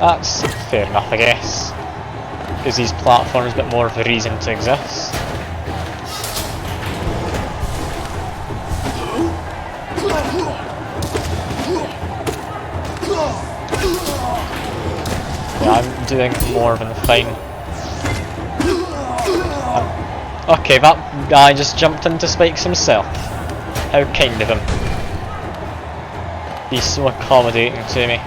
That's fair enough, I guess. Gives these platforms a bit more of a reason to exist. Yeah, I'm doing more than fine. Okay, that guy just jumped into spikes himself. How kind of him. He's so accommodating to me.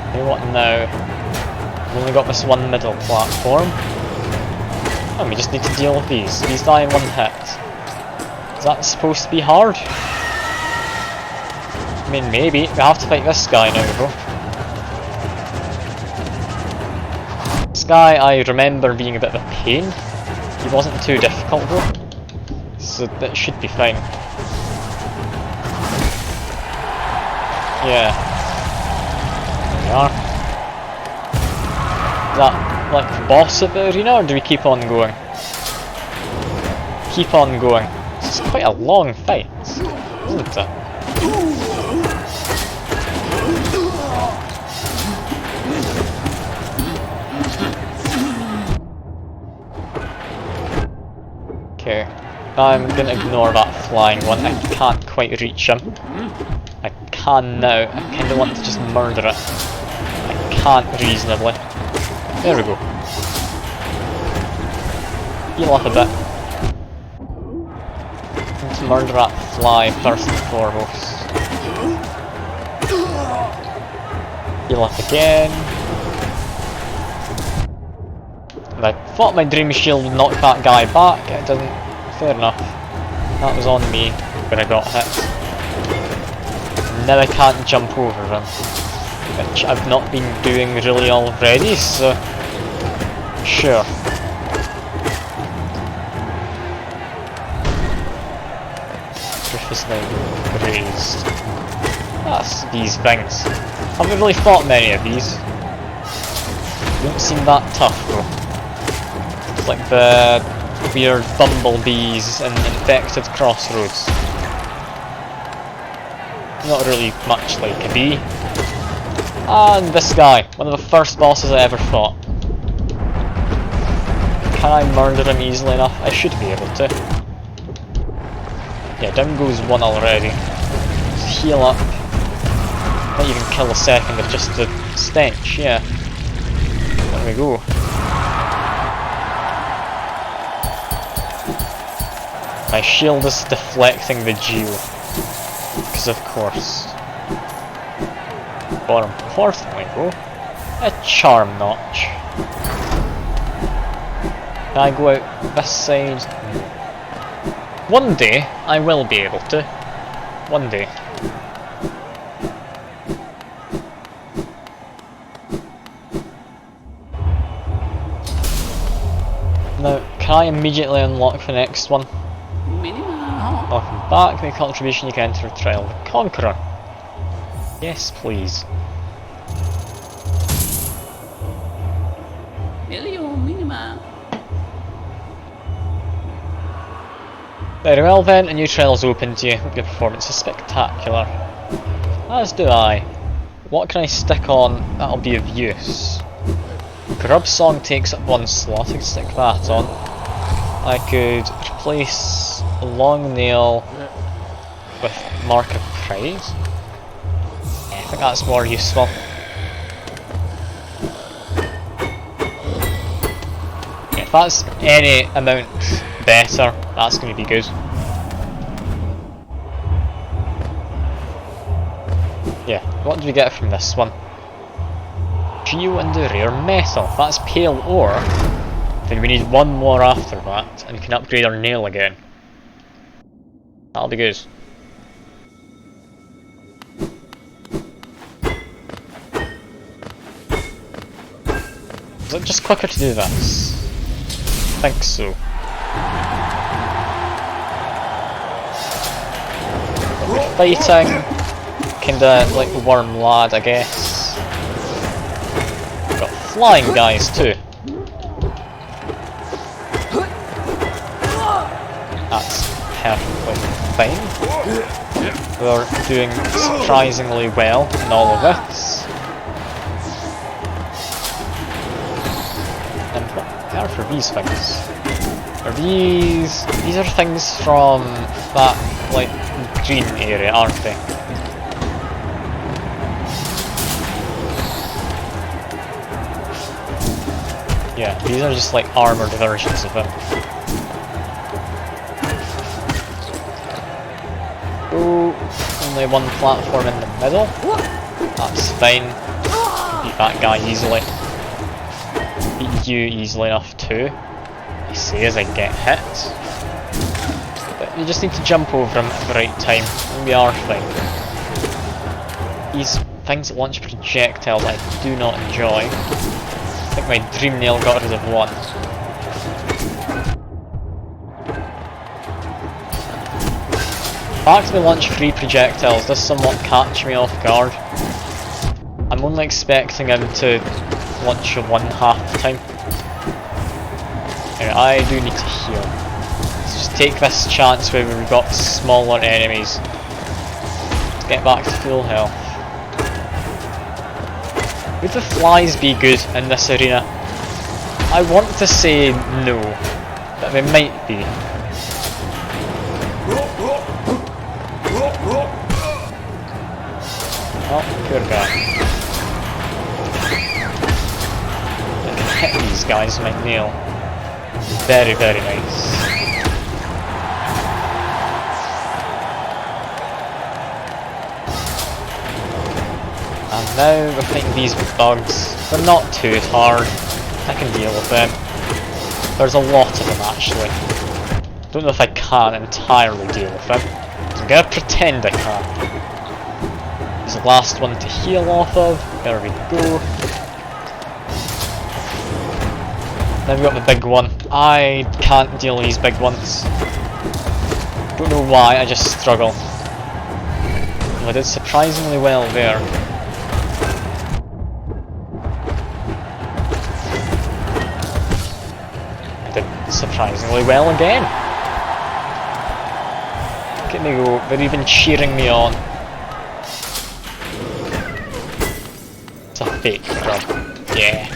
Okay, what now? I've only got this one middle platform. Oh, we just need to deal with these. These die in one hit. Is that supposed to be hard? I mean, maybe. We have to fight this guy now, though. This guy, I remember being a bit of a pain. He wasn't too difficult, though. So that should be fine. Yeah. There we are. Is that, like, the boss of the arena, or do we keep on going? Keep on going. It's quite a long fight, isn't it? Okay, I'm gonna ignore that flying one. I can't quite reach him. I can now. I kinda want to just murder it. I can't reasonably. There we go. Heal up a bit. Let's murder that fly first and foremost. Heal up again. And I thought my dream shield would knock that guy back. It didn't. Fair enough. That was on me when I got hit. Now I can't jump over him, which I've not been doing really already, so sure. Roof is now raised. That's these things. Haven't really fought many of these. Don't seem that tough though. It's like the weird bumblebees in infected crossroads. not really much like a bee. And this guy, one of the first bosses I ever fought. Can I murder him easily enough? I should be able to. Yeah, down goes one already. Just heal up. Might even kill a second with just the stench, yeah. There we go. My shield is deflecting the geo. Because of course. More importantly though, a charm notch. Can I go out this side? One day, I will be able to. One day. Now, can I immediately unlock the next one? Welcome back, make a contribution you can enter Trial of the Conqueror. Yes, please. Very well then, a new trial is open to you. Hope your performance is spectacular. As do I. What can I stick on that'll be of use? Grub Song takes up one slot, I can stick that on. I could replace a long nail with Mark of Pride. Yeah, I think that's more useful. Yeah, if that's any amount better, that's going to be good. Yeah, what do we get from this one? Geo and the rare metal. If that's pale ore, then we need one more after that, and we can upgrade our nail again. That'll be good. Is it just quicker to do this? I think so. We're fighting, kinda like the worm lad, I guess. We've got flying guys too. That's perfectly fine. We're doing surprisingly well in all of this. And what are for these things? Are these are things from that like green area, aren't they? Yeah, these are just like armoured versions of them. Oh, only one platform in the middle. That's fine. Beat that guy easily. Beat you easily enough too. I say as I get hit. But you just need to jump over him at the right time, and we are fine. These things that launch projectiles I do not enjoy. I think my dream nail got rid of one. The fact they launch free projectiles does somewhat catch me off guard. I'm only expecting him to launch one half the time. Anyway, I do need to heal. Let's just take this chance where we've got smaller enemies. Let's get back to full health. Would the flies be good in this arena? I want to say no, but they might be. Oh, poor guy. I can hit these guys with my nail. Very, very nice. And now we're fighting these bugs. They're not too hard. I can deal with them. There's a lot of them actually. Don't know if I can entirely deal with them. So I'm gonna pretend I can. There's the last one to heal off of. There we go. Then we've got the big one. I can't deal with these big ones. Don't know why, I just struggle. I did surprisingly well there. I did surprisingly well again. Look at me go, they're even cheering me on. fake grub. Yeah.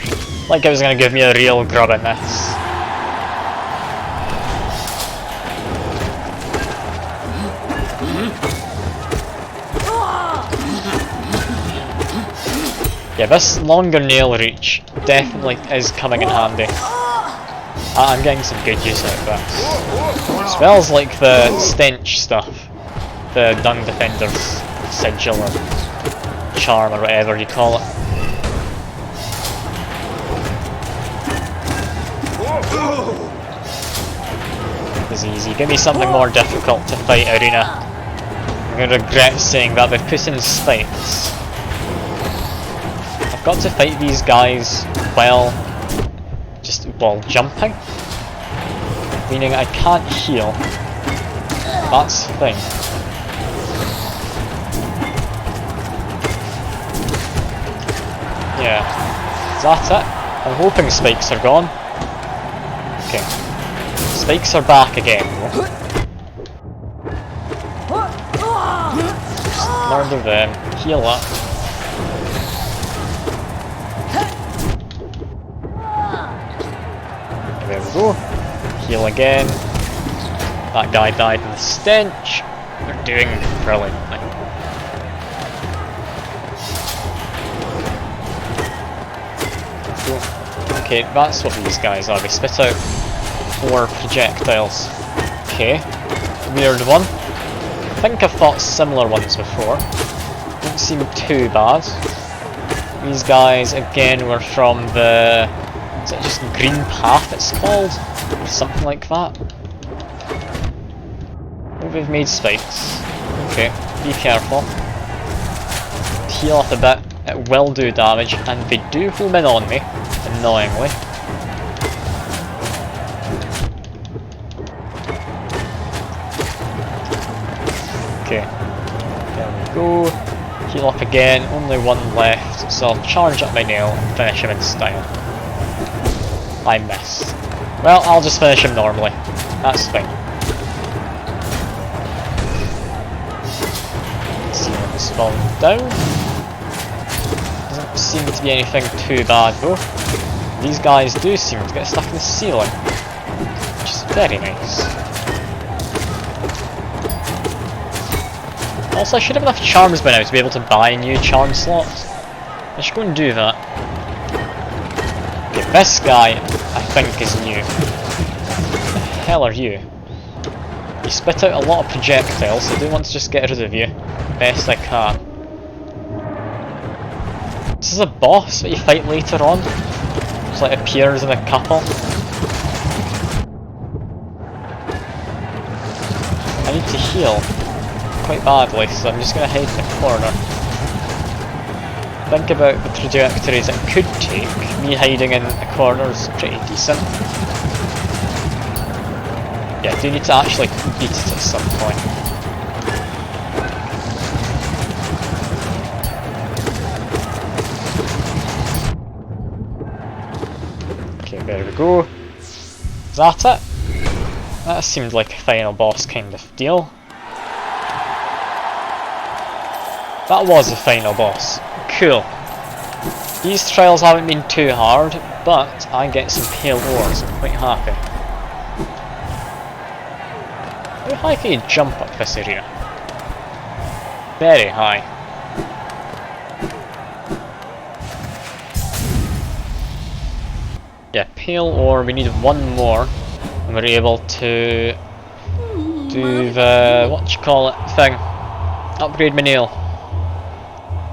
Like it was gonna give me a real grub in this. Yeah, this longer nail reach definitely is coming in handy. I'm getting some good use out of this. Smells like the stench stuff. The Dung Defender's sigil or charm or whatever you call it. This is easy. Give me something more difficult to fight, Arena. I'm gonna regret saying that they've put in spikes. I've got to fight these guys while jumping. Meaning I can't heal. That's the thing. Yeah. Is that it? I'm hoping spikes are gone. Okay. Spikes are back again though. Just murder them. Heal up. There we go. Heal again. That guy died in the stench. They're doing brilliantly. Okay, that's what these guys are. They spit out 4 projectiles. Okay, weird one. I think I've fought similar ones before. Don't seem too bad. These guys again were from the... is it just Green Path it's called? Or something like that. Oh, they've made spikes. Okay, be careful. Heal up a bit, it will do damage, and they do home in on me, annoyingly. Okay, there we go. Heal up again, only one left, so I'll charge up my nail and finish him in style. I missed. Well, I'll just finish him normally. That's fine. Let's see what is falling down. Doesn't seem to be anything too bad though. These guys do seem to get stuck in the ceiling, which is very nice. Also, I should have enough charms by now to be able to buy new charm slots. I should go and do that. Okay, this guy, I think, is new. What the hell are you? You spit out a lot of projectiles, so I do want to just get rid of you. Best I can. This is a boss that you fight later on. Just like appears in a couple. I need to heal quite badly, so I'm just going to hide in the corner. Think about the trajectories it could take. Me hiding in a corner is pretty decent. Yeah, I do need to actually beat it at some point. Okay, there we go. Is that it? That seemed like a final boss kind of deal. That was the final boss. Cool. These trials haven't been too hard, but I get some pale ores. I'm quite happy. How high can you jump up this area? Very high. Yeah, pale ore. We need one more, and we're able to do the thing. Upgrade my nail.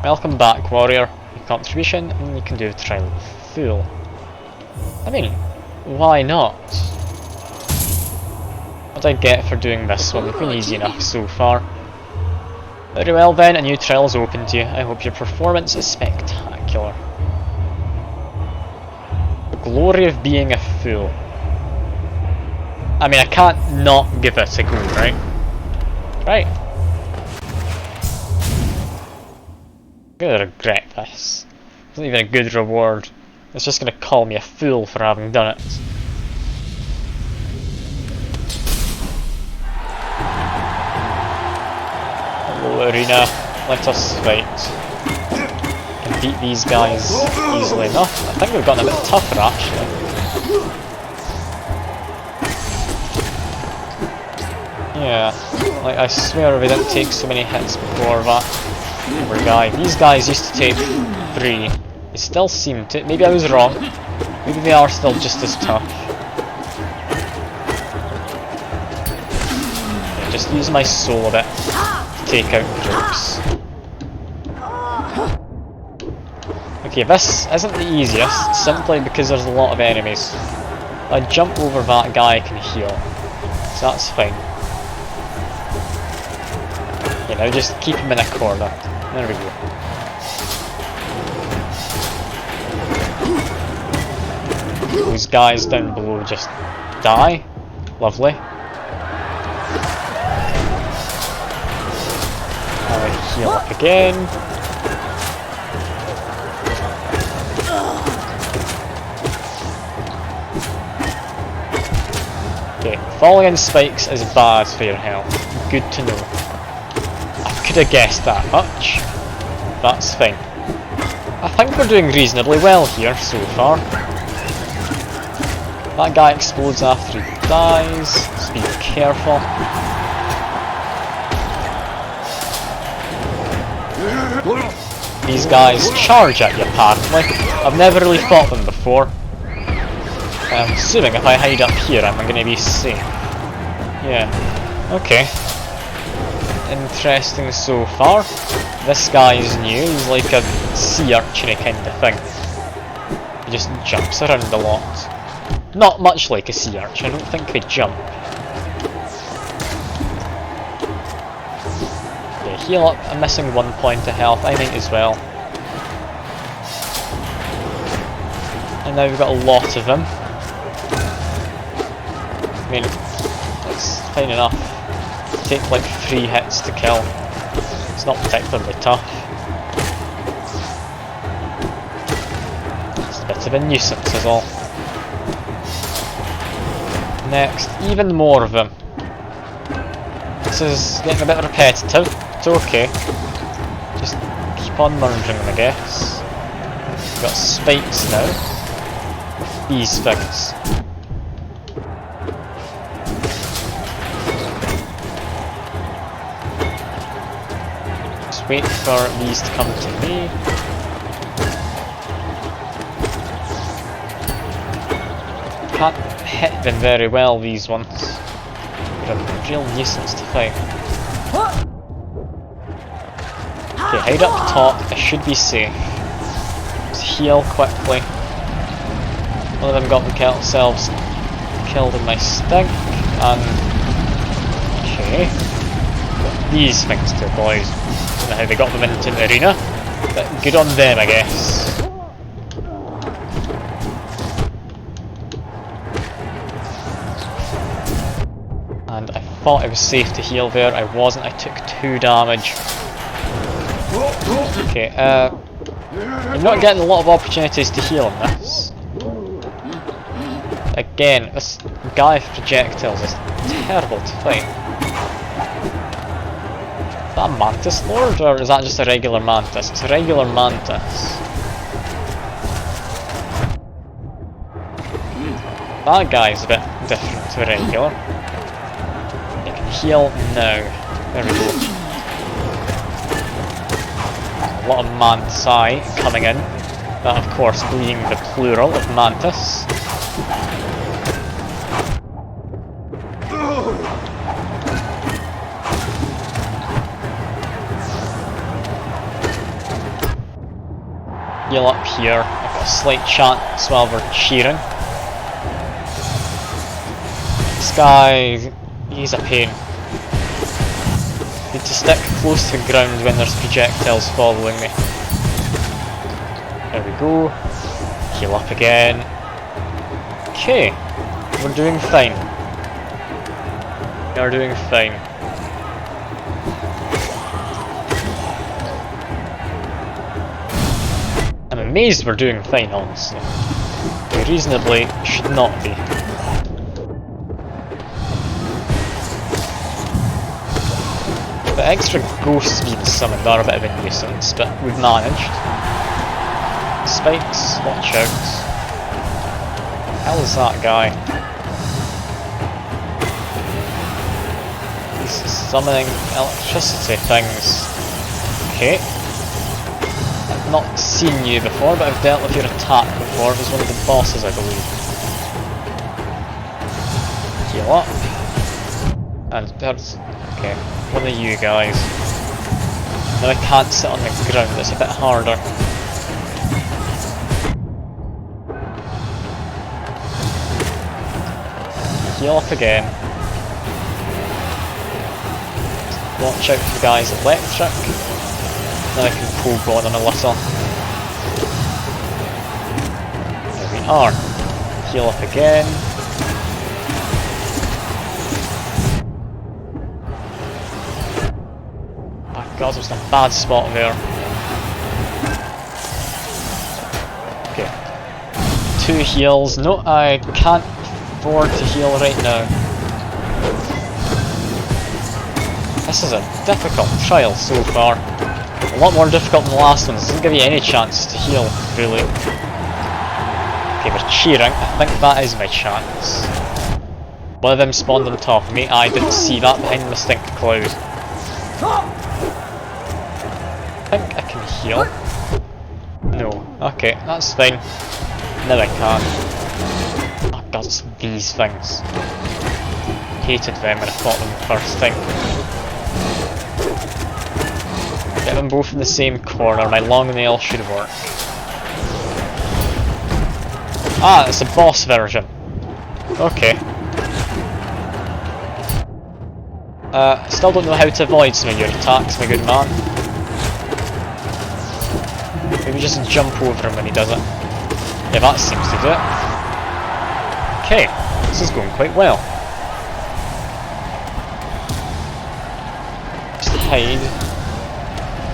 Welcome back, warrior. Your contribution, and you can do a trial full. I mean, why not? What do I get for doing this one? It's been easy enough so far. Very well then, a new trial is open to you. I hope your performance is spectacular. The glory of being a fool. I mean, I can't not give it a go, right? Right. I'm gonna regret this. It's not even a good reward. It's just gonna call me a fool for having done it. Hello, Arena. Let us fight. beat these guys easily enough. I think we've gotten a bit tougher actually. Yeah, like I swear we didn't take so many hits before that other guy. These guys used to take 3. They still seem to. Maybe I was wrong. Maybe they are still just as tough. Yeah, just use my soul a bit to take out groups. Okay, this isn't the easiest, simply because there's a lot of enemies. If I jump over that guy, I can heal. So that's fine. Okay, now just keep him in a corner. There we go. Those guys down below just die. Lovely. I'll heal up again. Okay, falling in spikes is bad for your health. Good to know. I could have guessed that much. That's fine. I think we're doing reasonably well here so far. That guy explodes after he dies, so be careful. These guys charge at you apparently. I've never really fought them before. I'm assuming if I hide up here I'm going to be safe. Yeah, okay. Interesting so far. This guy is new, he's like a sea urchin kind of thing. He just jumps around a lot. Not much like a sea urchin, I don't think they jump. Okay, heal up, I'm missing 1 point of health, I might as well. And now we've got a lot of them. I mean, it's fine enough. Take like 3 hits to kill. It's not particularly tough. It's a bit of a nuisance is all. Next, even more of them. This is getting a bit repetitive. It's okay. Just keep on merging them, I guess. We've got spikes now. These things. Just wait for these to come to me. Can't hit them very well, these ones. They're a real nuisance to fight. Okay, hide up top, I should be safe. Just heal quickly. One of them got themselves killed in my stink, and... okay. Got these things to avoid. Don't know how they got them into the arena, but good on them, I guess. And I thought I was safe to heal there, I wasn't, I took 2 damage. Okay, I'm not getting a lot of opportunities to heal in this. Again, this guy with projectiles is terrible to fight. Is that a mantis lord, or is that just a regular mantis? It's a regular mantis. That guy's a bit different to a regular. You can heal now. There we go. A lot of manti coming in. That of course being the plural of mantis. Heal up here. I've got a slight chance while we're cheering. This guy, he's a pain. Need to stick close to the ground when there's projectiles following me. There we go. Heal up again. Okay, we're doing fine. We are doing fine. I'm amazed we're doing fine, honestly. We reasonably should not be. The extra ghosts being summoned are a bit of a nuisance, but we've managed. Spikes, watch out. Hell is that guy? He's summoning electricity things. Okay. I've not seen you before, but I've dealt with your attack before. It was one of the bosses, I believe. Heal up. And there's... okay, one of you guys. Now I can't sit on the ground, it's a bit harder. Heal up again. Watch out for the guy's electric. Then I can pull go on a little. There we are. Heal up again. Oh god, there's a bad spot there. Okay. 2 heals. No, I can't afford to heal right now. This is a difficult trial so far. A lot more difficult than the last one. This doesn't give you any chance to heal, really. Okay, we're cheering. I think that is my chance. One of them spawned on top of me. I didn't see that behind the stink cloud. I think I can heal. No. Okay, that's fine. Now I can. Oh god, it's these things. Hated them when I fought them the first time. Get them both in the same corner, my long nail should work. Ah, it's a boss version. Okay. Still don't know how to avoid some of your attacks, my good man. Maybe just jump over him when he does it. Yeah, that seems to do it. Okay, this is going quite well. Just hide.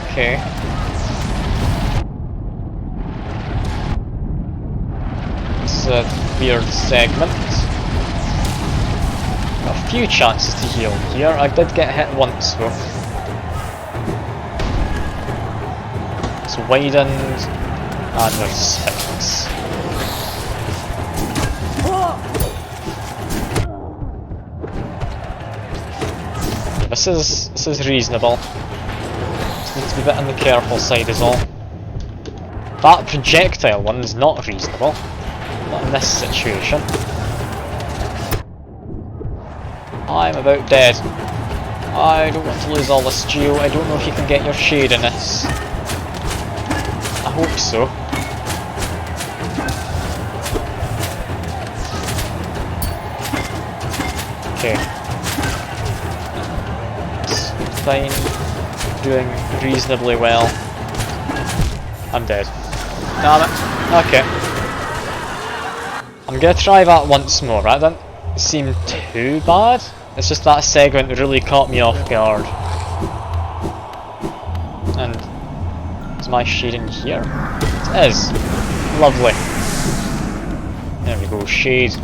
Okay. It's a weird segment. Got a few chances to heal here. I did get hit once though. It's widened and there's spikes. This is reasonable. Need to be a bit on the careful side as well. That projectile one is not reasonable. Not in this situation. I'm about dead. I don't want to lose all this geo. I don't know if you can get your shade in this. I hope so. Okay. It's fine. Doing reasonably well. I'm dead. Damn it. Okay. I'm gonna try that once more. That didn't seem too bad. It's just that segment really caught me off guard. And is my shade in here? It is. Lovely. There we go, shade.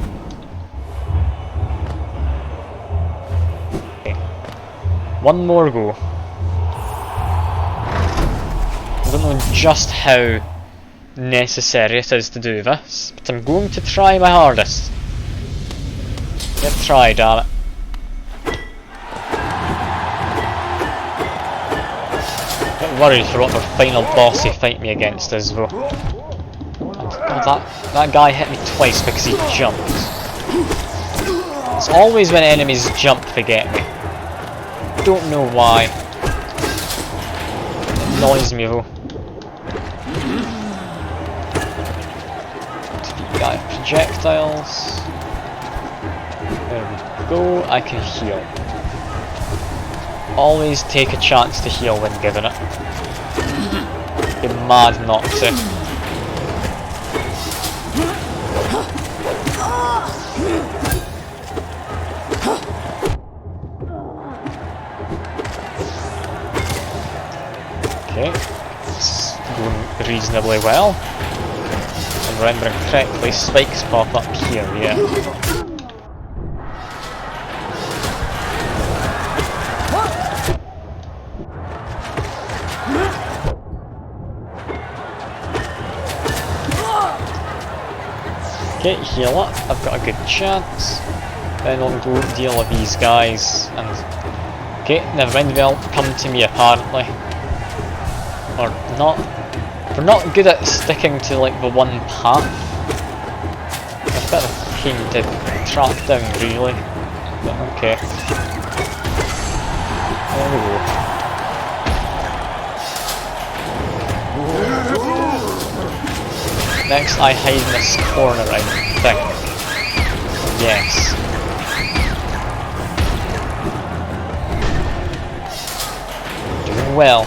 Okay. One more go. I don't know just how necessary it is to do this, but I'm going to try my hardest. Get try, damn it. A bit worried for what their final boss they fight me against is though. And God, that guy hit me twice because he jumped. It's always when enemies jump they get me. Don't know why. It annoys me though. Guy projectiles. There we go. I can heal. Always take a chance to heal when given it. Be mad not to. Okay, it's going reasonably well. If I'm remembering correctly, spikes pop up here, yeah. Okay, heal up. I've got a good chance. Then we'll go deal with these guys. And okay, never mind. They'll come to me apparently, or not. We're not good at sticking to like the one path. It's a bit of a pain to track down, really. But okay. There we go. Next, I hide in this corner, I think. Yes. Doing well.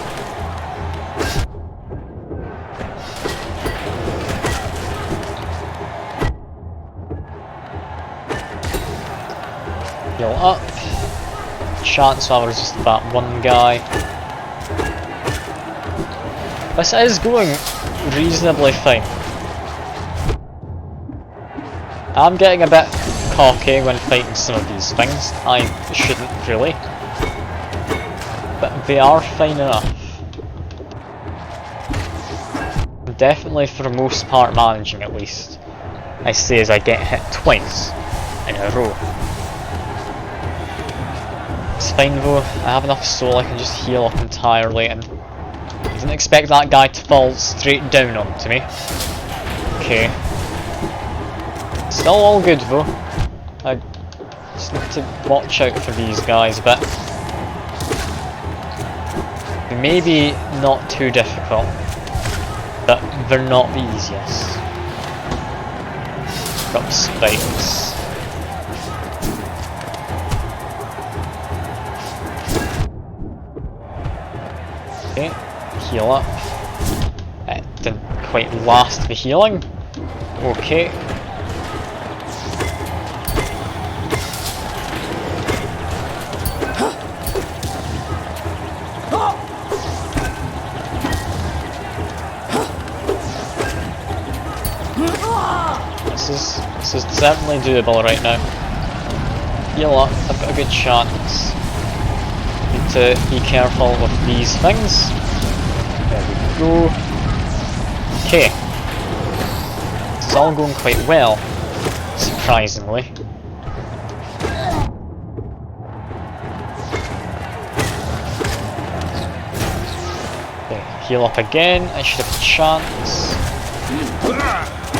Heal up. Chance while there's just that one guy. This is going reasonably fine. I'm getting a bit cocky when fighting some of these things. I shouldn't really. But they are fine enough. Definitely for the most part managing at least. I say as I get hit twice in a row. It's fine though, I have enough soul I can just heal up entirely, and I didn't expect that guy to fall straight down onto me. Okay. Still all good though. I just need to watch out for these guys a bit. They may be not too difficult, but they're not the easiest. Got spikes. Okay, heal up. It didn't quite last the healing. Okay. This is certainly doable right now. Heal up, I've got a good chance. Need to be careful with these things. There we go. Okay. This is all going quite well, surprisingly. Okay, heal up again, I should have a chance.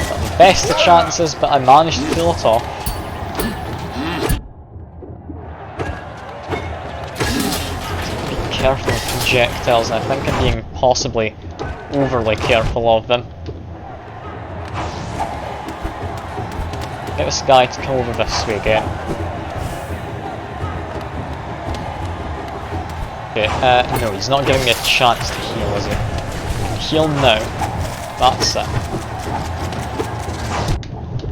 Not the best of chances, but I managed to pull it off. Be careful of projectiles, and I think I'm being possibly overly careful of them. Get this guy to come over this way again. Okay, no, he's not giving me a chance to heal, is he? I can heal now. That's it.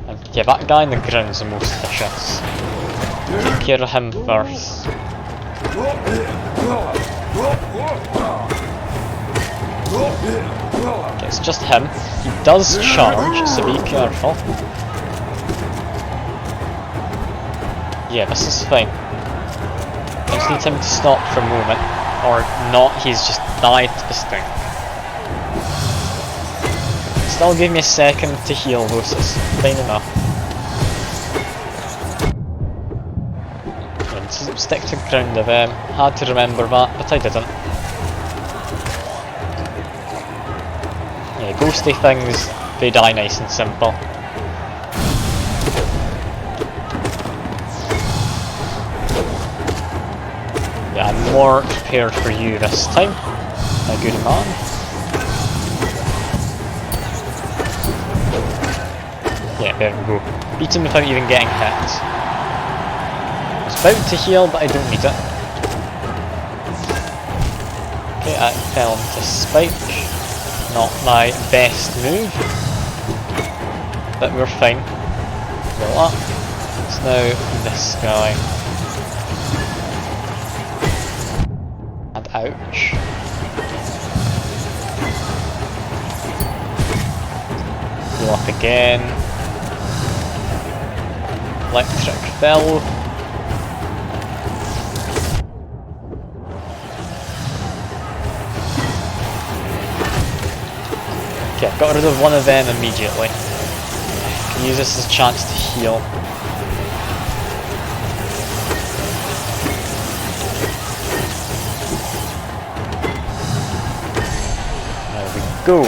And yeah, that guy in the ground's the most vicious. Take care of him first. Okay, it's just him. He does charge, so be careful. Yeah, this is fine. I just need him to stop for a moment, or not, he's just died to this thing. Still give me a second to heal though, so it's fine enough. And stick to ground of him. Had to remember that, but I didn't. Yeah, ghosty things, they die nice and simple. Yeah, I'm more prepared for you this time, my good man. Yeah, there we go. Beat him without even getting hit. I was about to heal, but I don't need it. Okay, I fell into spike. Not my best move. But we're fine. Roll up. It's now this guy. And ouch. Go up again. Electric fell. Okay, I've got rid of one of them immediately. Use this as a chance to heal. There we go.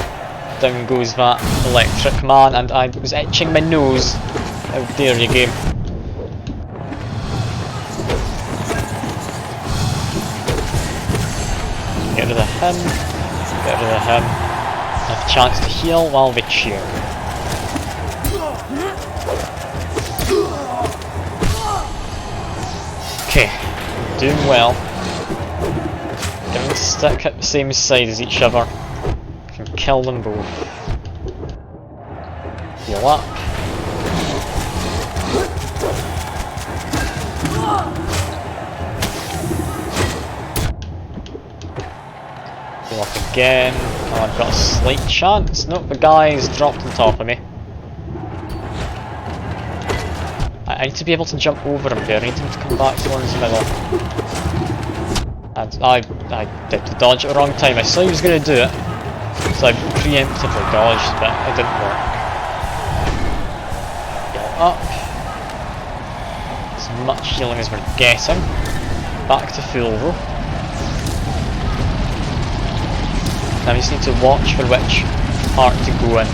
Down goes that electric man, and I was itching my nose. How dare you, game. Get rid of him. Get rid of him. Have a chance to heal while we cheer. Okay, doing well. Gonna stick at the same side as each other. Can kill them both. Heal up. Heal up again. Oh, I've got a slight chance. Nope, the guy's dropped on top of me. I need to be able to jump over him here. I need him to come back towards the middle. And I did the dodge at the wrong time. I saw he was going to do it, so I preemptively dodged, but it didn't work. Heal up. As much healing as we're getting. Back to full though. Now we just need to watch for which part to go in.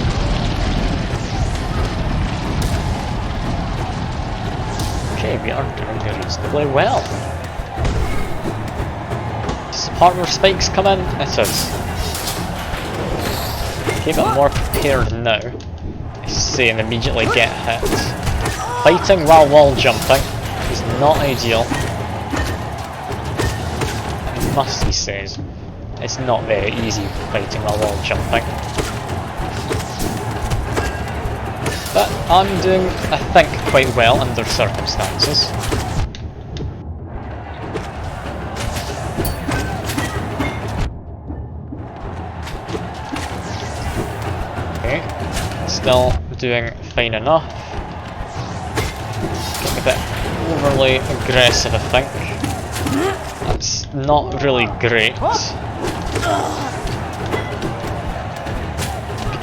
Okay, we are doing reasonably well. Is the part where spikes come in? It is. Okay, but more prepared now. I say and immediately get hit. Fighting while wall jumping is not ideal. It must be said, it's not very easy fighting while wall jumping. But I'm doing, I think, quite well under circumstances. Okay, still doing fine enough. Getting a bit overly aggressive, I think. That's not really great.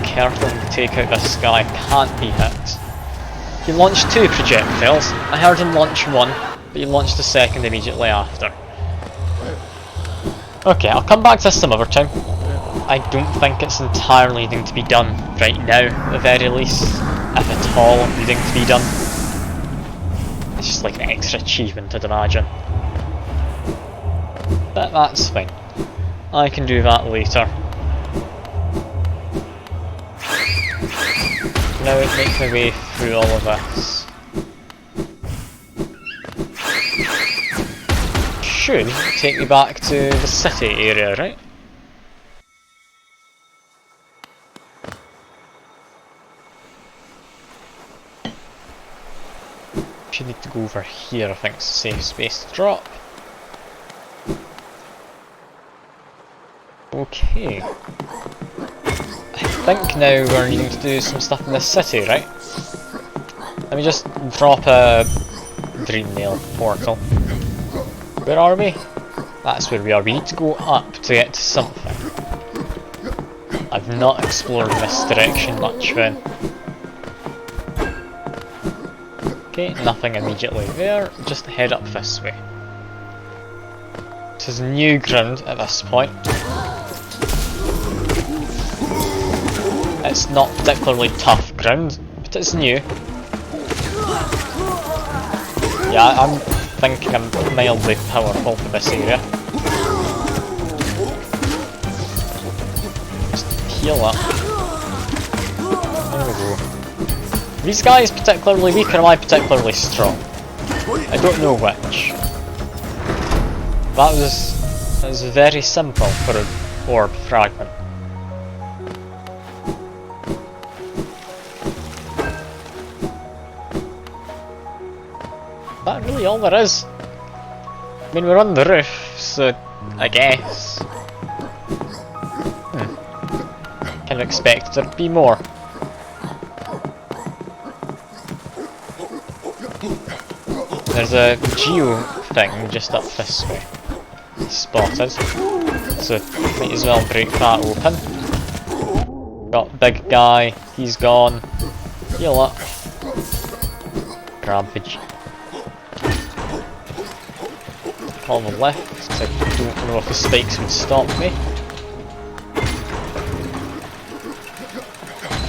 Careful to take out this guy, can't be hit. He launched 2 projectiles. I heard him launch 1, but he launched the second immediately after. Okay, I'll come back to this some other time. I don't think it's entirely needing to be done right now, at the very least, if at all needing to be done. It's just like an extra achievement, I'd imagine. But that's fine. I can do that later. Now it makes my way through all of this. Should take me back to the city area, right? Should need to go over here, I think it's a safe space to drop. Okay. I think now we're needing to do some stuff in the city, right? Let me just drop a dream nail portal. Where are we? That's where we are. We need to go up to get to something. I've not explored this direction much then. Okay, nothing immediately there. Just head up this way. This is new ground at this point. It's not particularly tough ground, but it's new. Yeah, I'm thinking I'm mildly powerful for this area. Just heal up. There we go. Are these guys particularly weak or am I particularly strong? I don't know which. That was very simple for an orb fragment. Is that really all there is? I mean, we're on the roof, so I guess. Kind of expect there to be more. There's a geo thing just up this way. Spotted. So might as well break that open. Got big guy, he's gone. Heal up. garbage. All the left, because I don't know if the spikes would stop me.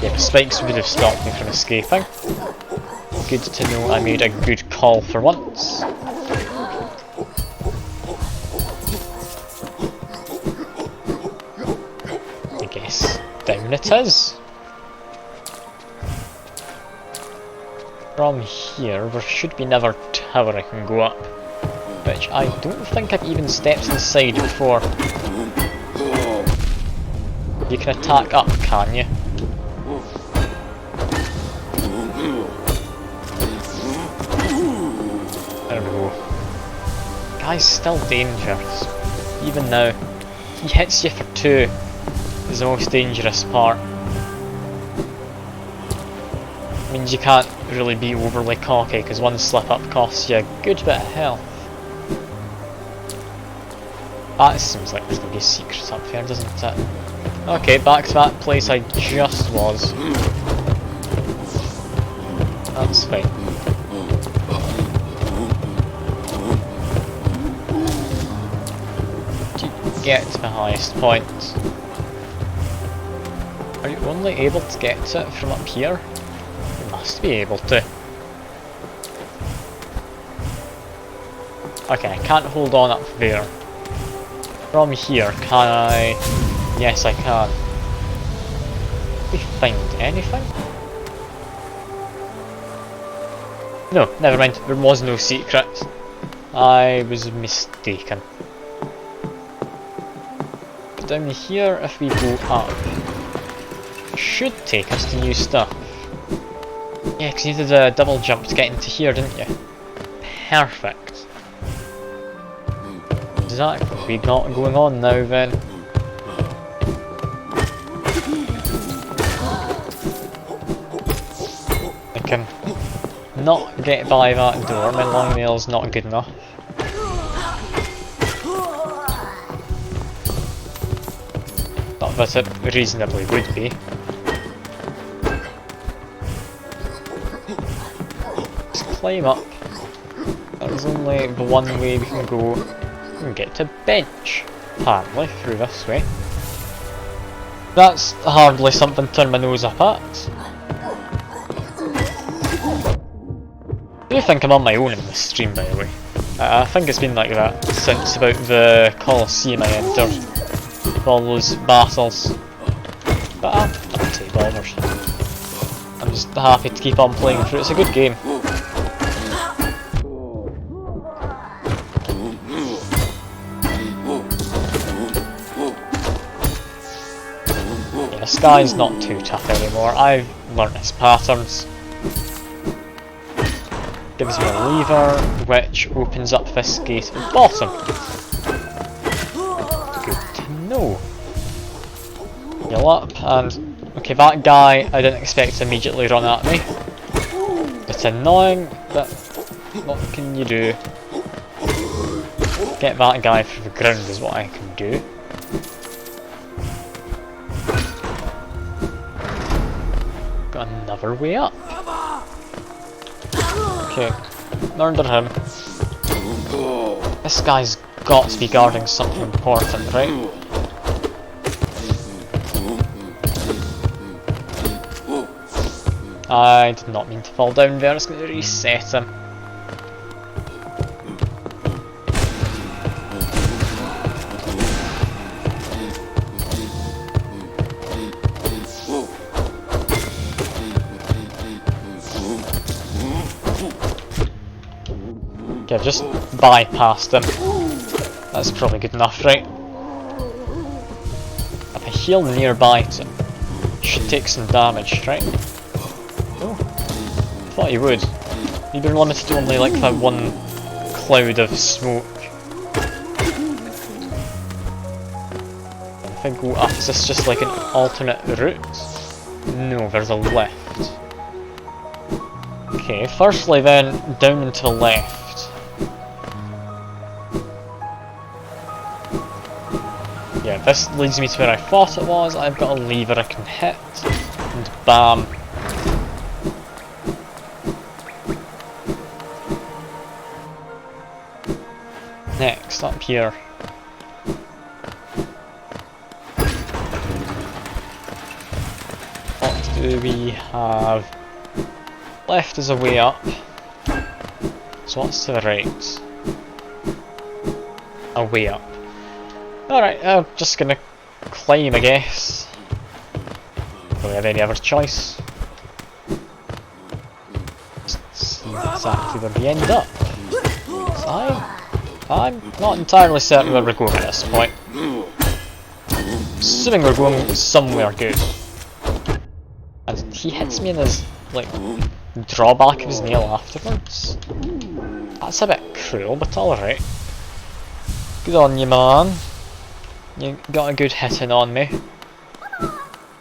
Yeah, the spikes would have stopped me from escaping. Good to know I made a good call for once. I guess down it is. From here, there should be another tower I can go up, which I don't think I've even stepped inside before. You can attack up, can you? There we go. Guy's still dangerous. Even now. He hits you for 2. Is the most dangerous part. Means you can't really be overly cocky, because one slip up costs you a good bit of health. That seems like there's going to be secrets up here, doesn't it? Okay, back to that place I just was. That's fine. To get to the highest point. Are you only able to get to it from up here? You must be able to. Okay, I can't hold on up there. From here, can I? Yes, I can. Did we find anything? No, never mind. There was no secret. I was mistaken. But down here, if we go up, it should take us to new stuff. Yeah, because you did a double jump to get into here, didn't you? Perfect. Exactly what we got going on now then. I can not get by that door, my long nail's not good enough. Not that it reasonably would be. Just climb up. There's only the one way we can go. We can get to bench, apparently, through this way. That's hardly something to turn my nose up at. I do think I'm on my own in this stream, by the way. I think it's been like that since about the Colosseum I entered. With all those battles. But I'm not too bothered. I'm just happy to keep on playing through. It's a good game. Yeah, the sky's not too tough anymore. I've learnt its patterns. Gives me a lever, which opens up this gate at the bottom. Good to know. Heal up, and okay, that guy I didn't expect to immediately run at me. It's annoying, but what can you do? Get that guy through the ground is what I can do. Got another way up. Okay, under him. This guy's got to be guarding something important, right? I did not mean to fall down there, it's going to reset him. Okay, I've just bypassed him. That's probably good enough, right? If I heal nearby to him, should take some damage, right? Oh, thought he would. You're limited to only like that one cloud of smoke. If I go up, is this just like an alternate route? No, there's a left. Okay, firstly then, down and to the left. Yeah, this leads me to where I thought it was. I've got a lever I can hit, and bam. next? Up here. What do we have? Left is a way up. So what's to the right? A way up. Alright, I'm just gonna climb, I guess. Don't we have any other choice? Just see exactly where we end up. I'm not entirely certain where we're going at this point. Assuming we're going somewhere good. And he hits me in his, like, drawback of his nail afterwards. That's a bit cruel, but alright. Good on you, man. You got a good hitting on me.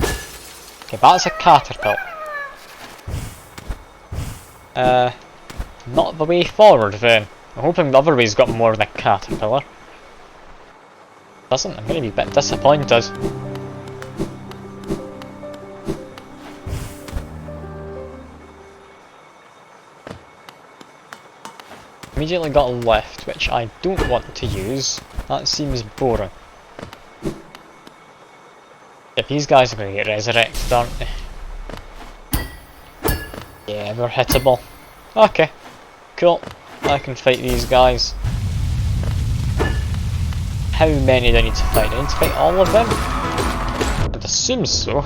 Okay, that's a caterpillar. Not the way forward then. I'm hoping the other way's got more than a caterpillar. Doesn't, I'm gonna be a bit disappointed. Immediately got a left, which I don't want to use. That seems boring. Yeah, these guys are going to get resurrected, aren't they? Yeah, they're hittable. Okay, cool. I can fight these guys. How many do I need to fight? Do I need to fight all of them? I'd assume so.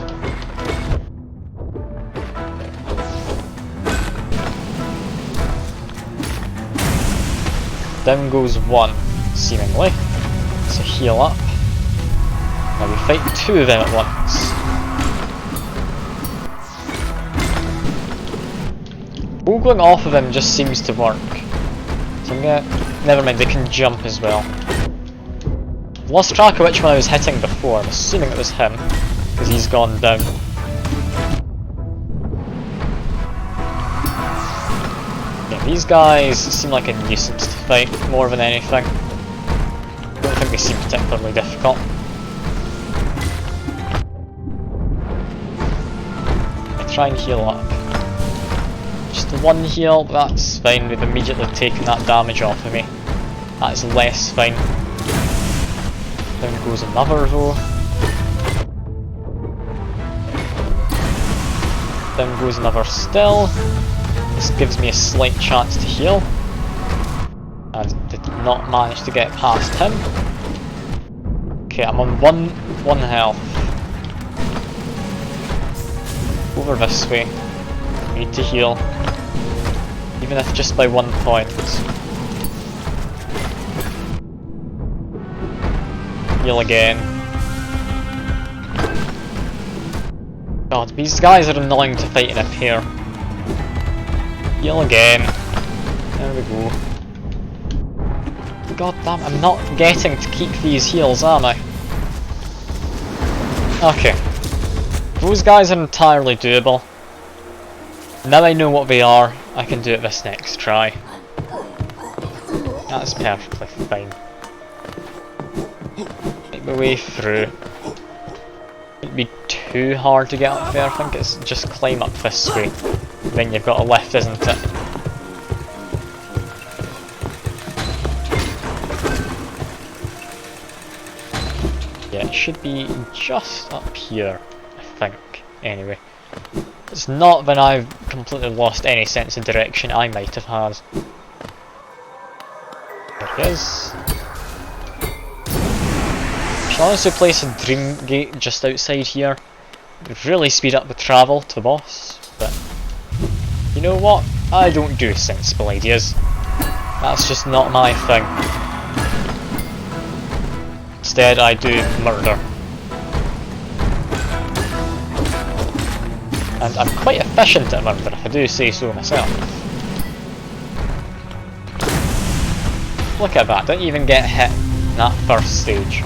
Down goes one, seemingly. So heal up. Now we fight two of them at once. All going off of them just seems to work. So I'm gonna... Never mind, they can jump as well. Lost track of which one I was hitting before. I'm assuming it was him, because he's gone down. Yeah, these guys seem like a nuisance to fight more than anything. I don't think they seem particularly difficult. I try and heal up. Just one heal, but that's fine. We've immediately taken that damage off of me. That's less fine. Down goes another though. Down goes another still. This gives me a slight chance to heal. I did not manage to get past him. Okay, I'm on one health. Over this way. I need to heal. Even if just by 1 point. Heal again. God, these guys are annoying to fight in a pair. Heal again. There we go. God damn, I'm not getting to keep these heals, am I? Okay. Those guys are entirely doable. Now I know what they are, I can do it this next try. That's perfectly fine. Make my way through. Wouldn't be too hard to get up there, I think it's just climb up this way. Then you've got a lift, isn't it? Yeah, it should be just up here, I think, anyway. It's not that I've completely lost any sense of direction I might have had. There he is. I should honestly place a dream gate just outside here. It would really speed up the travel to the boss, but you know what? I don't do sensible ideas. That's just not my thing. Instead I do murder. And I'm quite efficient at murder, if I do say so myself. Look at that, don't even get hit in that first stage.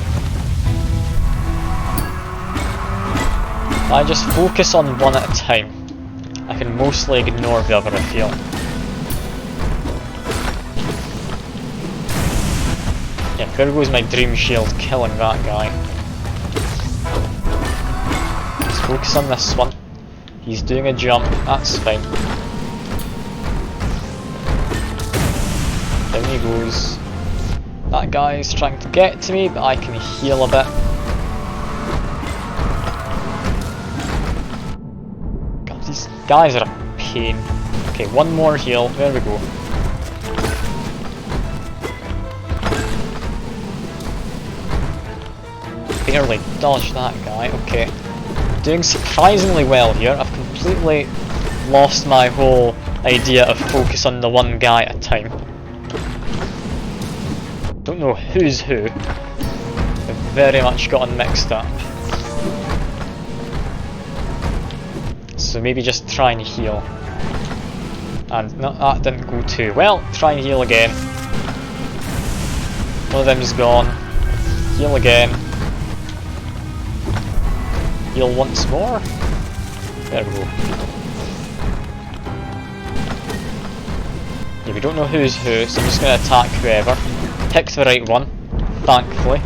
If I just focus on one at a time, I can mostly ignore the other, I feel. Yeah, there goes my dream shield killing that guy. Let's focus on this one. He's doing a jump, that's fine. Down he goes. That guy's trying to get to me, but I can heal a bit. God, these guys are a pain. Okay, one more heal. There we go. Barely dodged that guy. Okay. Doing surprisingly well here. I've completely lost my whole idea of focus on the one guy at a time. Don't know who's who. I've very much gotten mixed up. So maybe just try and heal. And no, that didn't go too well. Try and heal again. One of them's gone. Heal again. Heal once more. There we go. Yeah, we don't know who's who, so I'm just going to attack whoever. Pick the right one, thankfully.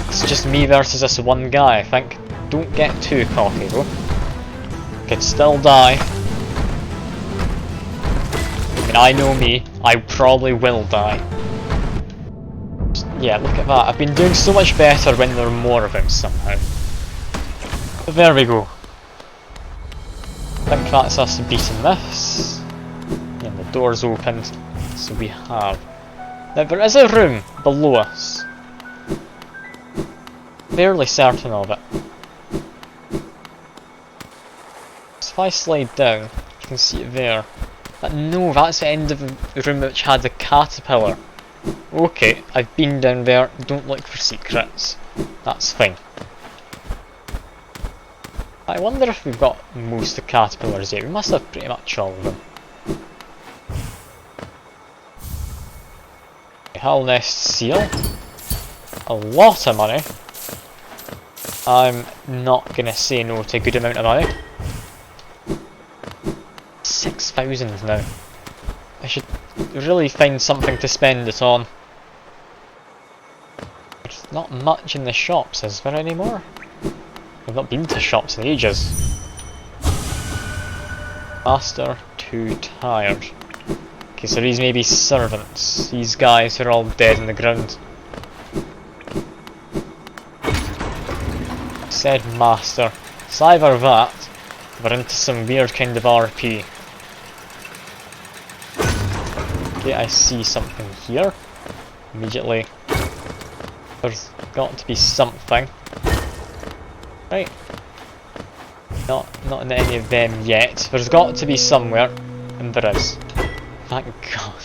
It's just me versus this one guy, I think. Don't get too cocky though. Could still die. I mean, I know me, I probably will die. Yeah, look at that. I've been doing so much better when there are more of him somehow. But there we go. I think that's us beating this. And the door's opened, so we have. Now there is a room below us. Fairly certain of it. So if I slide down, you can see it there. But no, that's the end of the room which had the caterpillar. Okay, I've been down there, don't look for secrets. That's fine. I wonder if we've got most of the caterpillars yet. We must have pretty much all of them. Hull nest seal. A lot of money. I'm not gonna say no to a good amount of money. 6,000 now. I should really find something to spend it on. There's not much in the shops, is there anymore? I've not been to shops in ages. Master, too tired. Okay, so these may be servants. These guys are all dead in the ground. Said master. It's either that, we're into some weird kind of RP. Okay, I see something here. Immediately. There's got to be something. Right. Not in any of them yet. There's got to be somewhere, and there is. Thank God.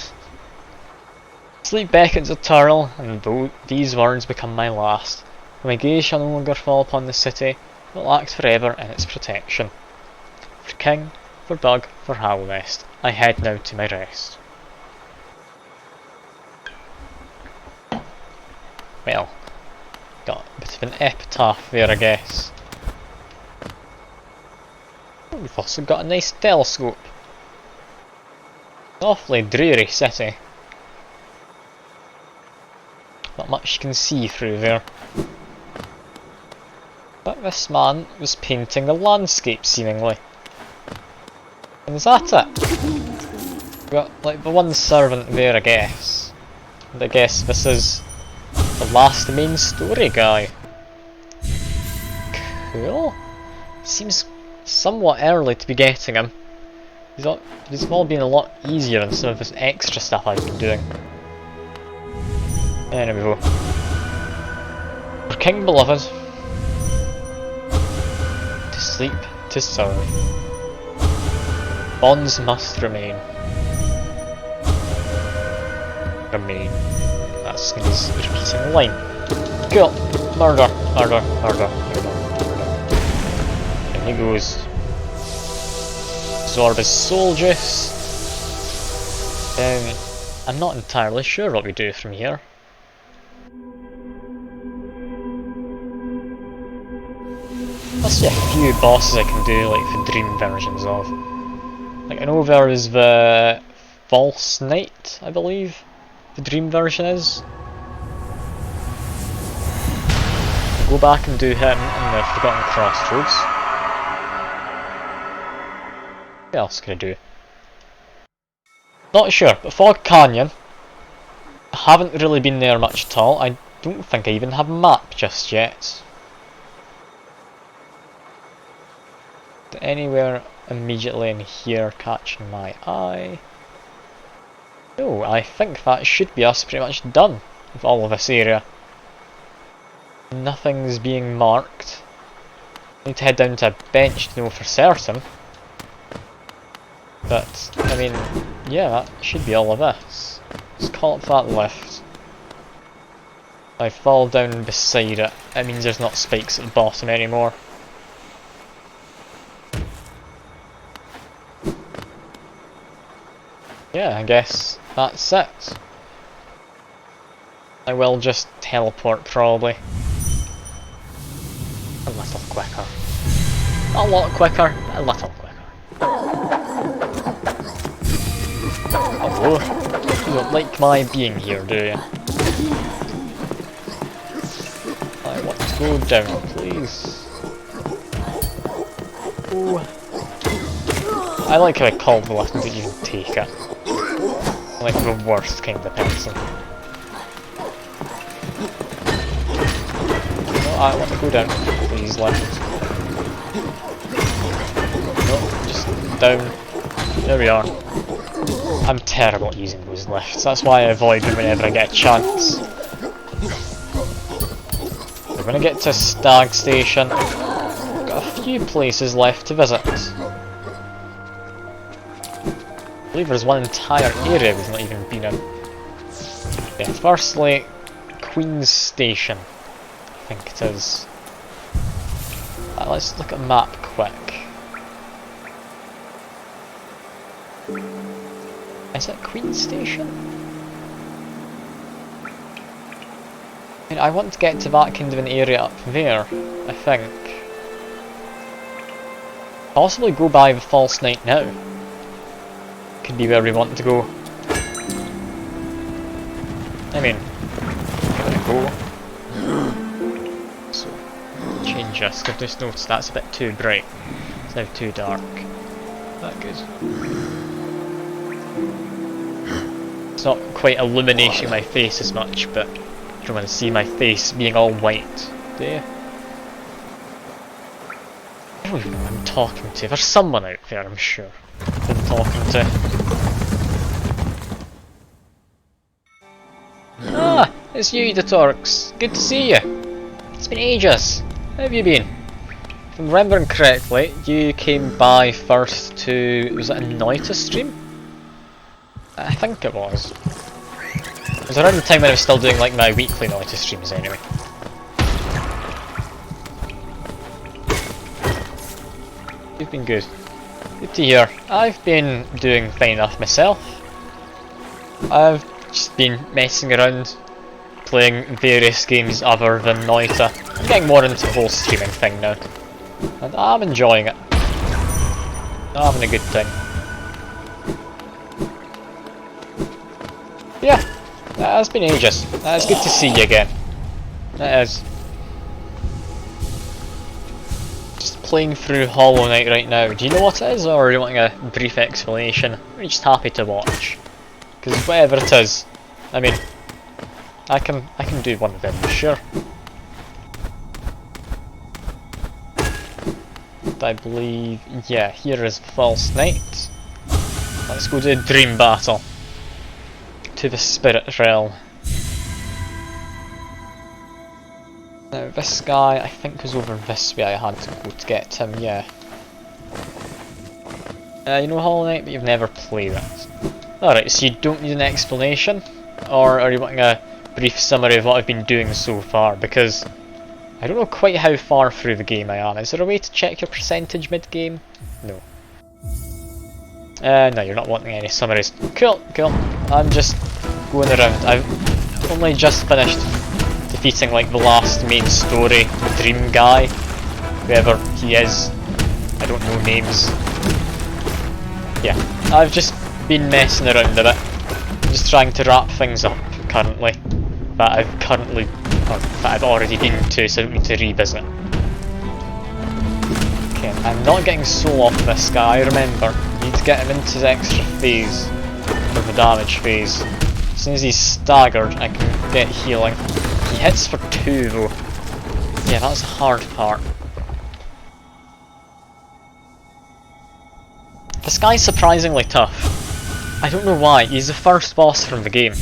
Sleep beckons eternal, and these words become my last. My gaze shall no longer fall upon the city, but will act forever in its protection. For king, for bug, for howl nest, I head now to my rest. Well, got a bit of an epitaph there, I guess. We've also got a nice telescope. Awfully dreary city. Not much you can see through there. But this man was painting the landscape seemingly. And is that it? We've got like the one servant there, I guess. And I guess this is the last main story guy. Cool. Seems somewhat early to be getting him. These have all been a lot easier than some of this extra stuff I've been doing. There we go. For King Beloved. To sleep, to serve. Bonds must remain. Remain. That's his repeating line. Cool. Murder, murder, murder, murder, murder. And he goes. Absorb his soul juice. I'm not entirely sure what we do from here. Must be a few bosses I can do like for dream versions of. Like I know there is the False Knight, I believe the dream version is. I'll go back and do him in the Forgotten Crossroads. What else can I do? Not sure, but Fog Canyon haven't really been there much at all. I don't think I even have a map just yet. Anywhere immediately in here catching my eye? No, I think that should be us pretty much done with all of this area. Nothing's being marked. Need to head down to a bench to know for certain. But, I mean, yeah, that should be all of this. Let's call up that lift. If I fall down beside it, it means there's not spikes at the bottom anymore. Yeah, I guess that's it. I will just teleport probably. A little quicker. Not a lot quicker, but a little quicker. Hello. You don't like my being here, do you? I want to go down, please. Oh. I like how I called the lift and didn't even take it. I'm like the worst kind of person. No, I want to go down. Please, lift. No, just down. There we are. I'm terrible at using those lifts, that's why I avoid them whenever I get a chance. We're gonna get to Stag Station. Got a few places left to visit. I believe there's one entire area we've not even been in. Yeah, firstly, Queen's Station, I think it is. Let's look at a map quick. Is it Queen's Station? I mean, I want to get to that kind of an area up there, I think. Possibly go by the False Knight now. Could be where we want to go. I mean, gonna go. So, change this, because I've just noticed that's a bit too bright. It's now too dark. That good. It's not quite illuminating my face as much, but you don't want to see my face being all white, do you? I don't even know who I'm talking to. There's someone out there, I'm sure, I'm talking to. Ah, it's you, the Turks. Good to see you. It's been ages. How have you been? If I'm remembering correctly, you came by first to, was it a Noita stream? I think it was. It was around the time when I was still doing like my weekly Noita streams anyway. You've been good. Good to hear. I've been doing fine enough myself. I've just been messing around, playing various games other than Noita. I'm getting more into the whole streaming thing now. And I'm enjoying it. I'm having a good time. Yeah, it's been ages. It's good to see you again. It is. Just playing through Hollow Knight right now. Do you know what it is, or are you wanting a brief explanation? Or are you just happy to watch? Because whatever it is, I mean, I can do one of them, sure. I believe, yeah, here is False Knight. Let's go to Dream Battle. To the Spirit Realm. Now this guy, I think was over this way I had to go to get him, yeah. You know Hollow Knight, but you've never played it. Alright, so you don't need an explanation? Or are you wanting a brief summary of what I've been doing so far? Because I don't know quite how far through the game I am. Is there a way to check your percentage mid-game? No. No, you're not wanting any summaries. Cool, cool. I'm just going around. I've only just finished defeating like the last main story, the dream guy, whoever he is. I don't know names. Yeah, I've just been messing around a bit. I'm just trying to wrap things up currently that I've already been to, so I don't need to revisit. Okay, I'm not getting soul off this guy, remember. I need to get him into his extra phase, or the damage phase, As soon as he's staggered, I can get healing. He hits for 2 though. Yeah, that's the hard part. This guy's surprisingly tough. I don't know why, he's the first boss from the game.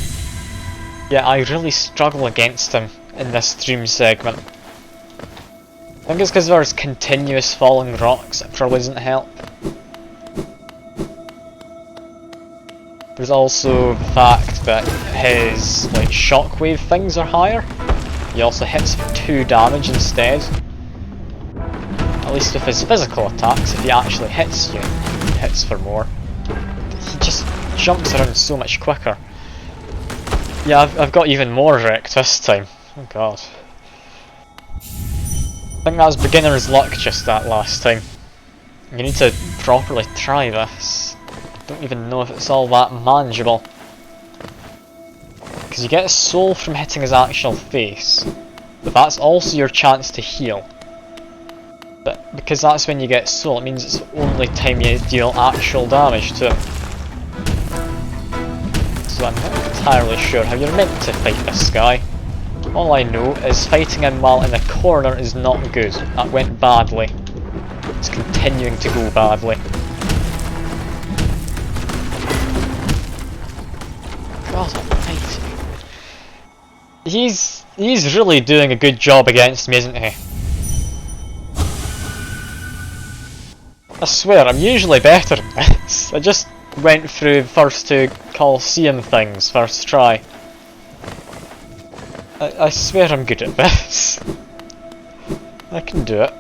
Yeah, I really struggle against him in this stream segment. I think it's because there's continuous falling rocks, it probably doesn't help. There's also the fact that his like shockwave things are higher. He also hits for 2 damage instead. At least with his physical attacks, if he actually hits you, he hits for more. He just jumps around so much quicker. Yeah, I've got even more wrecked this time. Oh god. I think that was beginner's luck just that last time. You need to properly try this. Don't even know if it's all that manageable. Because you get a soul from hitting his actual face, but that's also your chance to heal. But because that's when you get soul, it means it's the only time you deal actual damage to him. So I'm not entirely sure how you're meant to fight this guy. All I know is fighting him while in a corner is not good. That went badly. It's continuing to go badly. God almighty. He's really doing a good job against me, isn't he? I swear, I'm usually better at this. I just went through the first 2 Colosseum things first try. I swear I'm good at this. I can do it.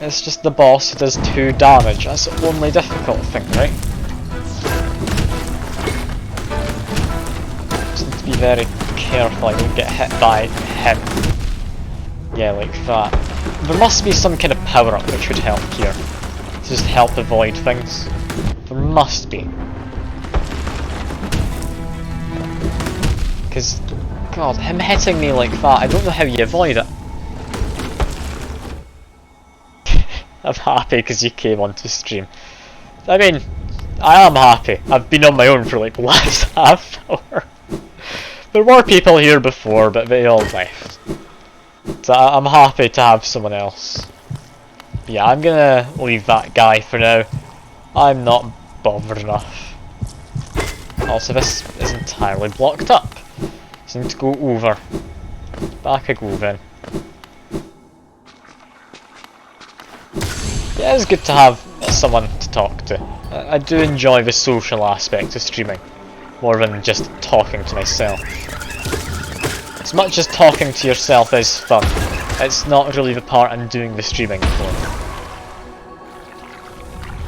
It's just the boss who does 2 damage. That's the only difficult thing, right? Just need to be very careful I don't get hit by him. Yeah, like that. There must be some kind of power up which would help here. To just help avoid things. There must be. Because, god, him hitting me like that, I don't know how you avoid it. I'm happy because you came onto stream. I mean, I am happy. I've been on my own for like the last half hour. There were people here before, but they all left. So I'm happy to have someone else. Yeah, I'm gonna leave that guy for now. I'm not bothered enough. Also, this is entirely blocked up. So I need to go over. Back I go then. Yeah, it's good to have someone to talk to. I do enjoy the social aspect of streaming, more than just talking to myself. As much as talking to yourself is fun, it's not really the part I'm doing the streaming for.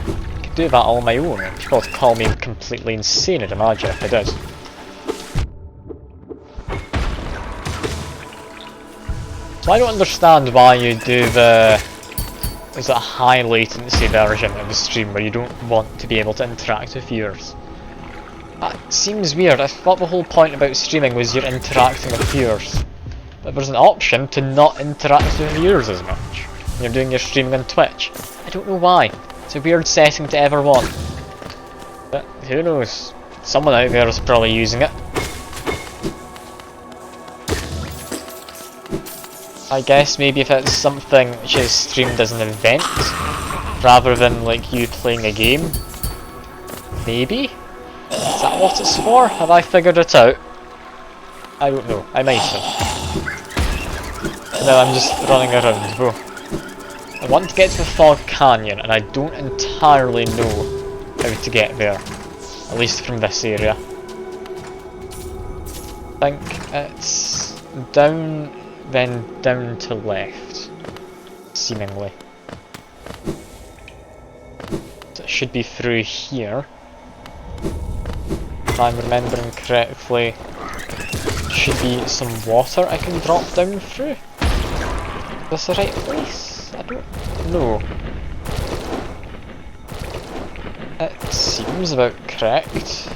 I could do that all on my own, and people would call me completely insane, I'd imagine, if I did. So I don't understand why you do the... Is it a high latency version of the stream where you don't want to be able to interact with viewers? That seems weird. I thought the whole point about streaming was you're interacting with viewers. But there's an option to not interact with viewers as much when you're doing your streaming on Twitch. I don't know why. It's a weird setting to ever want. But who knows? Someone out there is probably using it. I guess maybe if it's something which is streamed as an event, rather than like you playing a game. Maybe? Is that what it's for? Have I figured it out? I don't know. I might have. No, I'm just running around. Oh. I want to get to the Fog Canyon, and I don't entirely know how to get there. At least from this area. I think it's down... then down to left, seemingly. So it should be through here. If I'm remembering correctly, should be some water I can drop down through. Is this the right place? I don't know. It seems about correct.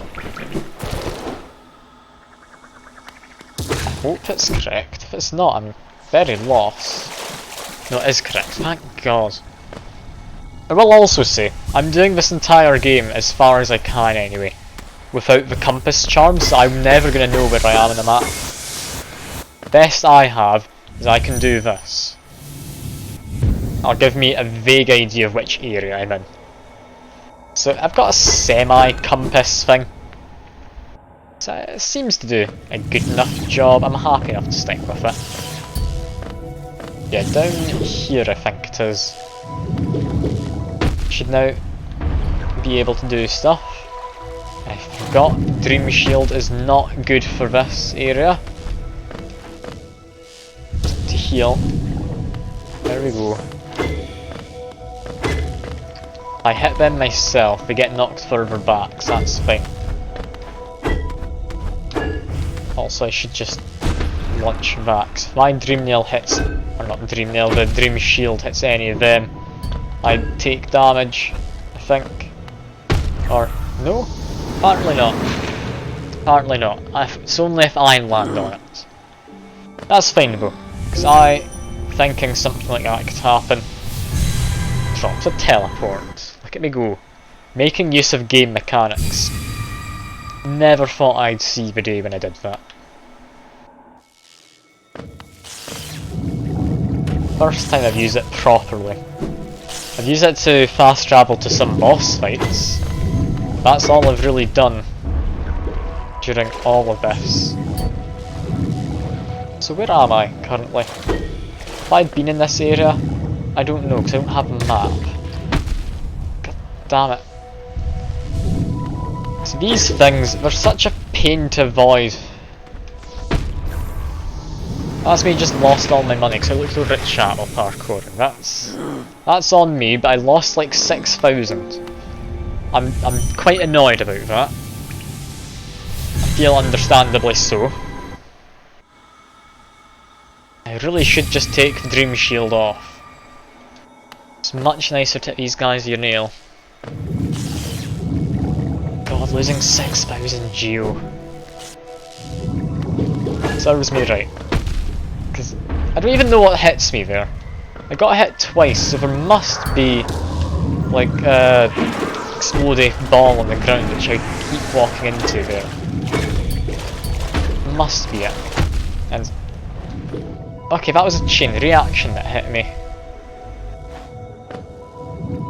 I hope it's correct. If it's not, I'm very lost. No, it is correct. Thank God. I will also say, I'm doing this entire game as far as I can anyway. without the compass charms, so I'm never going to know where I am on the map. Best I have is I can do this. It'll give me a vague idea of which area I'm in. So I've got a semi-compass thing. So it seems to do a good enough job. I'm happy enough to stick with it. Yeah, down here I think it is. Should now be able to do stuff. I forgot Dream Shield is not good for this area. To heal. There we go. I hit them myself, they get knocked further back, so that's fine. Also, I should just launch that. If my Dream Nail hits, or not Dream Nail, the Dream Shield hits any of them, I take damage, I think. Or, no? Apparently not. Apparently not. It's only if I land on it. That's fine though, because I thinking something like that could happen. Drops a teleport. Look at me go. Making use of game mechanics. Never thought I'd see the day when I did that. First time I've used it properly. I've used it to fast travel to some boss fights. That's all I've really done during all of this. So where am I currently? Have I been in this area? I don't know because I don't have a map. God damn it. So these things, they're such a pain to avoid. That's me just lost all my money because I looked over at chat while parkouring. That's on me, but I lost like 6,000. I'm quite annoyed about that. I feel understandably so. I really should just take the Dream Shield off. It's much nicer to hit these guys with your nail. God, losing 6,000 geo. Serves me right. Because I don't even know what hits me there. I got hit twice, so there must be like a exploding ball on the ground which I keep walking into there. Must be it. And okay, that was a chain reaction that hit me.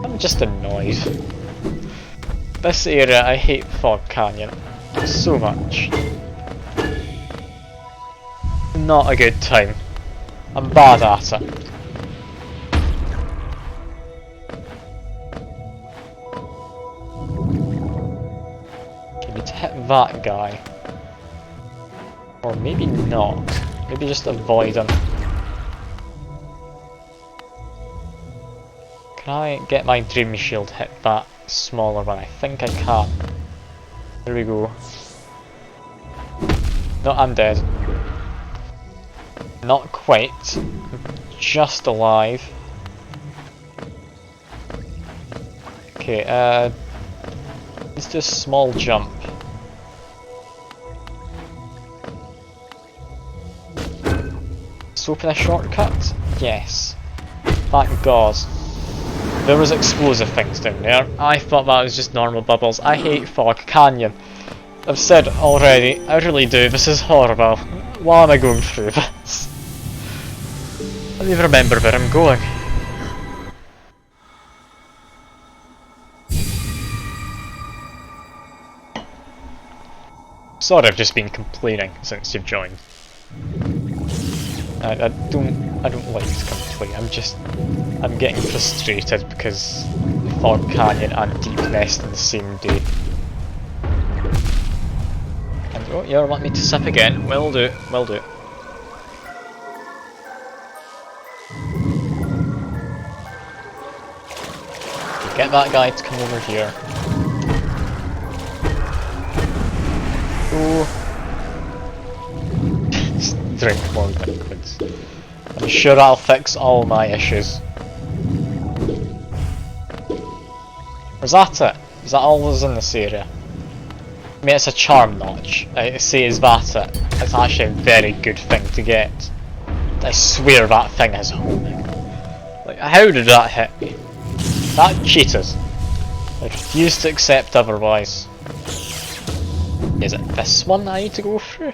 I'm just annoyed. This area, I hate Fog Canyon so much. Not a good time. I'm bad at it. Okay, need to hit that guy. Or maybe not. Maybe just avoid him. Can I get my Dream Shield hit that smaller one? I think I can. There we go. No, I'm dead. Not quite. I'm just alive. Okay, let's do a small jump. Let's open a shortcut? Yes. Thank God. There was explosive things down there. I thought that was just normal bubbles. I hate Fog Canyon. I've said already, I really do. This is horrible. Why am I going through this? I don't even remember where I'm going. Sorry, I've just been complaining since you've joined. I don't like to complain. I'm getting frustrated because Fog Canyon and Deepnest in the same day. And oh, you want me to sip again? Will do, will do. Get that guy to come over here. Oh. Just drink more liquids. I'm sure that'll fix all my issues. Was that it? Is that all that's in this area? I mean, it's a charm notch. I say, is that it? It's actually a very good thing to get. I swear that thing is homing. Like, how did that hit me? That cheated. I refuse to accept otherwise. Is it this one I need to go through?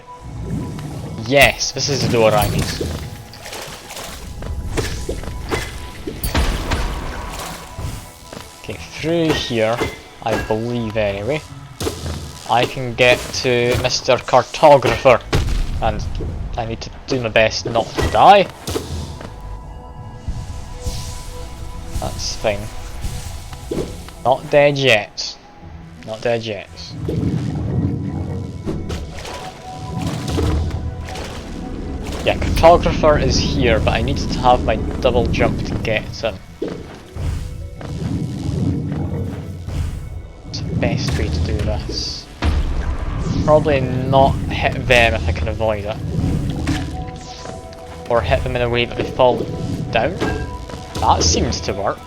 Yes, this is the door I need. Okay, through here, I believe anyway, I can get to Mr. Cartographer, and I need to do my best not to die. That's fine. Not dead yet. Not dead yet. Yeah, Cartographer is here, but I need to have my double jump to get him. What's the best way to do this? Probably not hit them if I can avoid it. Or hit them in a way that they fall down. That seems to work.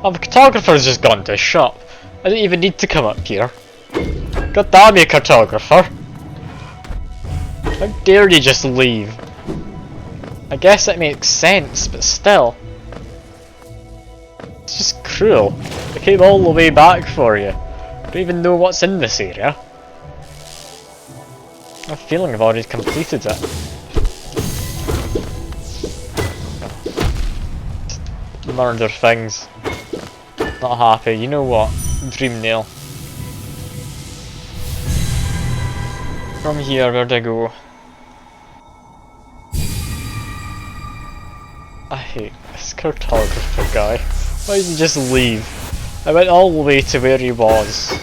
Oh, the Cartographer's just gone to his shop. I don't even need to come up here. God damn you, Cartographer! How dare you just leave? I guess it makes sense, but still. It's just cruel. I came all the way back for you. Don't even know what's in this area. I have a feeling I've already completed it. Murder things. Not happy. You know what? Dream nail. From here, where'd I go? I hate this Cartographer guy. Why didn't he just leave? I went all the way to where he was.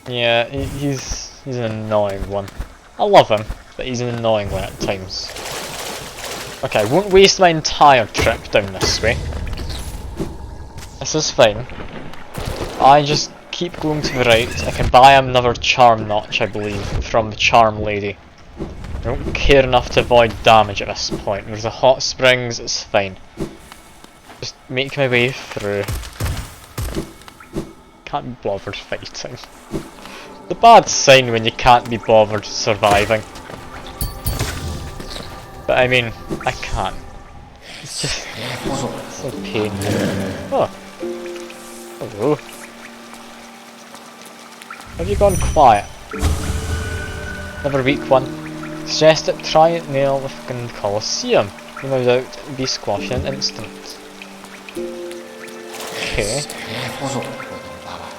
Yeah, he's an annoying one. I love him, but he's an annoying one at times. Okay, I won't waste my entire trip down this way. This is fine. I just keep going to the right. I can buy another charm notch, I believe, from the charm lady. I don't care enough to avoid damage at this point. There's a hot springs, it's fine. Just make my way through. Can't be bothered fighting. The bad sign when you can't be bothered surviving. But I mean, I can't. It's just so painful. Oh. Hello. Have you gone quiet? Another weak one. Suggested try it nail the fucking Colosseum. You no doubt be squashed in an instant. Okay.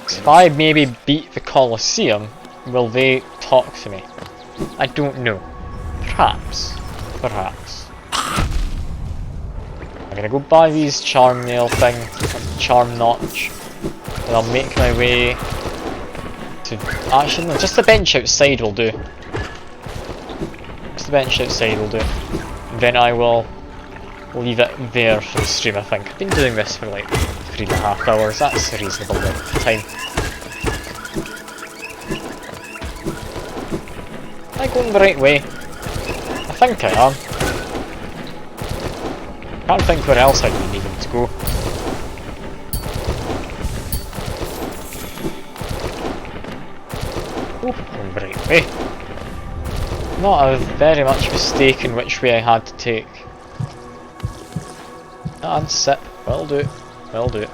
So if I maybe beat the Colosseum, will they talk to me? I don't know. Perhaps. Perhaps. I'm gonna go buy these charm nail thing, charm notch, and I'll make my way to. Actually, no, just the bench outside will do. Just the bench outside will do. And then I will leave it there for the stream, I think. I've been doing this for like 3.5 hours, that's a reasonable length of time. Am I going the right way? I think I am. Can't think where else I need even to go. Oh, going the right way. Not a very much mistaken which way I had to take. And sip. Will do. Will do.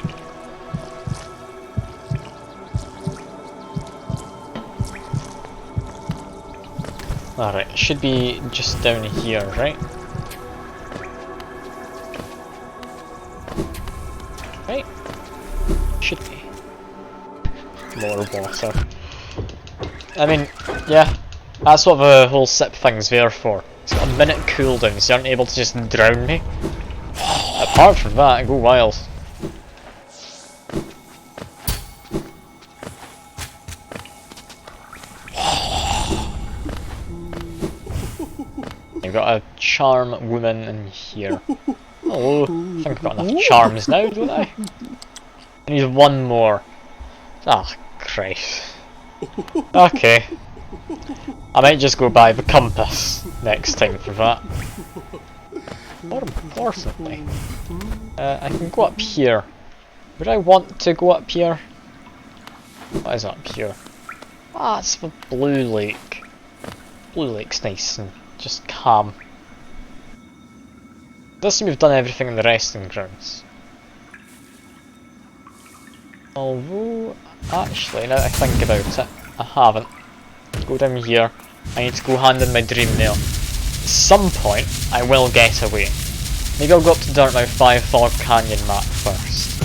Alright, it should be just down here, right? Right? Should be. More water. I mean, yeah, that's what the whole sip thing's there for. It's got a minute cooldown, so you aren't able to just drown me. Apart from that, go wild. You've got a charm woman in here. Hello. I think I've got enough charms now, don't I? I need one more. Ah, Christ. Okay. I might just go buy the compass next time for that. More importantly, I can go up here. Would I want to go up here? What is up here? Ah, it's the Blue Lake. Blue Lake's nice and just calm. Doesn't mean we've done everything in the resting grounds. Although, actually, now that I think about it, I haven't. Go down here. I need to go hand in my dream nail. At some point, I will get away. Maybe I'll go up to Dartmouth by Fog Canyon map first.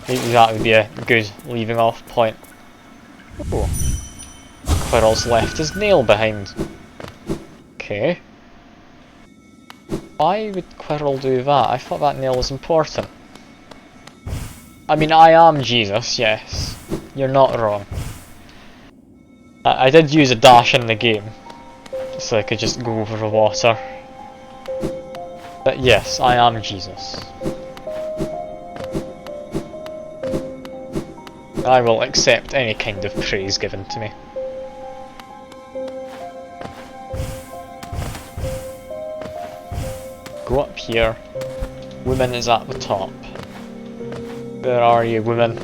Maybe that would be a good leaving off point. Oh. Quirrell's left his nail behind. Okay. Why would Quirrell do that? I thought that nail was important. I mean, I am Jesus, yes. You're not wrong. I did use a dash in the game, so I could just go over the water. But yes, I am Jesus. I will accept any kind of praise given to me. Go up here. Woman is at the top. Where are you, woman?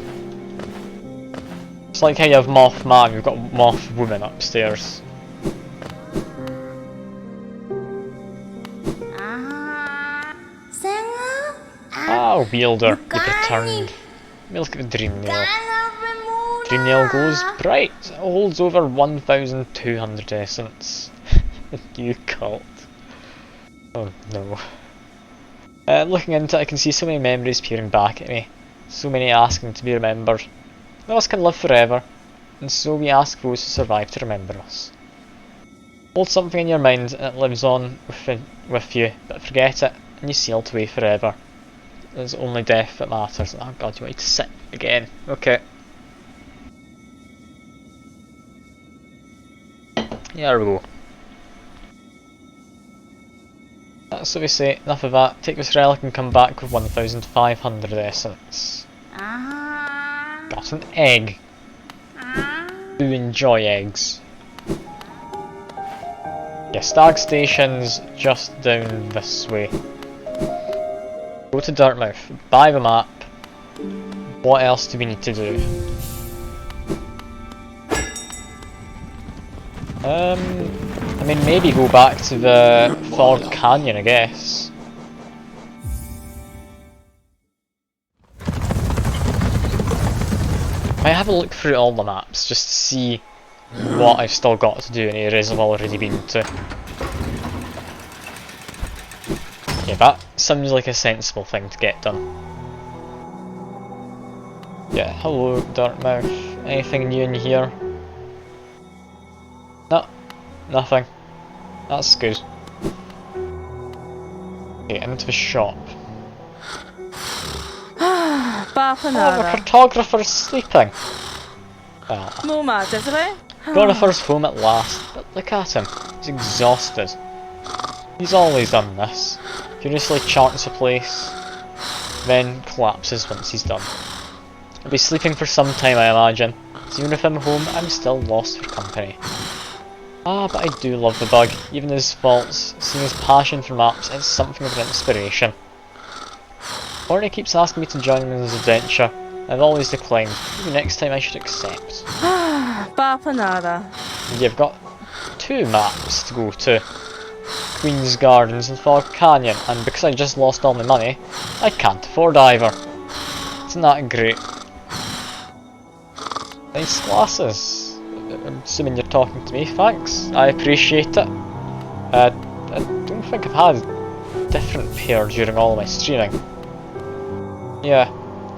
It's like how you have Mothman, you've got Moth Woman upstairs. Ah, Wielder, you've returned. Let me look at the dream nail. Dream nail glows bright. It holds over 1,200 essence. You cult. Oh no. Looking into it, I can see so many memories peering back at me. So many asking to be remembered. None of us can live forever, and so we ask those who survive to remember us. Hold something in your mind and it lives on with you, but forget it and you sailed away forever. It's only death that matters. Oh god, you want to sit again. Okay. Here we go. That's what we say, enough of that. Take this relic and come back with 1,500 essence. Got an egg. Do enjoy eggs. Yeah, Stag Station's just down this way. Go to Dartmouth, buy the map. What else do we need to do? I mean, maybe go back to the Fog Canyon, I guess. I have a look through all the maps just to see what I've still got to do in areas I've already been to. Yeah, that sounds like a sensible thing to get done. Yeah, hello Dartmouth. Anything new in here? No, nothing. That's good. Okay, into the shop. Oh, the photographer's sleeping. Photographer's home at last, but look at him. He's exhausted. He's always done this. Furiously charts a place, then collapses once he's done. He'll be sleeping for some time, I imagine. So even if I'm home, I'm still lost for company. Ah, but I do love the bug, even his faults. Seeing his passion for maps, it's something of an inspiration. Horny keeps asking me to join him in his adventure. I've always declined. Maybe next time I should accept. You've got 2 maps to go to. Queen's Gardens and Fog Canyon, and because I just lost all my money, I can't afford either. Isn't that great? Nice glasses. I'm assuming you're talking to me, thanks. I appreciate it. I don't think I've had a different pair during all my streaming. Yeah,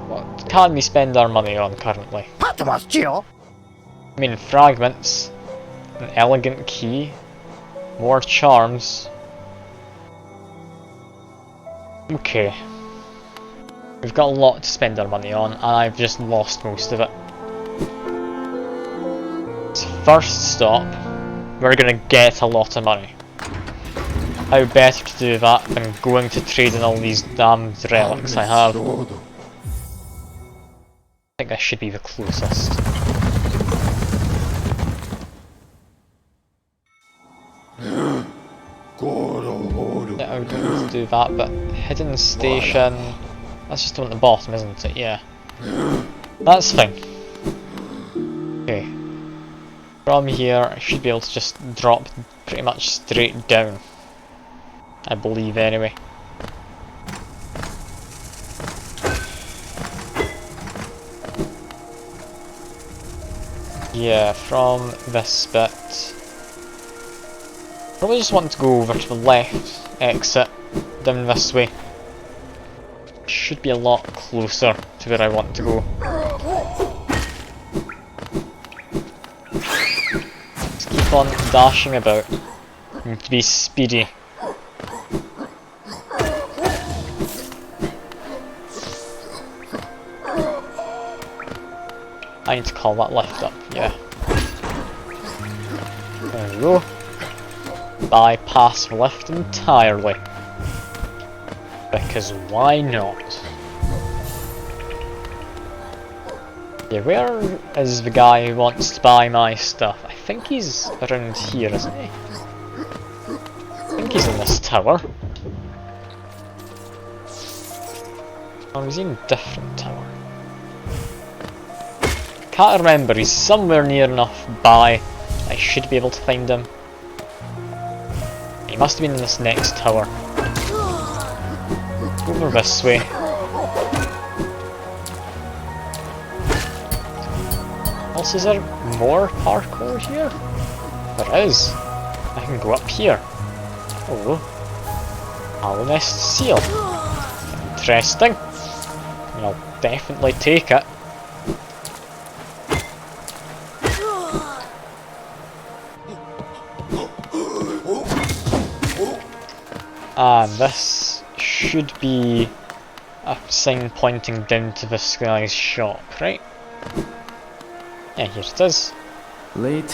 what can we spend our money on currently? I mean, fragments, an elegant key, more charms. Okay. We've got a lot to spend our money on, and I've just lost most of it. First stop, we're gonna get a lot of money. How better to do that than going to trade in all these damned relics I have? I think this should be the closest. Yeah, I would need to do that, but hidden station, that's just on the bottom, isn't it? Yeah. That's fine. Okay. From here, I should be able to just drop pretty much straight down. I believe, anyway. Yeah, from this bit. Probably just want to go over to the left exit, down this way. Should be a lot closer to where I want to go. Just keep on dashing about. Need to be speedy. I need to call that lift up, yeah. There we go. Bypass the lift entirely. Because why not? Yeah, where is the guy who wants to buy my stuff? I think he's around here, isn't he? I think he's in this tower. Or is he in a different tower? Can't remember, he's somewhere near enough by. I should be able to find him. He must have been in this next tower. Over this way. Also, is there more parkour here? There is. I can go up here. Oh. Nest seal. Interesting. I'll definitely take it. And this should be a sign pointing down to this guy's shop, right? Yeah, here it is. What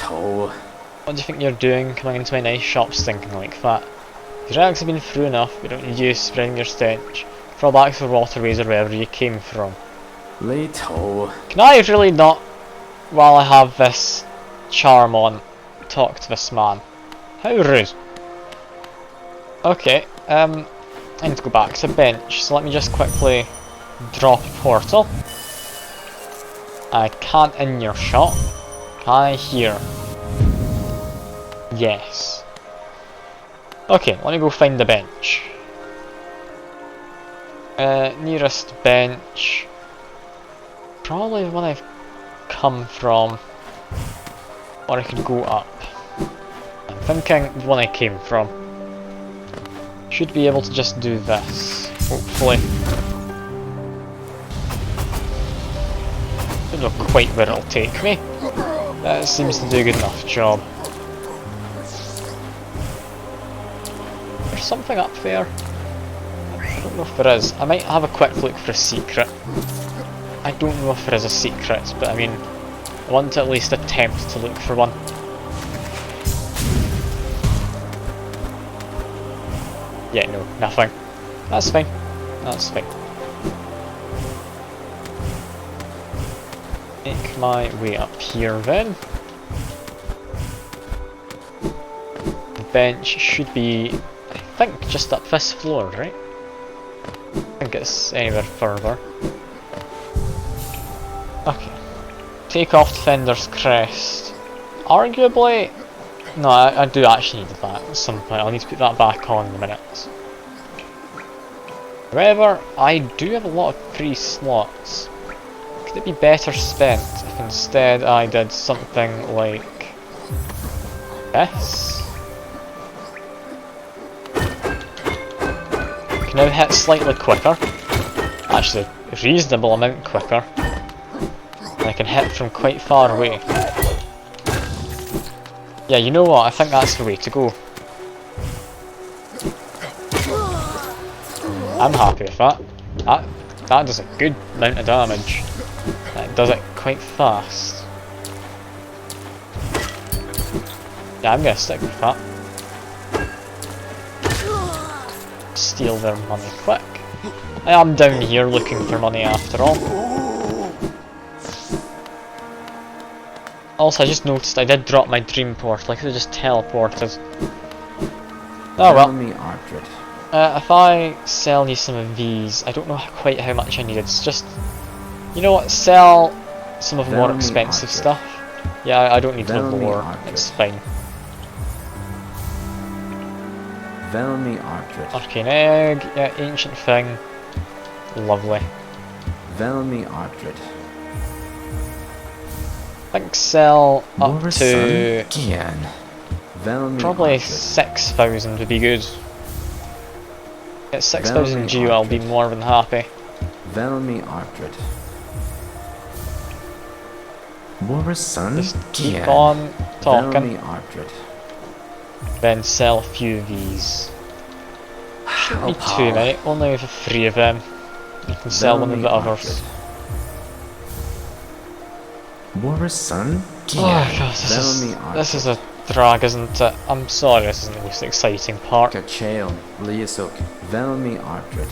do you think you're doing coming into my nice shop stinking like that? Your rags have been through enough, we don't need you spreading your stench. Fall back to the waterways or wherever you came from. Can I really not, while I have this charm on, talk to this man? How rude. Okay, I need to go back to the bench, so let me just quickly drop a portal. I can't in your shop. Can I here? Yes. Okay, let me go find the bench. Nearest bench. Probably the one I've come from. Or I could go up. I'm thinking the one I came from. Should be able to just do this, hopefully. Don't know quite where it'll take me. That seems to do a good enough job. There's something up there. I don't know if there is. I might have a quick look for a secret. I don't know if there is a secret, but I mean, I want to at least attempt to look for one. Yeah, no, nothing. That's fine. That's fine. Make my way up here then. The bench should be, I think, just up this floor, right? I think it's anywhere further. Okay. Take off Defender's Crest. Arguably, no, I do actually need that at some point. I'll need to put that back on in a minute. However, I do have a lot of free slots. Could it be better spent if instead I did something like this? I can now hit slightly quicker. Actually, a reasonable amount quicker. And I can hit from quite far away. Yeah, you know what? I think that's the way to go. I'm happy with that. That does a good amount of damage. That does it quite fast. Yeah, I'm gonna stick with that. Steal their money quick. I am down here looking for money after all. Also, I just noticed I did drop my dream portal. I could have just teleported. Oh well. If I sell you some of these, I don't know quite how much I need. It's just, you know what? Sell some of the more expensive stuff. Yeah, I don't need the lore. It's fine. Arcane egg. Yeah, ancient thing. Lovely. I think sell up Våre to son igen. Velmi probably artigt. 6,000 would be good. Get 6,000 Velmi Geo, I'll be artigt. more than happy. Velmi artigt. Våre son Just keep igen. on talking, Velmi artigt. then sell a few of these. Shouldn't be Opal. too many, only with 3 of them. You can sell one of the others. Våre son Oh god, this is a drag, isn't it? I'm sorry, this isn't the most exciting part. Kachael. Liasuk. Velmi artigt.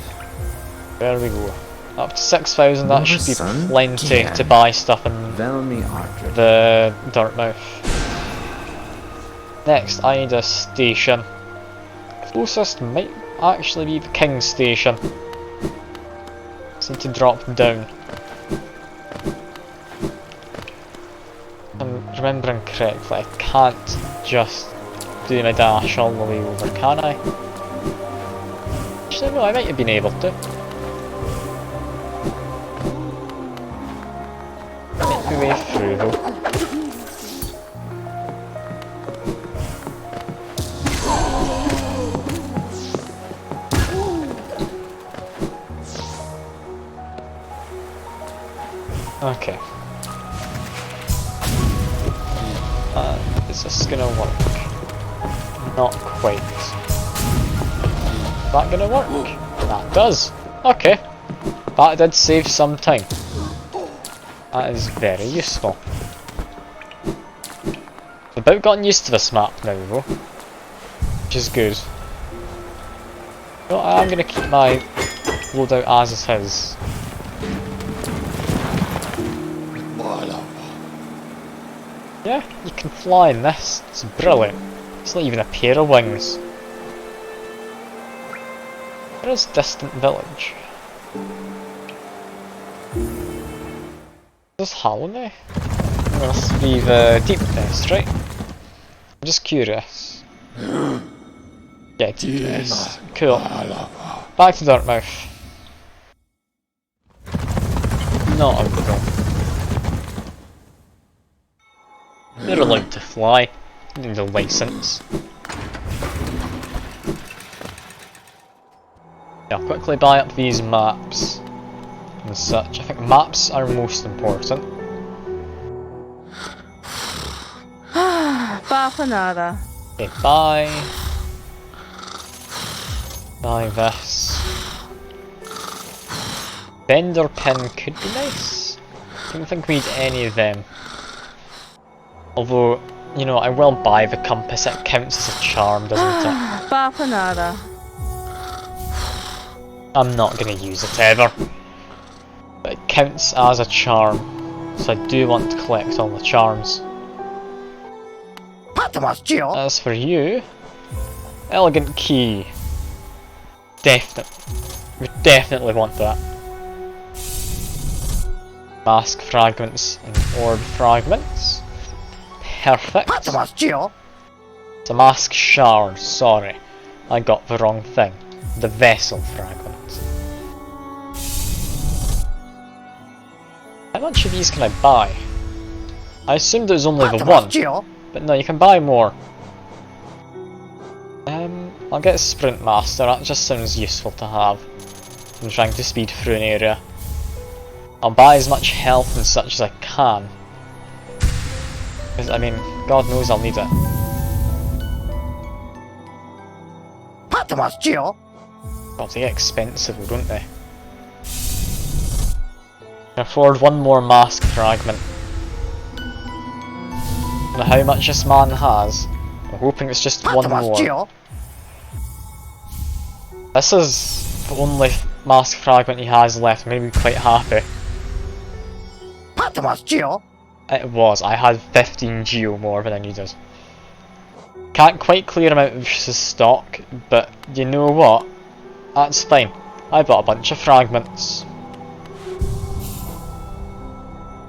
There we go. Up to 6,000, that should be Son plenty again. to buy stuff in Velmi artigt. the Dartmouth. Next, Ida Station. Closest might actually be the King's Station. Just need to drop down. If I'm remembering correctly, I can't just do my dash all the way over, can I? Actually, no, I might have been able to. Make my way through though. Okay. Is this gonna work? Not quite. Is that gonna work? That does! Okay. That did save some time. That is very useful. I've about gotten used to this map now though. Which is good. Well, I'm gonna keep my loadout as it is. Yeah, you can fly in this. It's brilliant. It's not even a pair of wings. Where is Distant Village? Is this Halloween? Must be the Deepnest, right? I'm just curious. Yeah, Deepnest. Cool. Back to Dartmouth. Not a problem. They're allowed to fly. They need a license. Yeah, I'll quickly buy up these maps and such. I think maps are most important. Bafanada. Okay, buy. Buy this. Vendor pin could be nice. I don't think we need any of them. Although, you know, I will buy the compass, it counts as a charm, doesn't it? Bafanada. I'm not going to use it ever. But it counts as a charm, so I do want to collect all the charms. As for you, elegant key. We definitely want that. Mask fragments and orb fragments. Perfect. It's a mask shard, sorry. I got the wrong thing. The vessel fragment. How much of these can I buy? I assumed there was only the one, but no, you can buy more. I'll get Sprint Master, that just sounds useful to have. I'm trying to speed through an area. I'll buy as much health and such as I can. Because, I mean, God knows I'll need it. God, they get expensive, don't they? Can afford one more mask fragment. I don't know how much this man has. I'm hoping it's just one more. This is the only mask fragment he has left. I'm going to be quite happy. It was. I had 15 Geo more than I needed. Can't quite clear him out of his stock, but you know what? That's fine. I bought a bunch of fragments.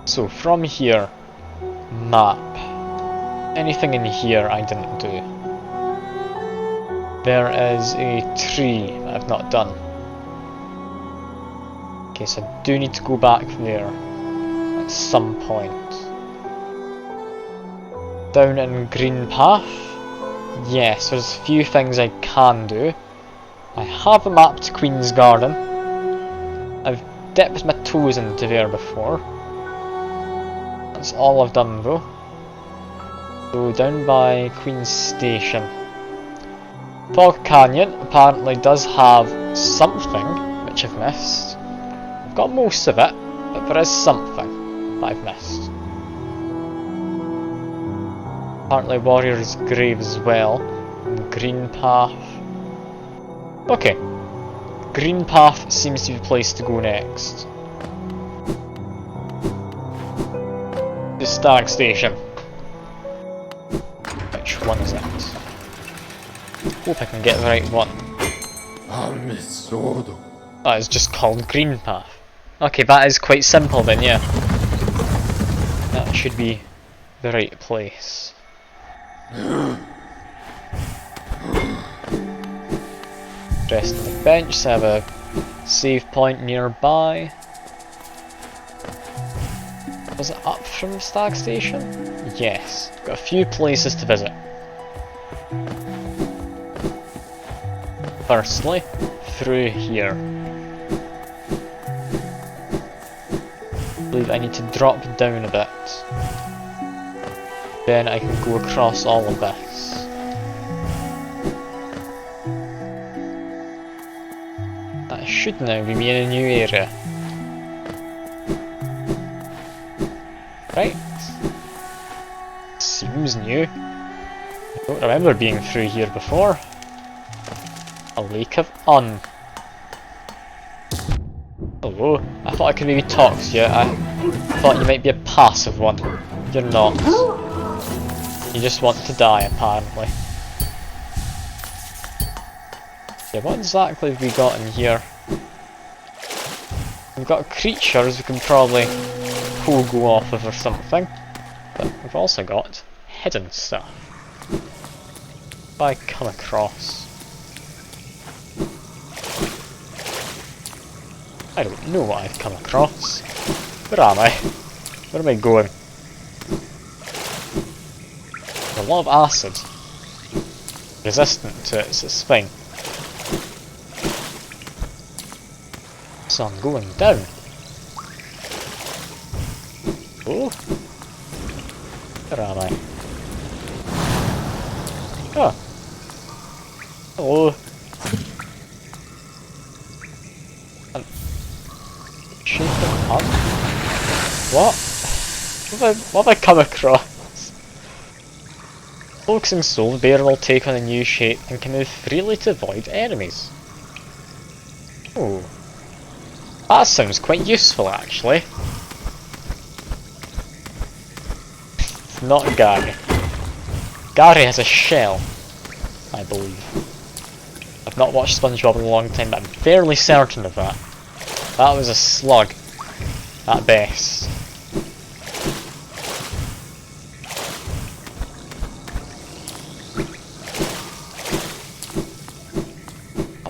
So from here, map. Anything in here I didn't do. There is a tree that I've not done. Okay, so I do need to go back there at some point. Down in Green Path. Yes, there's a few things I can do. I have mapped Queen's Garden. I've dipped my toes into there before. That's all I've done though. So down by Queen's Station. Fog Canyon apparently does have something which I've missed. I've got most of it, but there is something that I've missed. Apparently Warrior's Grave as well. And Green Path. Okay. Green Path seems to be the place to go next. The Stag Station. Which one is it? Hope I can get the right one. That is just called Green Path. Okay, that is quite simple then, yeah. That should be the right place. Rest on the bench, so I have a save point nearby. Was it up from Stag Station? Yes. Got a few places to visit. Firstly, through here. I believe I need to drop down a bit. Then I can go across all of this. That should now be me in a new area. Right. Seems new. I don't remember being through here before. A Lake of Un. Hello. I thought I could maybe talk to you. I thought you might be a passive one. You're not. You just want to die, apparently. Yeah, what exactly have we got in here? We've got creatures we can probably go off of or something. But we've also got hidden stuff. If I come across... I don't know what I've come across. Where am I? Where am I going? A lot of acid. Resistant to it, so it's fine. So I'm going down. Oh. Where am I? Oh. Hello. Shaken up? What? What have I come across? Focusing soul, bear will take on a new shape and can move freely to avoid enemies. Oh. That sounds quite useful actually. It's not Gary. Gary has a shell, I believe. I've not watched SpongeBob in a long time, but I'm fairly certain of that. That was a slug, at best.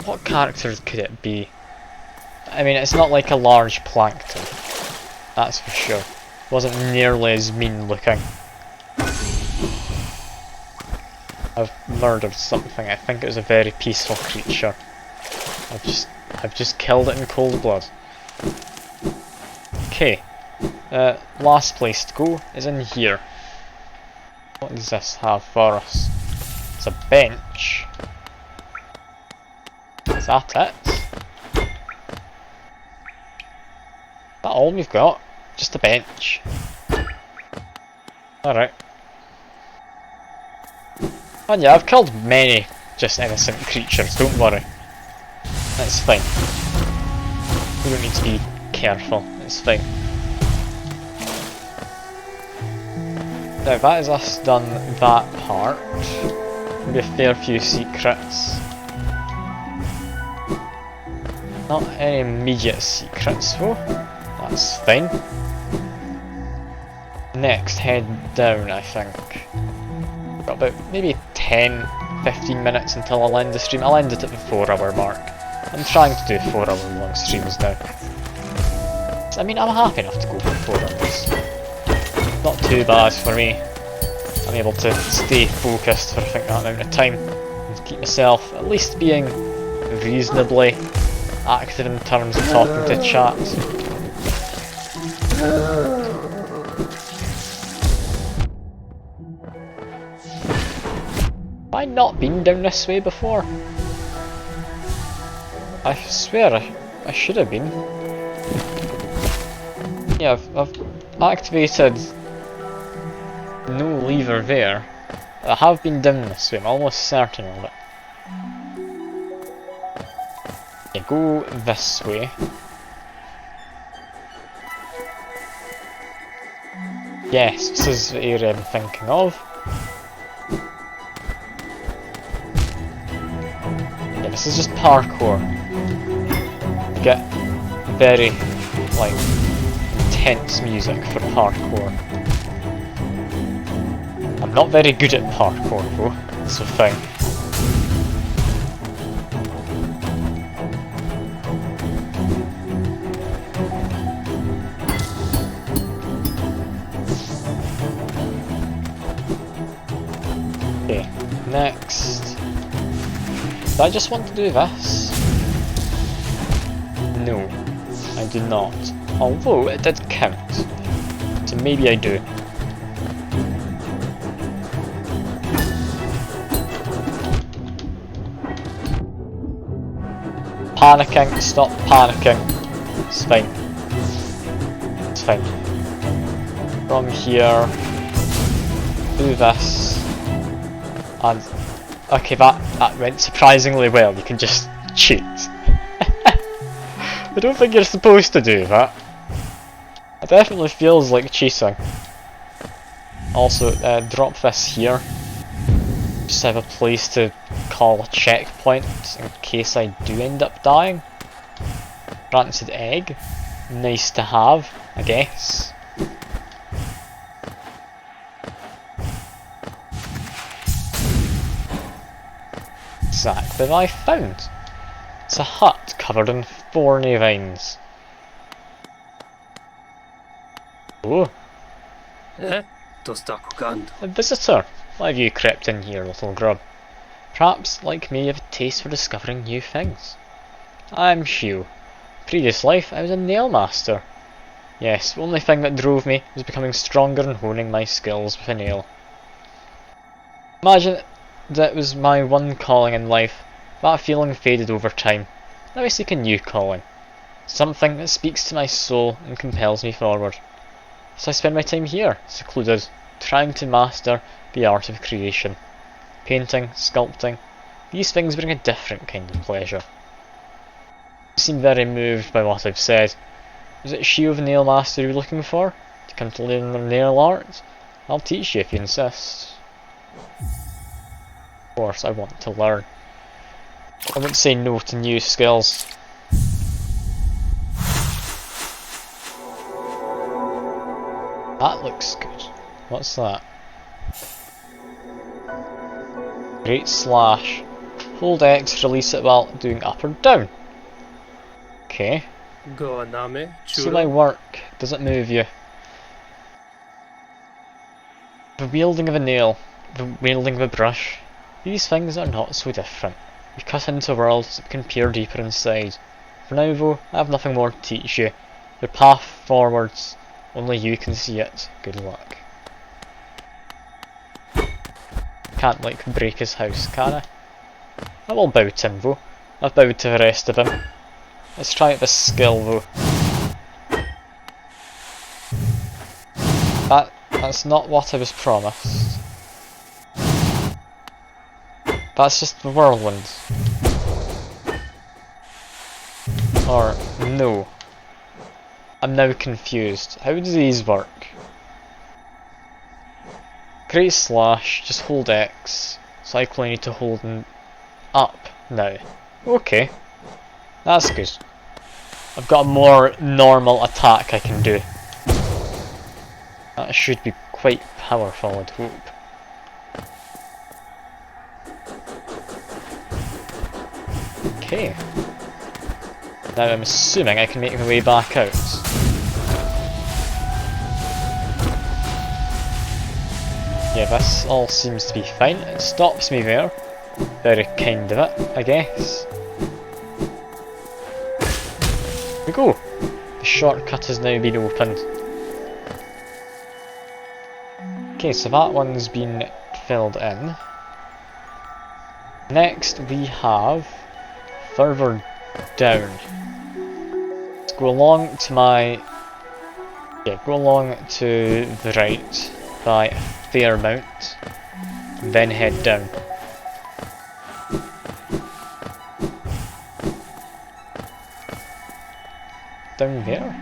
What characters could it be? I mean, it's not like a large plankton, that's for sure. Wasn't nearly as mean looking. I've murdered something. I think it was a very peaceful creature. I've just killed it in cold blood. Okay, last place to go is in here. What does this have for us? It's a bench. Is that it? Is that all we've got? Just a bench. Alright. And yeah, I've killed many just innocent creatures, don't worry. That's fine. We don't need to be careful, it's fine. Now that is us done that part. Maybe a fair few secrets. Not any immediate secrets though. That's fine. Next, head down I think. Got about maybe 10-15 minutes until I'll end the stream. I'll end it at the 4-hour mark. I'm trying to do 4-hour long streams now. I mean, I'm happy enough to go for 4 hours. Not too bad for me. I'm able to stay focused for I think that amount of time and keep myself at least being reasonably active in terms of talking to chat. Have I not been down this way before? I swear I should have been. Yeah, I've activated no lever there. I have been down this way, I'm almost certain of it. Yeah, go this way. Yes, this is the area I'm thinking of. Yeah, this is just parkour. You get very, like, intense music for parkour. I'm not very good at parkour though, that's the thing. Okay, next. Do I just want to do this? No, I do not. Although it did count. So maybe I do. Panicking, stop panicking. It's fine. It's fine. From here, do this, and okay, that went surprisingly well. You can just cheat. I don't think you're supposed to do that. It definitely feels like cheating. Also, drop this here. Just have a place to call a checkpoint in case I do end up dying. Rancid egg. Nice to have, I guess. Exactly what I found. It's a hut covered in thorny vines. Oh. A visitor. Why have you crept in here, little grub? Perhaps, like me, you have a taste for discovering new things. I'm Hugh. Previous life, I was a nail master. Yes, the only thing that drove me was becoming stronger and honing my skills with a nail. Imagine that was my one calling in life. That feeling faded over time. Now I seek a new calling. Something that speaks to my soul and compels me forward. So I spend my time here, secluded, trying to master the art of creation. Painting, sculpting, these things bring a different kind of pleasure. You seem very moved by what I've said. Is it Shio the Nail Master you're looking for? To come to learn the nail art? I'll teach you if you insist. Of course, I want to learn. I wouldn't say no to new skills. That looks good. What's that? Great slash. Hold X, release it while doing up or down. Okay. See my work. Does it move you? The wielding of a nail. The wielding of a brush. These things are not so different. We cut into worlds that can peer deeper inside. For now though, I have nothing more to teach you. The path forwards, only you can see it. Good luck. Can't like break his house, can I? I will bow to him though. I've bowed to the rest of him. Let's try out this skill though. That's not what I was promised. That's just the whirlwind. Or no. I'm now confused. How do these work? Great slash, just hold X. Cycle I need to hold up now. Okay. That's good. I've got a more normal attack I can do. That should be quite powerful, I'd hope. Okay. Now I'm assuming I can make my way back out. Yeah, this all seems to be fine. It stops me there. Very kind of it, I guess. Here we go. The shortcut has now been opened. Okay, so that one's been filled in. Next we have further down. Let's go along to my... yeah, go along to the right by a fair amount, then head down. Down there?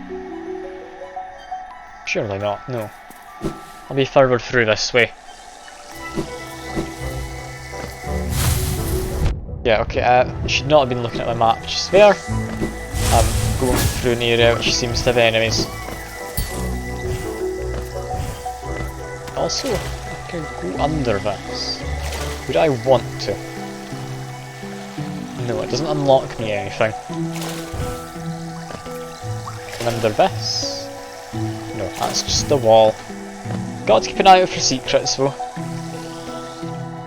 Surely not, no. I'll be further through this way. Yeah, okay, I should not have been looking at my map just there. I'm going through an area which seems to have enemies. Also, I can go under this. Would I want to? No, it doesn't unlock me anything. And under this? No, that's just the wall. Got to keep an eye out for secrets though.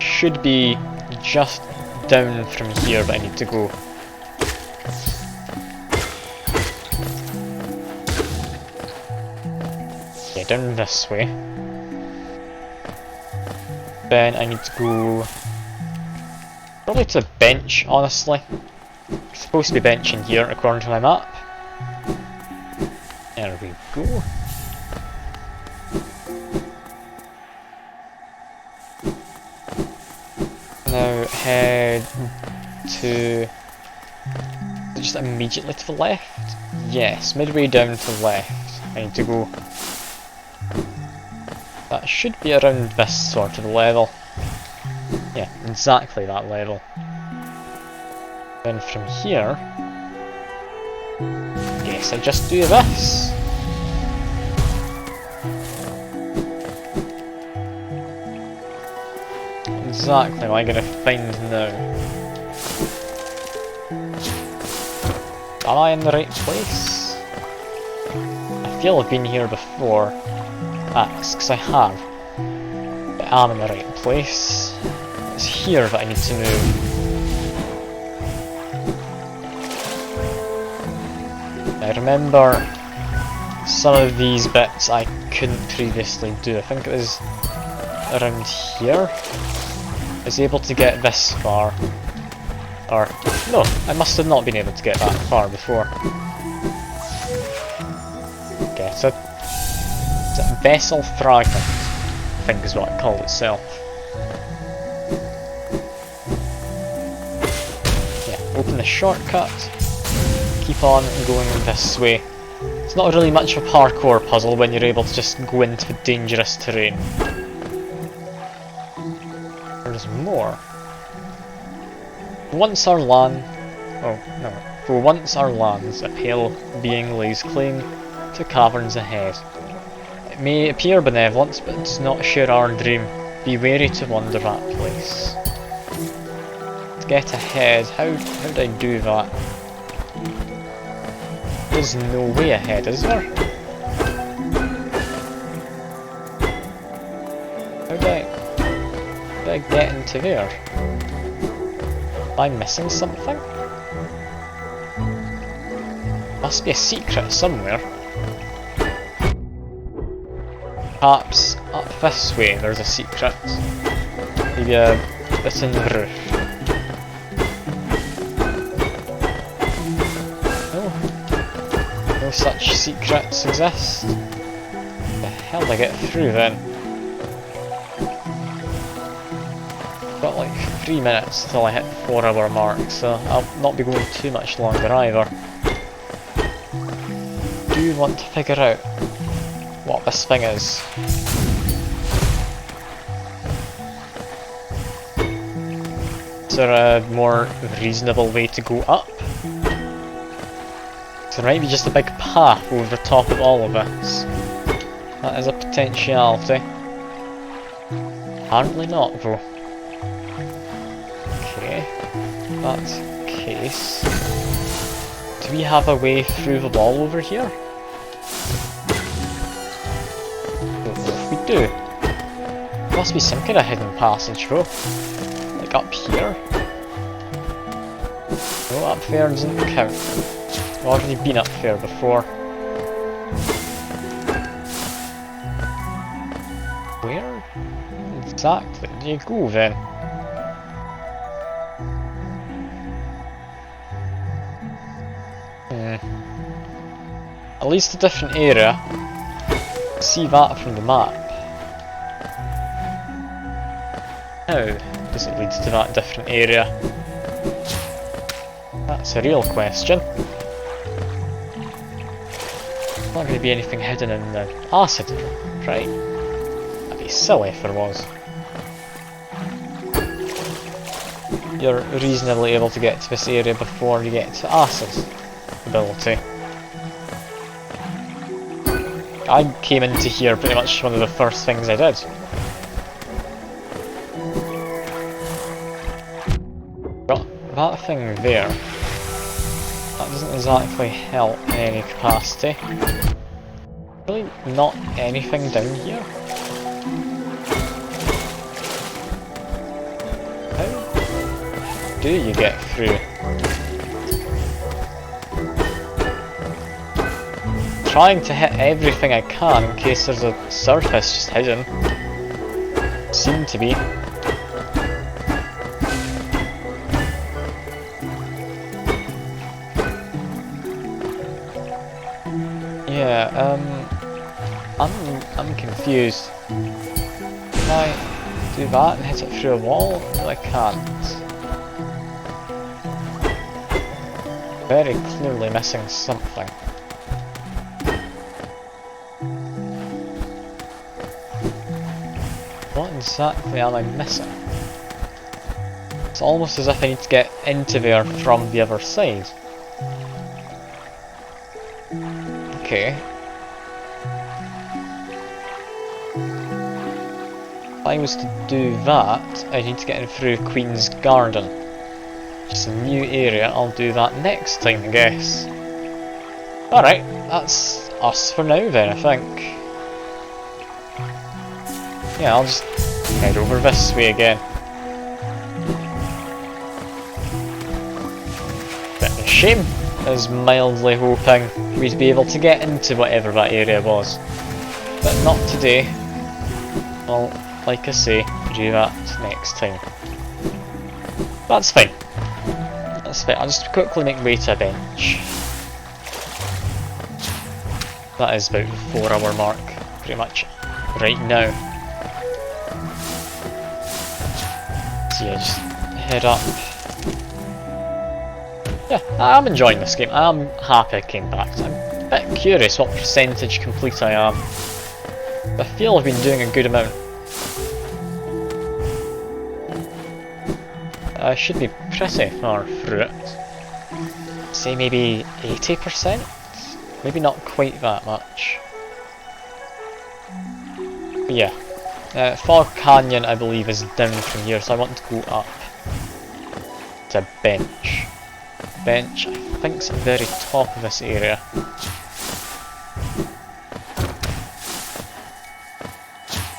Should be just down from here, but I need to go. Yeah, down this way. Then I need to go probably to the bench, honestly. It's supposed to be bench in here according to my map. There we go. Now head to just immediately to the left? Yes, midway down to the left. I need to go. That should be around this sort of level. Yeah, exactly that level. Then from here... yes, I just do this. Exactly what I'm gonna find now. Am I in the right place? I feel I've been here before. That's because I have. But I'm in the right place. It's here that I need to move. I remember some of these bits I couldn't previously do. I think it was around here. I was able to get this far. Or, no, I must have not been able to get that far before. Okay, so it's a vessel fragment, I think is what it called itself. Yeah, open the shortcut, keep on going this way. It's not really much of a parkour puzzle when you're able to just go into dangerous terrain. There's more. Once our land... oh, no. For once our lands, a pale being lays claim to caverns ahead. It may appear benevolent, but does not share our dream. Be wary to wander that place. To get ahead, how do I do that? There's no way ahead, is there? How do I get into there? Am I missing something? Must be a secret somewhere. Perhaps up this way there's a secret. Maybe a bit in the roof. No. No such secrets exist. The hell did I get through then? Got like 3 minutes till I hit the 4-hour mark, so I'll not be going too much longer either. Do you want to figure out what this thing is? Is there a more reasonable way to go up? So there might be just a big path over the top of all of this. That is a potentiality. Apparently not though. That case, do we have a way through the wall over here? Don't know if we do. Must be some kind of hidden passage though. Like up here. No, up there doesn't count. I've already been up there before. Where exactly do you go then? At least a different area. See that from the map. How does it lead to that different area? That's a real question. Not going to be anything hidden in the acid, right? That'd be silly if there was. You're reasonably able to get to this area before you get to acid ability. I came into here pretty much one of the first things I did. Got that thing there. That doesn't exactly help in any capacity. Really not anything down here. How do you get through? Trying to hit everything I can in case there's a surface just hidden. Seem to be. Yeah, I'm confused. Can I do that and hit it through a wall? No, I can't. Very clearly missing something. What exactly am I missing? It's almost as if I need to get into there from the other side. Okay. If I was to do that, I need to get in through Queen's Garden. Just a new area, I'll do that next time, I guess. Alright, that's us for now then, I think. Yeah, I'll just head over this way again. Bit of a shame. I was mildly hoping we'd be able to get into whatever that area was. But not today. Well, like I say, do that next time. That's fine. That's fine. I'll just quickly make way to a bench. That is about the 4-hour mark, pretty much right now. So yeah, just head up. Yeah, I'm enjoying this game. I'm happy I came back. I'm a bit curious what percentage complete I am. I feel I've been doing a good amount. I should be pretty far through it. Say maybe 80%? Maybe not quite that much. But yeah. Fog Canyon, I believe, is down from here, so I want to go up to bench. Bench, I think, is at the very top of this area.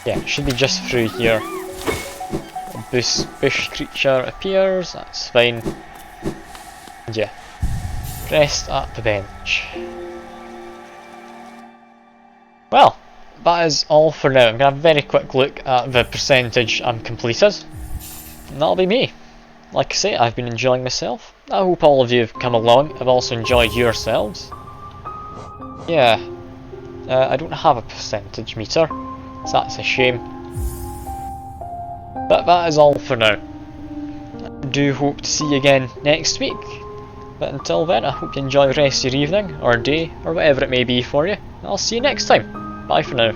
Yeah, it should be just through here. A bush creature appears, that's fine. And yeah, rest at the bench. Well, that is all for now. I'm going to have a very quick look at the percentage I'm completed. And that'll be me. Like I say, I've been enjoying myself. I hope all of you have come along, have also enjoyed yourselves. Yeah, I don't have a percentage meter, so that's a shame. But that is all for now. I do hope to see you again next week. But until then, I hope you enjoy the rest of your evening, or day, or whatever it may be for you. I'll see you next time. Bye for now.